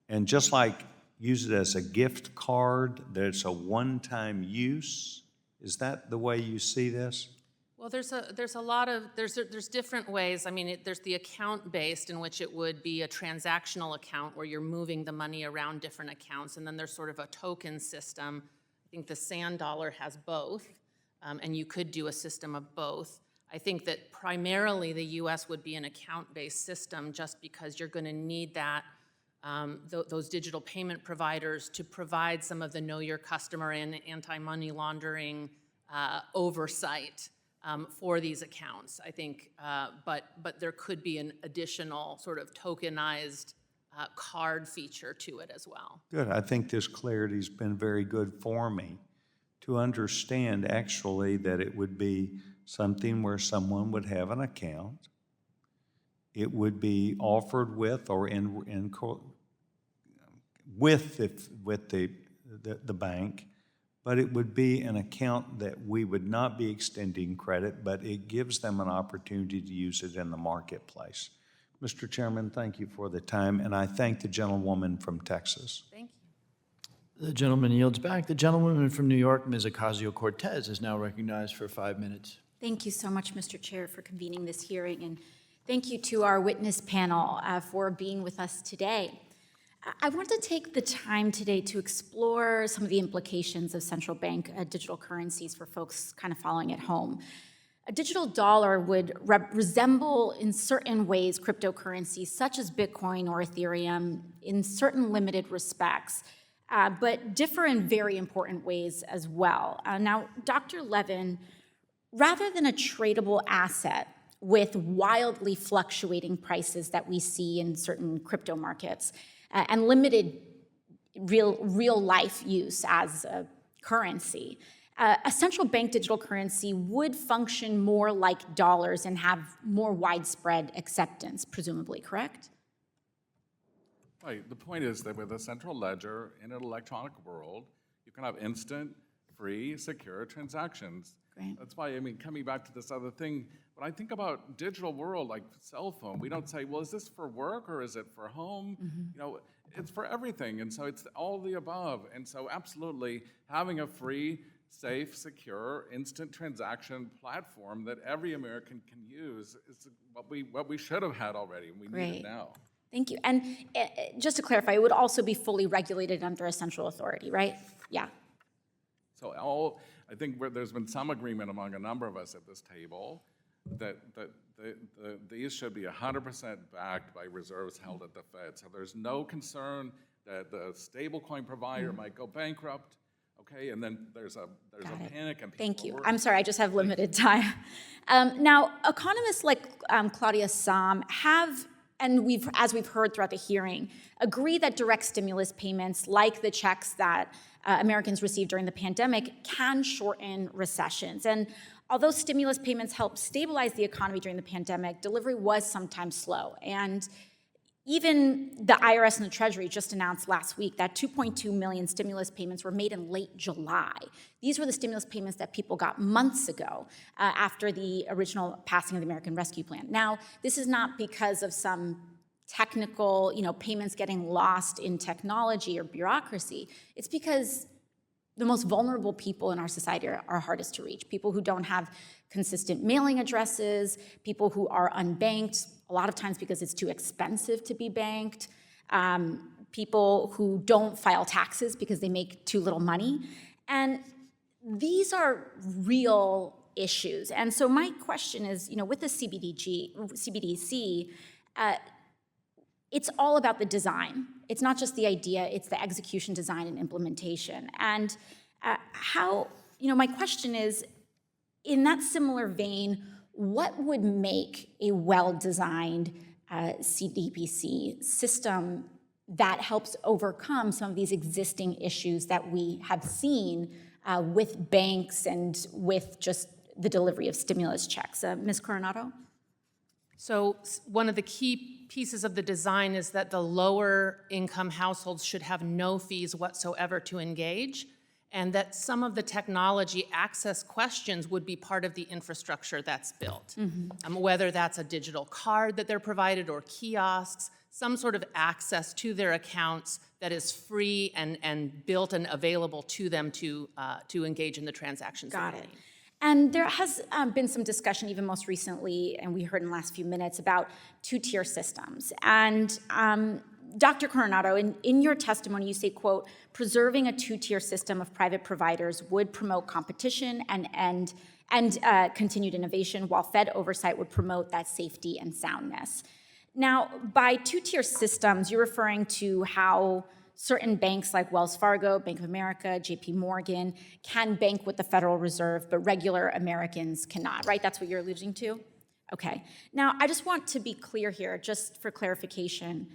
and just like use it as a gift card, that it's a one-time use? Is that the way you see this? Well, there's a lot of, there's different ways. I mean, there's the account-based, in which it would be a transactional account where you're moving the money around different accounts, and then there's sort of a token system. I think the sand dollar has both, and you could do a system of both. I think that primarily the U.S. would be an account-based system, just because you're going to need that, those digital payment providers to provide some of the know your customer and anti-money laundering oversight for these accounts, I think, but there could be an additional sort of tokenized card feature to it as well. Good. I think this clarity's been very good for me to understand actually that it would be something where someone would have an account. It would be offered with or with the bank, but it would be an account that we would not be extending credit, but it gives them an opportunity to use it in the marketplace. Mr. Chairman, thank you for the time, and I thank the gentlewoman from Texas. Thank you. The gentleman yields back. The gentlewoman from New York, Ms. Ocasio-Cortez, is now recognized for 5 minutes. Thank you so much, Mr. Chair, for convening this hearing, and thank you to our witness panel for being with us today. I want to take the time today to explore some of the implications of central bank digital currencies for folks kind of following at home. A digital dollar would resemble in certain ways cryptocurrencies such as Bitcoin or Ethereum in certain limited respects, but differ in very important ways as well. Now, Dr. Levin, rather than a tradable asset with wildly fluctuating prices that we see in certain crypto markets, and limited real life use as a currency, a central bank digital currency would function more like dollars and have more widespread acceptance, presumably, correct? Right. The point is that with a central ledger in an electronic world, you can have instant, free, secure transactions. Great. That's why, I mean, coming back to this other thing, when I think about digital world, like cell phone, we don't say, well, is this for work or is it for home? You know, it's for everything, and so it's all the above. And so absolutely, having a free, safe, secure, instant transaction platform that every American can use is what we should have had already, and we need it now. Thank you. And just to clarify, it would also be fully regulated under a central authority, right? Yeah. So I think there's been some agreement among a number of us at this table that these should be 100% backed by reserves held at the Fed. So there's no concern that the stablecoin provider might go bankrupt. Okay, and then there's a panic and people Thank you. are I'm sorry, I just have limited time. Now, economists like Claudia Sahm have, and as we've heard throughout the hearing, agree that direct stimulus payments, like the checks that Americans received during the pandemic, can shorten recessions. And although stimulus payments helped stabilize the economy during the pandemic, delivery was sometimes slow. And even the IRS and the Treasury just announced last week that 2.2 million stimulus payments were made in late July. These were the stimulus payments that people got months ago after the original passing of the American Rescue Plan. Now, this is not because of some technical, payments getting lost in technology or bureaucracy. It's because the most vulnerable people in our society are hardest to reach. People who don't have consistent mailing addresses, people who are unbanked, a lot of times because it's too expensive to be banked, people who don't file taxes because they make too little money. And these are real issues. And so my question is, with the CBDC, it's all about the design. It's not just the idea, it's the execution, design, and implementation. And my question is, in that similar vein, what would make a well-designed CBDC system that helps overcome some of these existing issues that we have seen with banks and with just the delivery of stimulus checks? Ms. Coronado? So one of the key pieces of the design is that the lower income households should have no fees whatsoever to engage, and that some of the technology access questions would be part of the infrastructure that's built. Whether that's a digital card that they're provided or kiosks, some sort of access to their accounts that is free and built and available to them to engage in the transactions. Got it. And there has been some discussion, even most recently, and we heard in the last few minutes, about two-tier systems. And Dr. Coronado, in your testimony, you say, quote, preserving a two-tier system of private providers would promote competition and continued innovation, while Fed oversight would promote that safety and soundness. Now, by two-tier systems, you're referring to how certain banks like Wells Fargo, Bank of America, JP Morgan can bank with the Federal Reserve, but regular Americans cannot, right? That's what you're alluding to? Okay. Now, I just want to be clear here, just for clarification.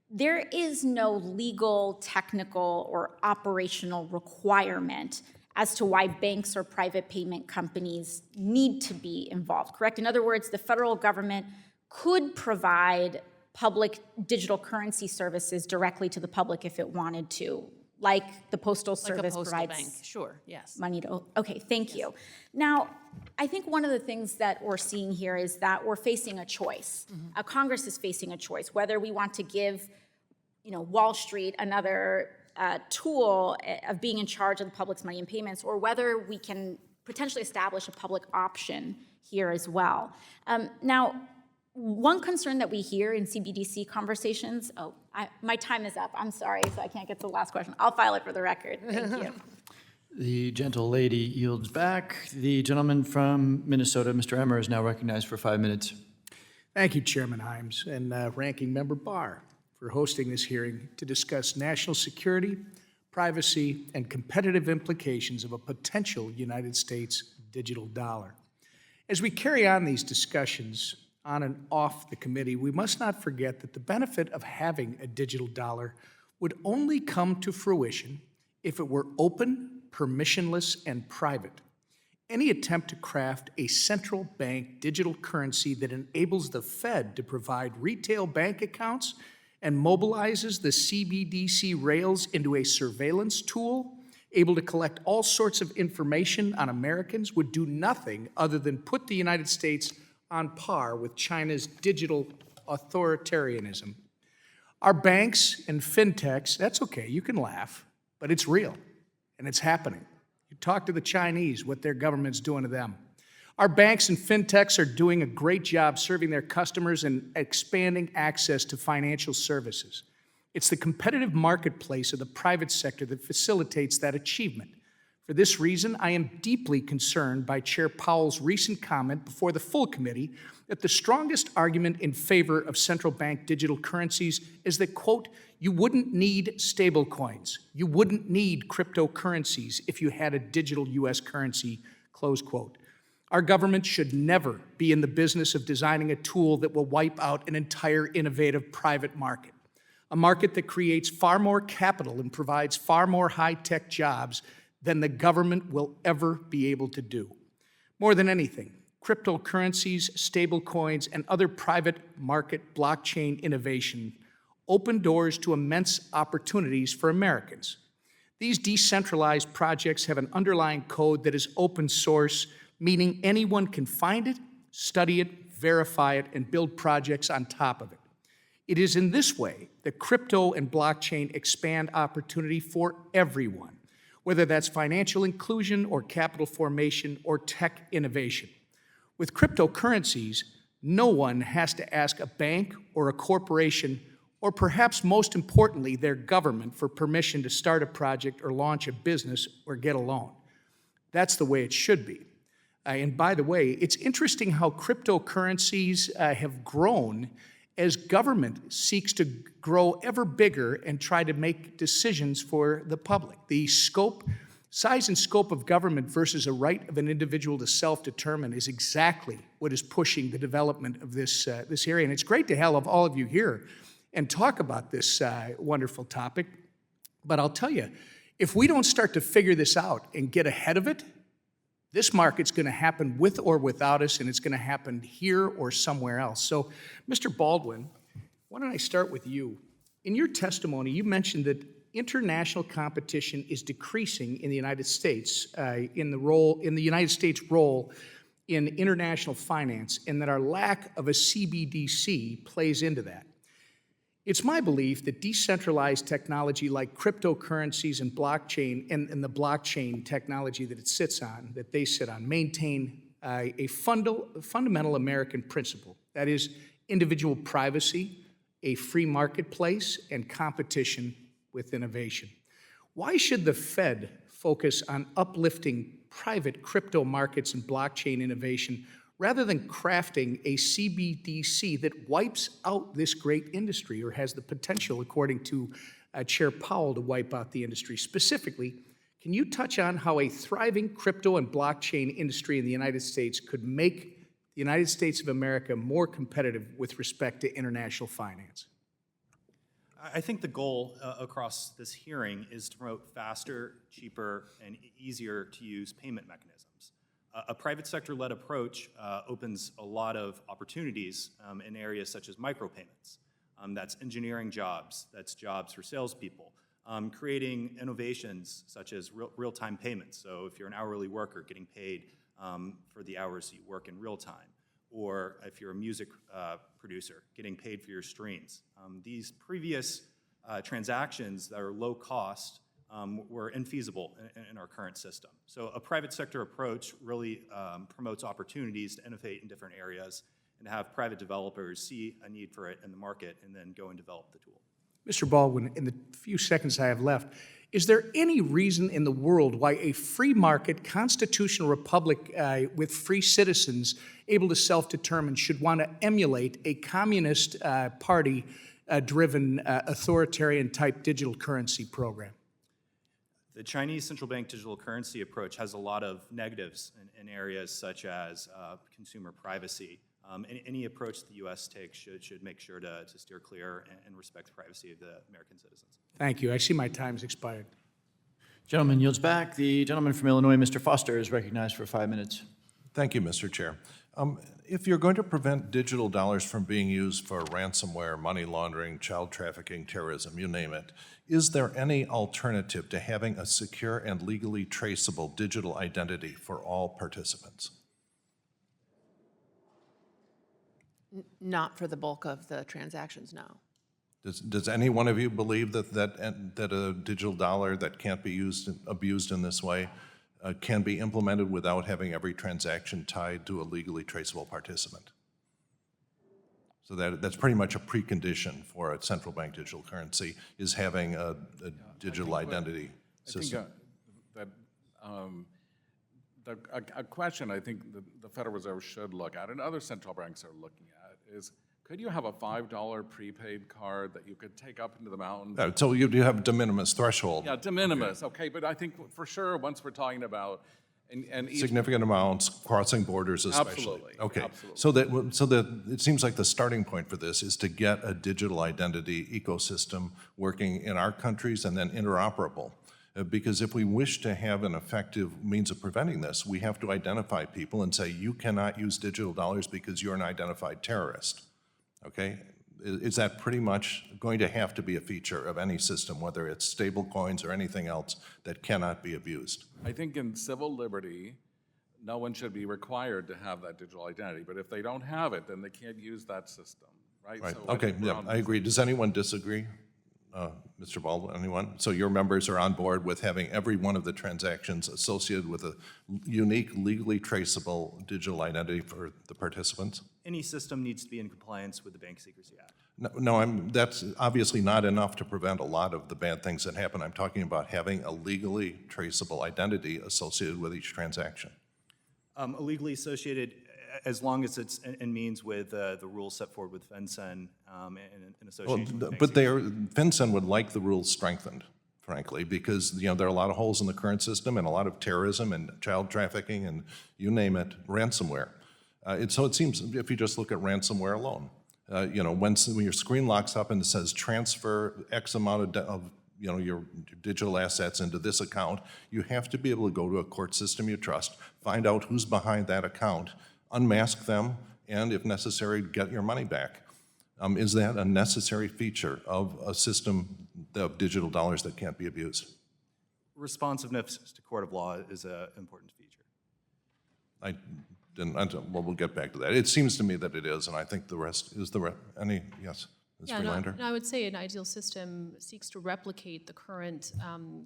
There is no legal, technical, or operational requirement as to why banks or private payment companies need to be involved, correct? In other words, the federal government could provide public digital currency services directly to the public if it wanted to, like the Postal Service provides bank. Sure, yes. money to. Okay, thank you. Now, I think one of the things that we're seeing here is that we're facing a choice. Congress is facing a choice, whether we want to give, Wall Street another tool of being in charge of the public's money and payments, or whether we can potentially establish a public option here as well. Now, one concern that we hear in CBDC conversations, my time is up. I'm sorry, so I can't get to the last question. I'll file it for the record. Thank you. The gentle lady yields back. The gentleman from Minnesota, Mr. Emmer, is now recognized for 5 minutes. Thank you, Chairman Himes and Ranking Member Barr, for hosting this hearing to discuss national security, privacy, and competitive implications of a potential United States digital dollar. As we carry on these discussions on and off the committee, we must not forget that the benefit of having a digital dollar would only come to fruition if it were open, permissionless, and private. Any attempt to craft a central bank digital currency that enables the Fed to provide retail bank accounts and mobilizes the CBDC rails into a surveillance tool able to collect all sorts of information on Americans, would do nothing other than put the United States on par with China's digital authoritarianism. Our banks and fintechs, that's okay, you can laugh, but it's real, and it's happening. You talk to the Chinese, what their government's doing to them. Our banks and fintechs are doing a great job serving their customers and expanding access to financial services. It's the competitive marketplace of the private sector that facilitates that achievement. For this reason, I am deeply concerned by Chair Powell's recent comment before the full committee that the strongest argument in favor of central bank digital currencies is that, quote, you wouldn't need stablecoins, you wouldn't need cryptocurrencies if you had a digital U.S. currency, close quote. Our government should never be in the business of designing a tool that will wipe out an entire innovative private market, a market that creates far more capital and provides far more high-tech jobs than the government will ever be able to do. More than anything, cryptocurrencies, stablecoins, and other private market blockchain innovation open doors to immense opportunities for Americans. These decentralized projects have an underlying code that is open source, meaning anyone can find it, study it, verify it, and build projects on top of it. It is in this way that crypto and blockchain expand opportunity for everyone, whether that's financial inclusion or capital formation or tech innovation. With cryptocurrencies, no one has to ask a bank or a corporation, or perhaps most importantly, their government for permission to start a project or launch a business or get a loan. That's the way it should be. And by the way, it's interesting how cryptocurrencies have grown as government seeks to grow ever bigger and try to make decisions for the public. The size and scope of government versus a right of an individual to self-determine is exactly what is pushing the development of this area. And it's great to have all of you here and talk about this wonderful topic. But I'll tell you, if we don't start to figure this out and get ahead of it, this market's going to happen with or without us, and it's going to happen here or somewhere else. So, Mr. Baldwin, why don't I start with you? In your testimony, you mentioned that international competition is decreasing in the United States, in the United States' role in international finance, and that our lack of a CBDC plays into that. It's my belief that decentralized technology like cryptocurrencies and blockchain and the blockchain technology that they sit on, maintain a fundamental American principle. That is individual privacy, a free marketplace, and competition with innovation. Why should the Fed focus on uplifting private crypto markets and blockchain innovation rather than crafting a CBDC that wipes out this great industry, or has the potential, according to Chair Powell, to wipe out the industry? Specifically, can you touch on how a thriving crypto and blockchain industry in the United States could make the United States of America more competitive with respect to international finance? I think the goal across this hearing is to promote faster, cheaper, and easier to use payment mechanisms. A private sector-led approach opens a lot of opportunities in areas such as micropayments. That's engineering jobs, that's jobs for salespeople, creating innovations such as real-time payments. So if you're an hourly worker, getting paid for the hours you work in real time, or if you're a music producer, getting paid for your streams. These previous transactions that are low cost were infeasible in our current system. So a private sector approach really promotes opportunities to innovate in different areas and to have private developers see a need for it in the market and then go and develop the tool. Mr. Baldwin, in the few seconds I have left, is there any reason in the world why a free market constitutional republic with free citizens able to self-determine should want to emulate a communist party-driven authoritarian-type digital currency program? The Chinese central bank digital currency approach has a lot of negatives in areas such as consumer privacy. Any approach the U.S. takes should make sure to steer clear and respect the privacy of the American citizens. Thank you. I see my time's expired. Gentleman yields back. The gentleman from Illinois, Mr. Foster, is recognized for 5 minutes. Thank you, Mr. Chair. If you're going to prevent digital dollars from being used for ransomware, money laundering, child trafficking, terrorism, you name it, is there any alternative to having a secure and legally traceable digital identity for all participants? Not for the bulk of the transactions, no. Does any one of you believe that a digital dollar that can't be abused in this way can be implemented without having every transaction tied to a legally traceable participant? So that's pretty much a precondition for a central bank digital currency, is having a digital identity system. I think a question I think the Federal Reserve should look at, and other central banks are looking at, is could you have a $5 prepaid card that you could take up into the mountains? So you have de minimis threshold. Yeah, de minimis, okay, but I think for sure, once we're talking about, and each, significant amounts, crossing borders especially. Absolutely. Okay, Absolutely. so that it seems like the starting point for this is to get a digital identity ecosystem working in our countries and then interoperable. Because if we wish to have an effective means of preventing this, we have to identify people and say, you cannot use digital dollars because you're an identified terrorist. Okay? Is that pretty much going to have to be a feature of any system, whether it's stable coins or anything else that cannot be abused? I think in civil liberty, no one should be required to have that digital identity, but if they don't have it, then they can't use that system, right? Right, So okay, yeah, I agree. Does anyone disagree? Mr. Baldwin, anyone? So your members are on board with having every one of the transactions associated with a unique, legally traceable digital identity for the participants? Any system needs to be in compliance with the Bank Secrecy Act. That's obviously not enough to prevent a lot of the bad things that happen. I'm talking about having a legally traceable identity associated with each transaction. Illegally associated, as long as it's in means with the rules set forward with FinCEN in association with But FinCEN would like the rules strengthened, frankly, because there are a lot of holes in the current system and a lot of terrorism and child trafficking and you name it, ransomware. So it seems, if you just look at ransomware alone, when your screen locks up and it says transfer X amount of your digital assets into this account, you have to be able to go to a court system you trust, find out who's behind that account, unmask them, and if necessary, get your money back. Is that a necessary feature of a system of digital dollars that can't be abused? Responsiveness to court of law is an important feature. Well, we'll get back to that. It seems to me that it is, and I think the rest is yes, Ms. Friedlander? I would say an ideal system seeks to replicate the current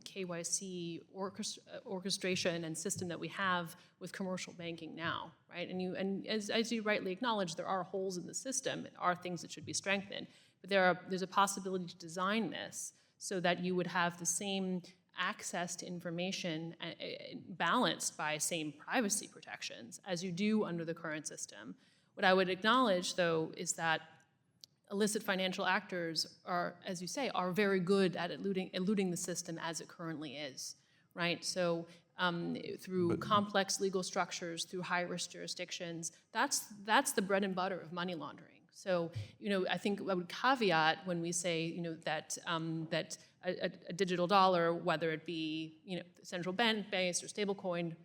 KYC orchestration and system that we have with commercial banking now, right? And as you rightly acknowledge, there are holes in the system, are things that should be strengthened. But there's a possibility to design this so that you would have the same access to information balanced by same privacy protections as you do under the current system. What I would acknowledge, though, is that illicit financial actors are, as you say, are very good at eluding the system as it currently is, right? So through complex legal structures, through high-risk jurisdictions, that's the bread and butter of money laundering. So, I think I would caveat when we say, that a digital dollar, whether it be, central bank-based or stablecoin,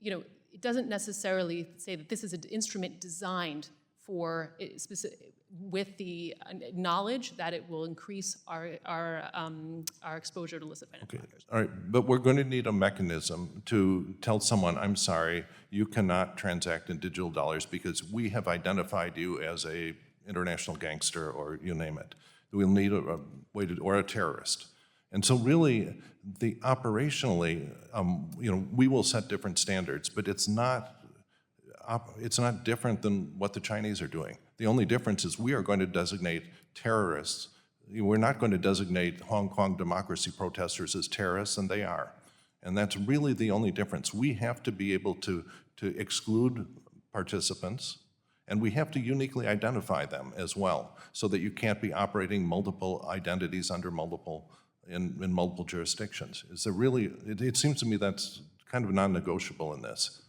it doesn't necessarily say that this is an instrument designed for with the knowledge that it will increase our exposure to illicit financial actors. All right, but we're going to need a mechanism to tell someone, I'm sorry, you cannot transact in digital dollars because we have identified you as a international gangster or you name it. We'll need a way to, or a terrorist. And so really, operationally, we will set different standards, but it's not different than what the Chinese are doing. The only difference is we are going to designate terrorists. We're not going to designate Hong Kong democracy protesters as terrorists, and they are. And that's really the only difference. We have to be able to exclude participants, and we have to uniquely identify them as well, so that you can't be operating multiple identities under in multiple jurisdictions. Is there really, it seems to me that's kind of non-negotiable in this.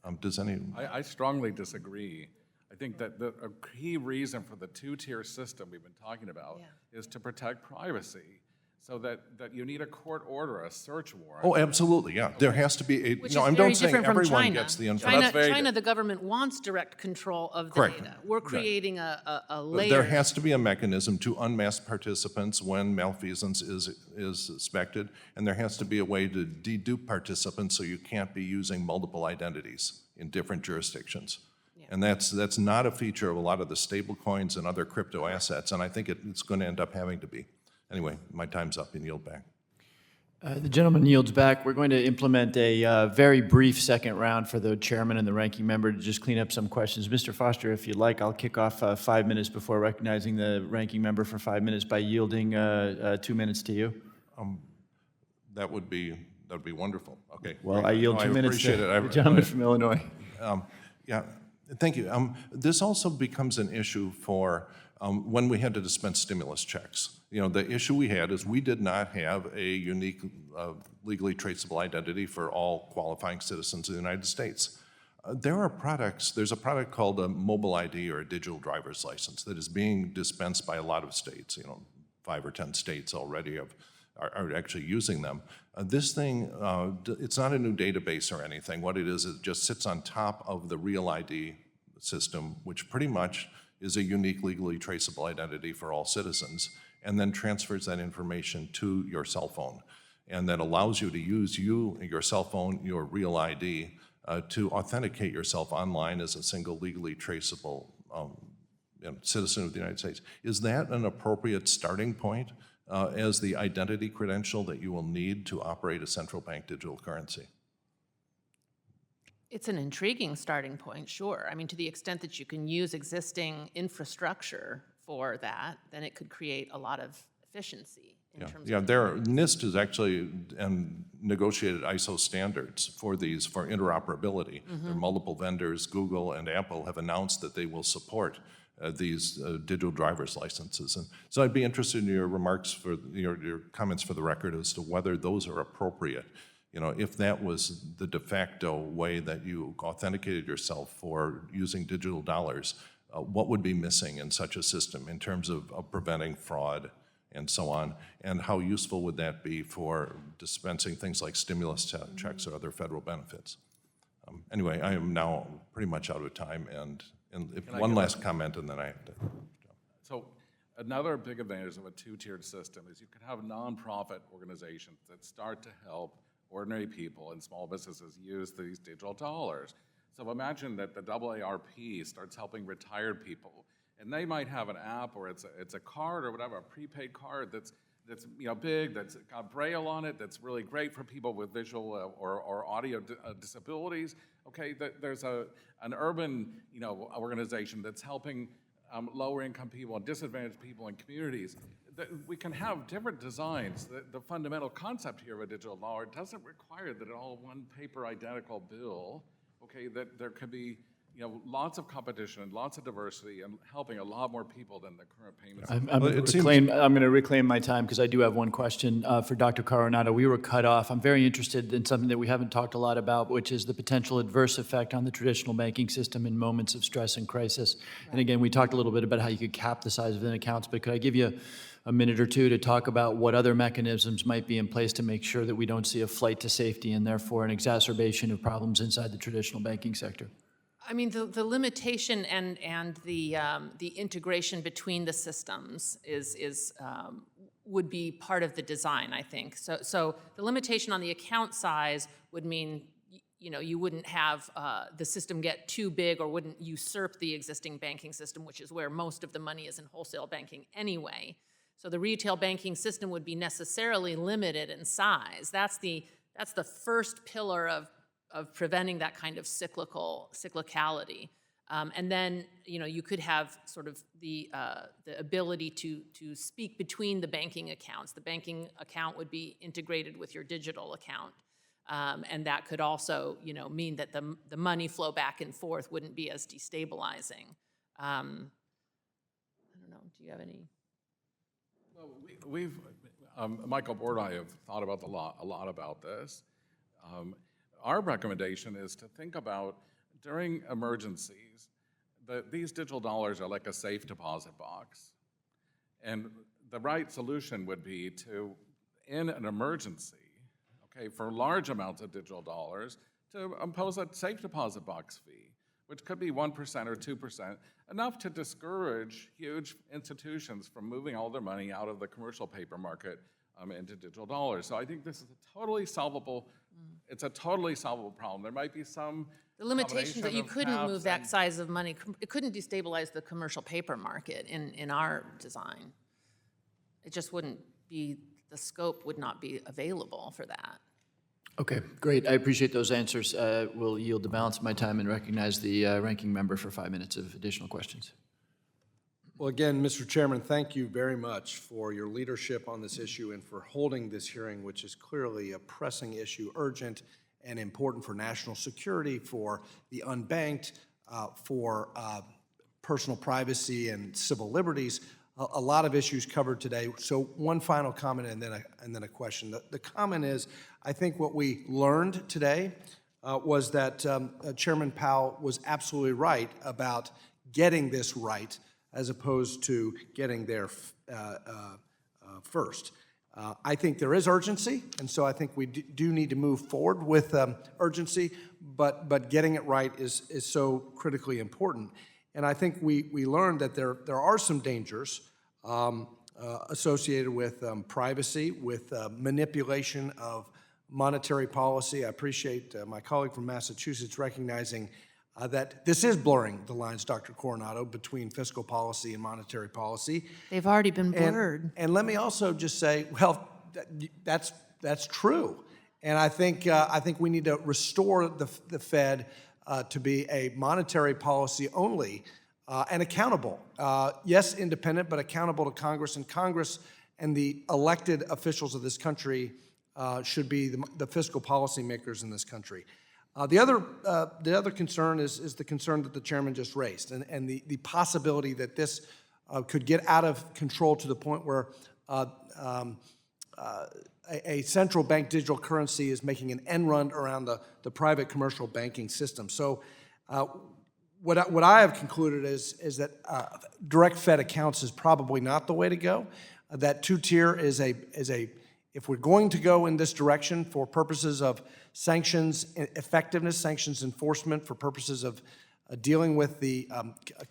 I strongly disagree. I think that a key reason for the two-tier system we've been talking about is to protect privacy. so that you need a court order, a search warrant. Oh, absolutely, yeah. There has to be a, Which no, is I'm very not saying different from everyone China. gets the information. China, the government wants direct control of the Correct. data. We're Right. creating a But layer. there has to be a mechanism to unmask participants when malfeasance is suspected, and there has to be a way to dedupe participants so you can't be using multiple identities in different jurisdictions. And that's not a feature of a lot of the stable coins and other crypto assets, and I think it's going to end up having to be. Anyway, my time's up and yield back. The gentleman yields back. We're going to implement a very brief second round for the chairman and the ranking member to just clean up some questions. Mr. Foster, if you'd like, I'll kick off 5 minutes before recognizing the ranking member for 5 minutes by yielding 2 minutes to you. That would be wonderful. Okay. Well, I yield 2 minutes to appreciate it. the gentleman from Illinois. Yeah, thank you. This also becomes an issue for when we had to dispense stimulus checks. You know, the issue we had is we did not have a unique legally traceable identity for all qualifying citizens of the United States. There are products, there's a product called a mobile ID or a digital driver's license that is being dispensed by a lot of states. You know, 5 or 10 states already are actually using them. This thing, it's not a new database or anything. What it is, it just sits on top of the Real ID system, which pretty much is a unique legally traceable identity for all citizens, and then transfers that information to your cell phone. And that allows you to use your cell phone, your Real ID, to authenticate yourself online as a single legally traceable citizen of the United States. Is that an appropriate starting point as the identity credential that you will need to operate a central bank digital currency? It's an intriguing starting point, sure. I mean, to the extent that you can use existing infrastructure for that, then it could create a lot of efficiency in terms of... NIST has actually negotiated ISO standards for these, for interoperability. There are multiple vendors. Google and Apple have announced that they will support these digital driver's licenses. And so I'd be interested in your remarks, for your comments for the record as to whether those are appropriate. You know, if that was the de facto way that you authenticated yourself for using digital dollars, what would be missing in such a system in terms of preventing fraud and so on? And how useful would that be for dispensing things like stimulus checks or other federal benefits? Anyway, I am now pretty much out of time, and if one last comment, and then I have to jump. So another big advantage of a two-tiered system is you can have nonprofit organizations that start to help ordinary people and small businesses use these digital dollars. So imagine that the AARP starts helping retired people, and they might have an app, or it's a card or whatever, a prepaid card that's big, that's got Braille on it, that's really great for people with visual or audio disabilities. Okay, there's an urban organization that's helping lower income people and disadvantaged people in communities. We can have different designs. The fundamental concept here of a digital dollar doesn't require that it all one paper identical bill. Okay, that there could be lots of competition and lots of diversity and helping a lot more people than the current payments. I'm going to reclaim my time because I do have one question for Dr. Coronado. We were cut off. I'm very interested in something that we haven't talked a lot about, which is the potential adverse effect on the traditional banking system in moments of stress and crisis. And again, we talked a little bit about how you could cap the size of the accounts, but could I give you a minute or two to talk about what other mechanisms might be in place to make sure that we don't see a flight to safety and therefore an exacerbation of problems inside the traditional banking sector? I mean, the limitation and the integration between the systems would be part of the design, I think. So the limitation on the account size would mean you wouldn't have the system get too big or wouldn't usurp the existing banking system, which is where most of the money is in wholesale banking anyway. So the retail banking system would be necessarily limited in size. That's the first pillar of preventing that kind of cyclicality. And then, you could have sort of the ability to speak between the banking accounts. The banking account would be integrated with your digital account. And that could also, mean that the money flow back and forth wouldn't be as destabilizing. I don't know, do you have any? Well, Michael Board and I have thought about a lot about this. Our recommendation is to think about, during emergencies, these digital dollars are like a safe deposit box. And the right solution would be to in an emergency, okay, for large amounts of digital dollars, to impose a safe deposit box fee, which could be 1% or 2%, enough to discourage huge institutions from moving all their money out of the commercial paper market into digital dollars. So I think this is a totally solvable, it's a totally solvable problem. There might be some The limitation that you combination of couldn't caps move that and- size of money, it couldn't destabilize the commercial paper market in our design. It just wouldn't be, the scope would not be available for that. Okay, great. I appreciate those answers. We'll yield the balance of my time and recognize the ranking member for 5 minutes of additional questions. Well, again, Mr. Chairman, thank you very much for your leadership on this issue and for holding this hearing, which is clearly a pressing issue, urgent and important for national security, for the unbanked, for personal privacy and civil liberties. A lot of issues covered today. So one final comment and then a question. The comment is, I think what we learned today was that Chairman Powell was absolutely right about getting this right as opposed to getting there first. I think there is urgency, and so I think we do need to move forward with urgency, but getting it right is so critically important. And I think we learned that there are some dangers associated with privacy, with manipulation of monetary policy. I appreciate my colleague from Massachusetts recognizing that this is blurring the lines, Dr. Coronado, between fiscal policy and monetary policy. They've already been blurred. And let me also just say, well, that's true. And I think we need to restore the Fed to be a monetary policy only and accountable. Yes, independent, but accountable to Congress. And Congress and the elected officials of this country should be the fiscal policy makers in this country. The other concern is the concern that the chairman just raised, and the possibility that this could get out of control to the point where a central bank digital currency is making an end run around the private commercial banking system. So what I have concluded is that direct Fed accounts is probably not the way to go. That two-tier is a if we're going to go in this direction for purposes of sanctions effectiveness, sanctions enforcement, for purposes of dealing with the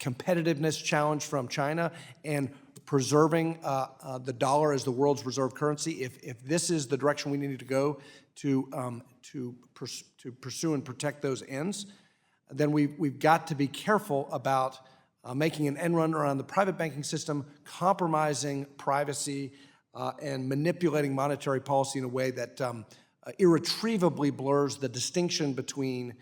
competitiveness challenge from China and preserving the dollar as the world's reserve currency, if this is the direction we need to go to pursue and protect those ends, then we've got to be careful about making an end run around the private banking system, compromising privacy, and manipulating monetary policy in a way that irretrievably blurs the distinction between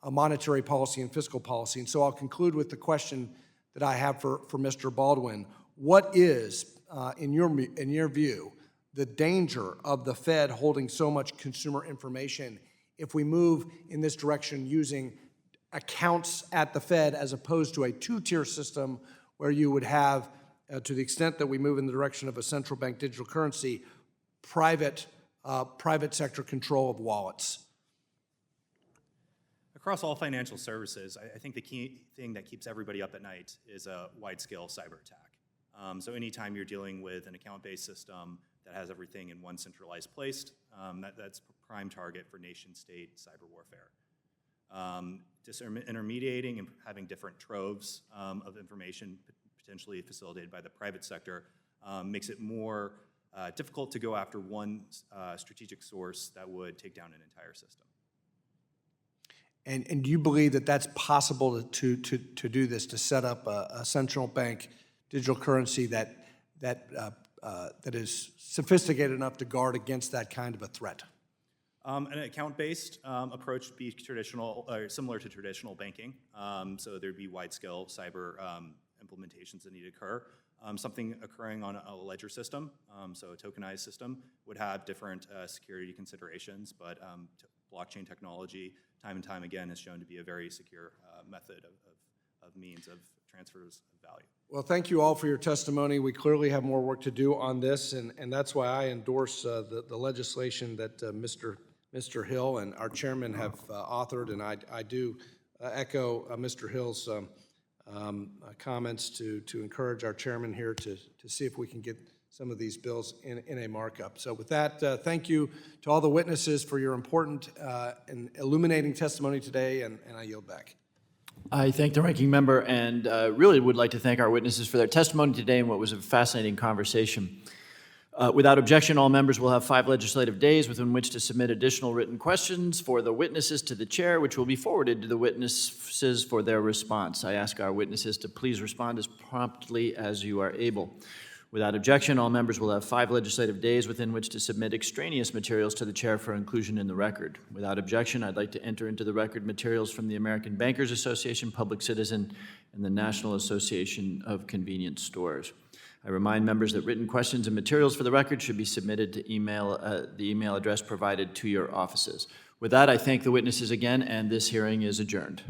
monetary policy and fiscal policy. And so I'll conclude with the question that I have for Mr. Baldwin. What is, in your view, the danger of the Fed holding so much consumer information if we move in this direction using accounts at the Fed as opposed to a two-tier system where you would have, to the extent that we move in the direction of a central bank digital currency, private sector control of wallets? Across all financial services, I think the key thing that keeps everybody up at night is a wide-scale cyber attack. So anytime you're dealing with an account-based system that has everything in one centralized place, that's a prime target for nation-state cyber warfare. Disintermediating and having different troves of information potentially facilitated by the private sector makes it more difficult to go after one strategic source that would take down an entire system. And do you believe that that's possible to do this, to set up a central bank digital currency that is sophisticated enough to guard against that kind of a threat? An account-based approach would be traditional, or similar to traditional banking. So there'd be wide-scale cyber implementations that need to occur. Something occurring on a ledger system, so a tokenized system, would have different security considerations, but blockchain technology, time and time again, has shown to be a very secure method of means of transfers of value. Well, thank you all for your testimony. We clearly have more work to do on this, and that's why I endorse the legislation that Mr. Hill and our chairman have authored, and I do echo Mr. Hill's comments to encourage our chairman here to see if we can get some of these bills in a markup. So with that, thank you to all the witnesses for your important and illuminating testimony today, and I yield back. I thank the ranking member and really would like to thank our witnesses for their testimony today and what was a fascinating conversation. Without objection, all members will have 5 legislative days within which to submit additional written questions for the witnesses to the chair, which will be forwarded to the witnesses for their response. I ask our witnesses to please respond as promptly as you are able. Without objection, all members will have 5 legislative days within which to submit extraneous materials to the chair for inclusion in the record. Without objection, I'd like to enter into the record materials from the American Bankers Association, Public Citizen, and the National Association of Convenience Stores. I remind members that written questions and materials for the record should be submitted to the email address provided to your offices. With that, I thank the witnesses again, and this hearing is adjourned.